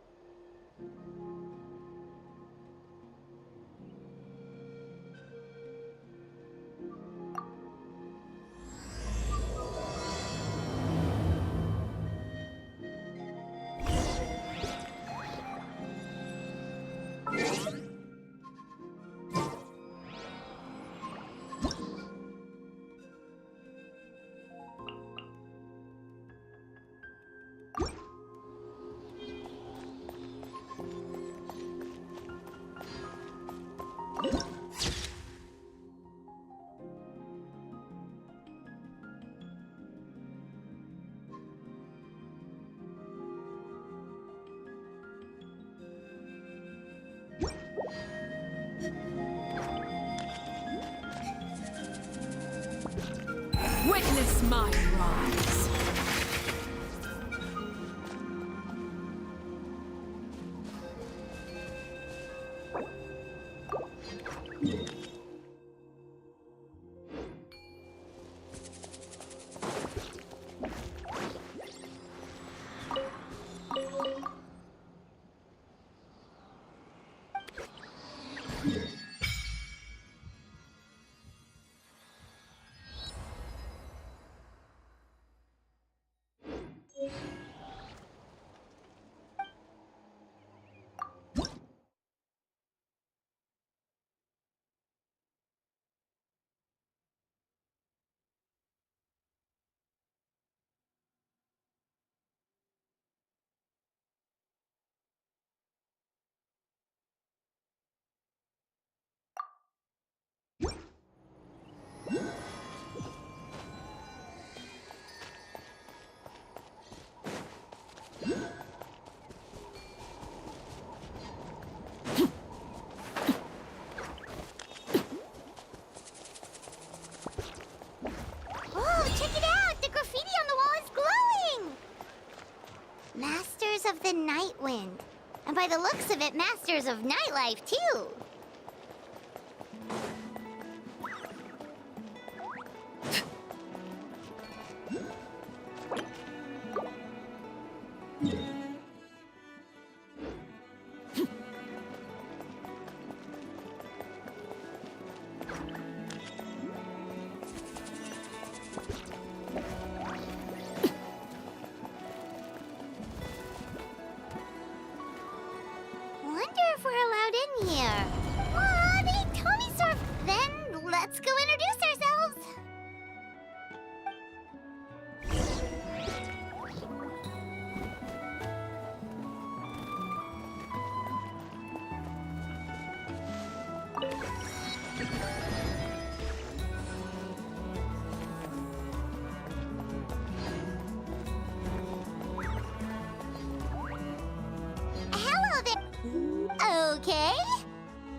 Witness my rise. Of the Night Wind. And by the looks of it, masters of nightlife, too.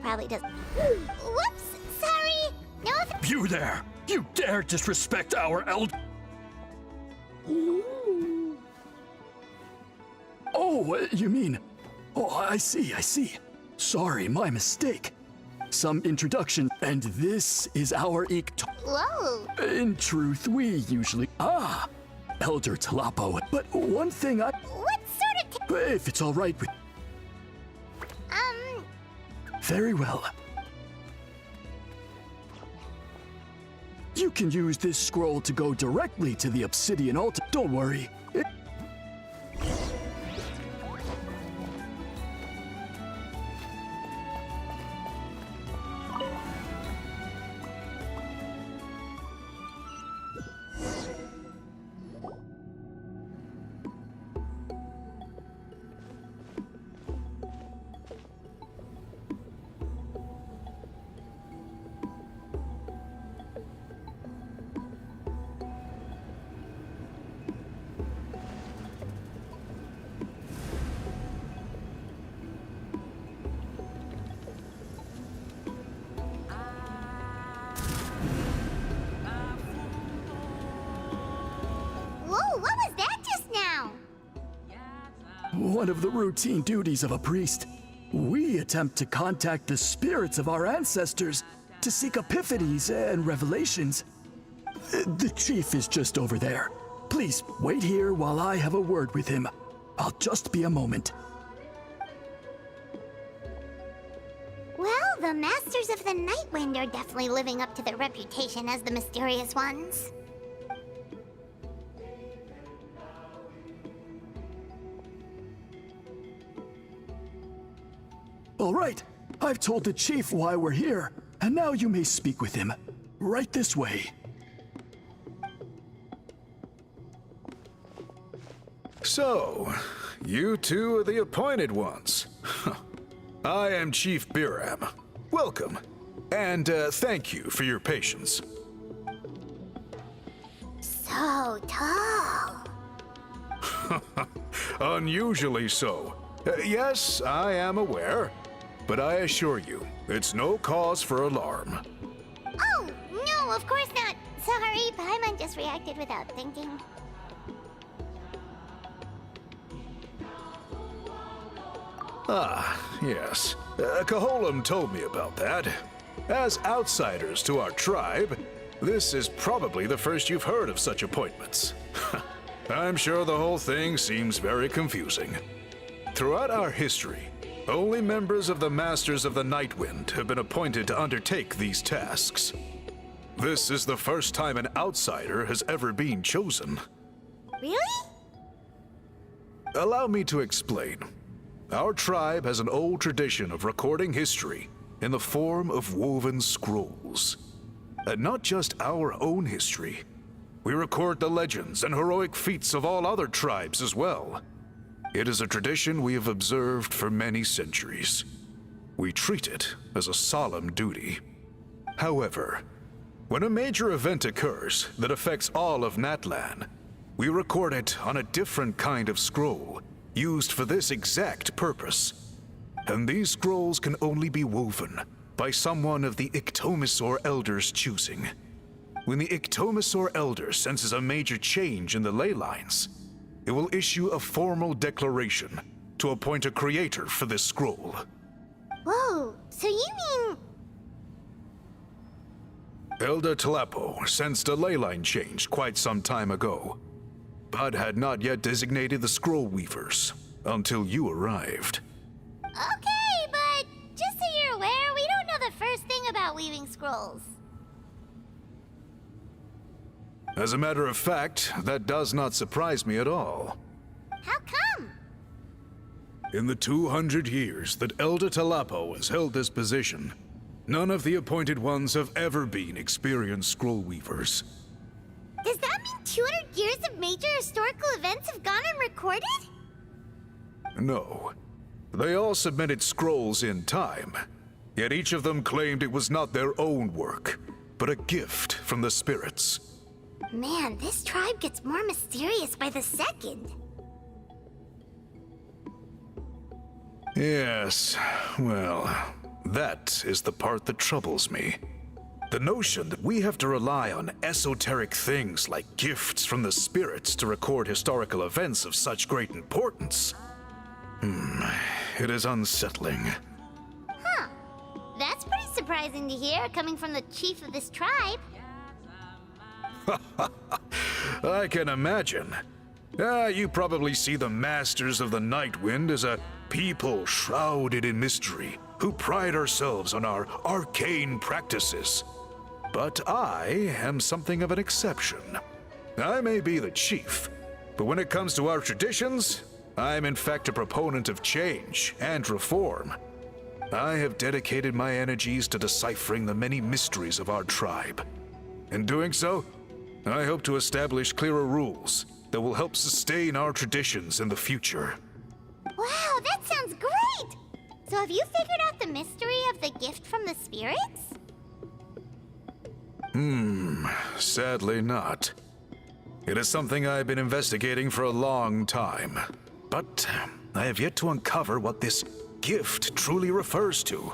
Probably doesn't. Whoops! Sorry! No You there! You dare disrespect our elder! Oh, you mean... Oh, I see. Sorry, my mistake. Some introduction, and this is our Whoa! In truth, we usually... Elder Talapo. But one thing I... What sort of... If it's all right with... Very well. You can use this scroll to go directly to the obsidian altar. Don't worry. one of the routine duties of a priest. We attempt to contact the spirits of our ancestors to seek epiphanies and revelations. The chief is just over there. Please wait here while I have a word with him. I'll just be a moment. Well, the Masters of the Nightwind are definitely living up to their reputation as the mysterious ones. All right, I've told the chief why we're here, and now you may speak with him. Right this way. So, you two are the appointed ones. I am Chief Biram. Welcome, and thank you for your patience. So tall. Unusually so. Yes, I am aware, but I assure you, it's no cause for alarm. Oh, no, of course not. Sorry, Paimon just reacted without thinking. Ah, yes. Caholam told me about that. As outsiders to our tribe, this is probably the first you've heard of such appointments. I'm sure the whole thing seems very confusing. Throughout our history, only members of the Masters of the Nightwind have been appointed to undertake these tasks. This is the first time an outsider has ever been chosen. Really? Allow me to explain. Our tribe has an old tradition of recording history in the form of woven scrolls. And not just our own history. We record the legends and heroic feats of all other tribes as well. It is a tradition we have observed for many centuries. We treat it as a solemn duty. However, when a major event occurs that affects all of Natlan, we record it on a different kind of scroll, used for this exact purpose. And these scrolls can only be woven by someone of the Iktomisor Elder's choosing. When the Iktomisor Elder senses a major change in the ley lines, it will issue a formal declaration to appoint a creator for this scroll. Whoa, so you mean... Elder Talapo sensed a ley line change quite some time ago, but had not yet designated the scroll weavers until you arrived. Okay, but just so you're aware, we don't know the first thing about weaving scrolls. As a matter of fact, that does not surprise me at all. How come? In the 200 years that Elder Talapo has held this position, none of the appointed ones have ever been experienced scroll weavers. Does that mean 200 years of major historical events have gone unrecorded? No. They all submitted scrolls in time, yet each of them claimed it was not their own work, but a gift from the spirits. Man, this tribe gets more mysterious by the second. Yes, well, that is the part that troubles me. The notion that we have to rely on esoteric things like gifts from the spirits to record historical events of such great importance. It is unsettling. Huh. That's pretty surprising to hear, coming from the chief of this tribe. I can imagine. You probably see the Masters of the Nightwind as a people shrouded in mystery, who pride ourselves on our arcane practices. But I am something of an exception. I may be the chief, but when it comes to our traditions, I am in fact a proponent of change and reform. I have dedicated my energies to deciphering the many mysteries of our tribe. In doing so, I hope to establish clearer rules that will help sustain our traditions in the future. Wow, that sounds great! So have you figured out the mystery of the gift from the spirits? Sadly not. It is something I've been investigating for a long time, but I have yet to uncover what this gift truly refers to.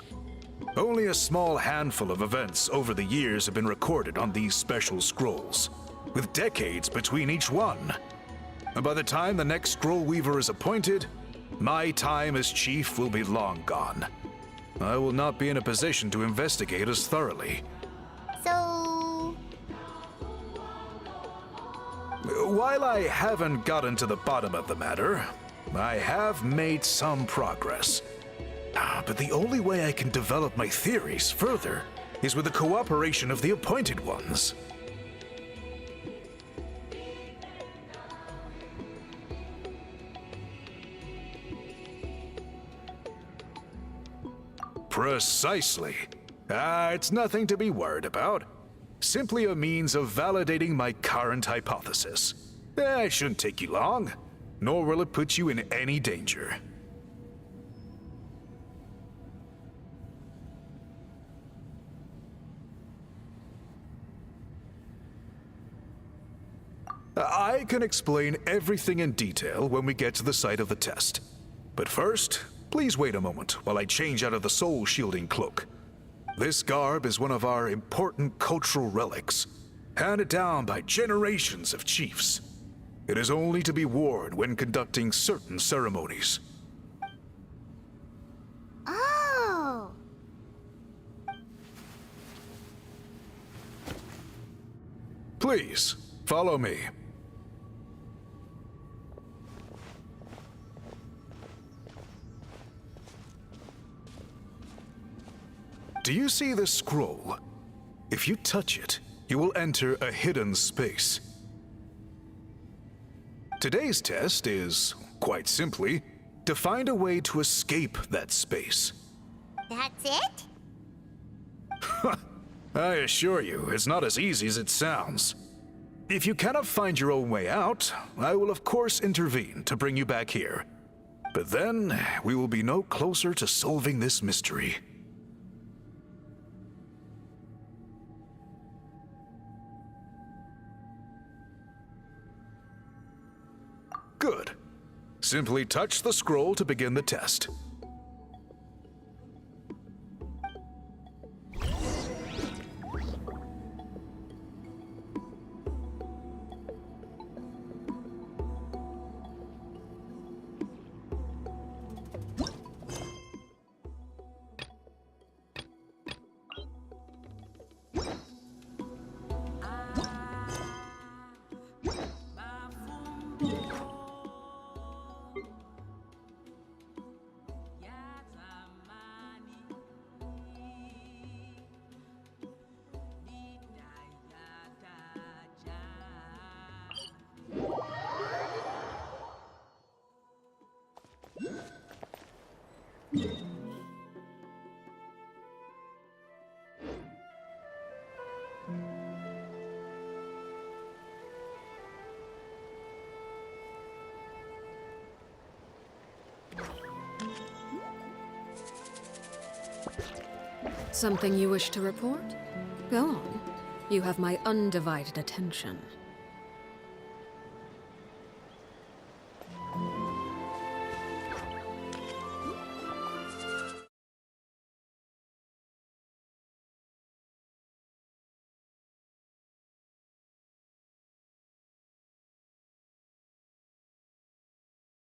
Only a small handful of events over the years have been recorded on these special scrolls, with decades between each one. And by the time the next scroll weaver is appointed, my time as chief will be long gone. I will not be in a position to investigate as thoroughly. So... While I haven't gotten to the bottom of the matter, I have made some progress. But the only way I can develop my theories further is with the cooperation of the Appointed Ones. Precisely. It's nothing to be worried about. Simply a means of validating my current hypothesis. It shouldn't take you long, nor will it put you in any danger. I can explain everything in detail when we get to the site of the test. But first, please wait a moment while I change out of the soul-shielding cloak. This garb is one of our important cultural relics, handed down by generations of chiefs. It is only to be worn when conducting certain ceremonies. Oh! Please, follow me. Do you see this scroll? If you touch it, you will enter a hidden space. Today's test is, quite simply, to find a way to escape that space. That's it? I assure you, it's not as easy as it sounds. If you cannot find your own way out, I will of course intervene to bring you back here. But then, we will be no closer to solving this mystery. Good. Simply touch the scroll to begin the test. Something you wish to report? Go on. You have my undivided attention.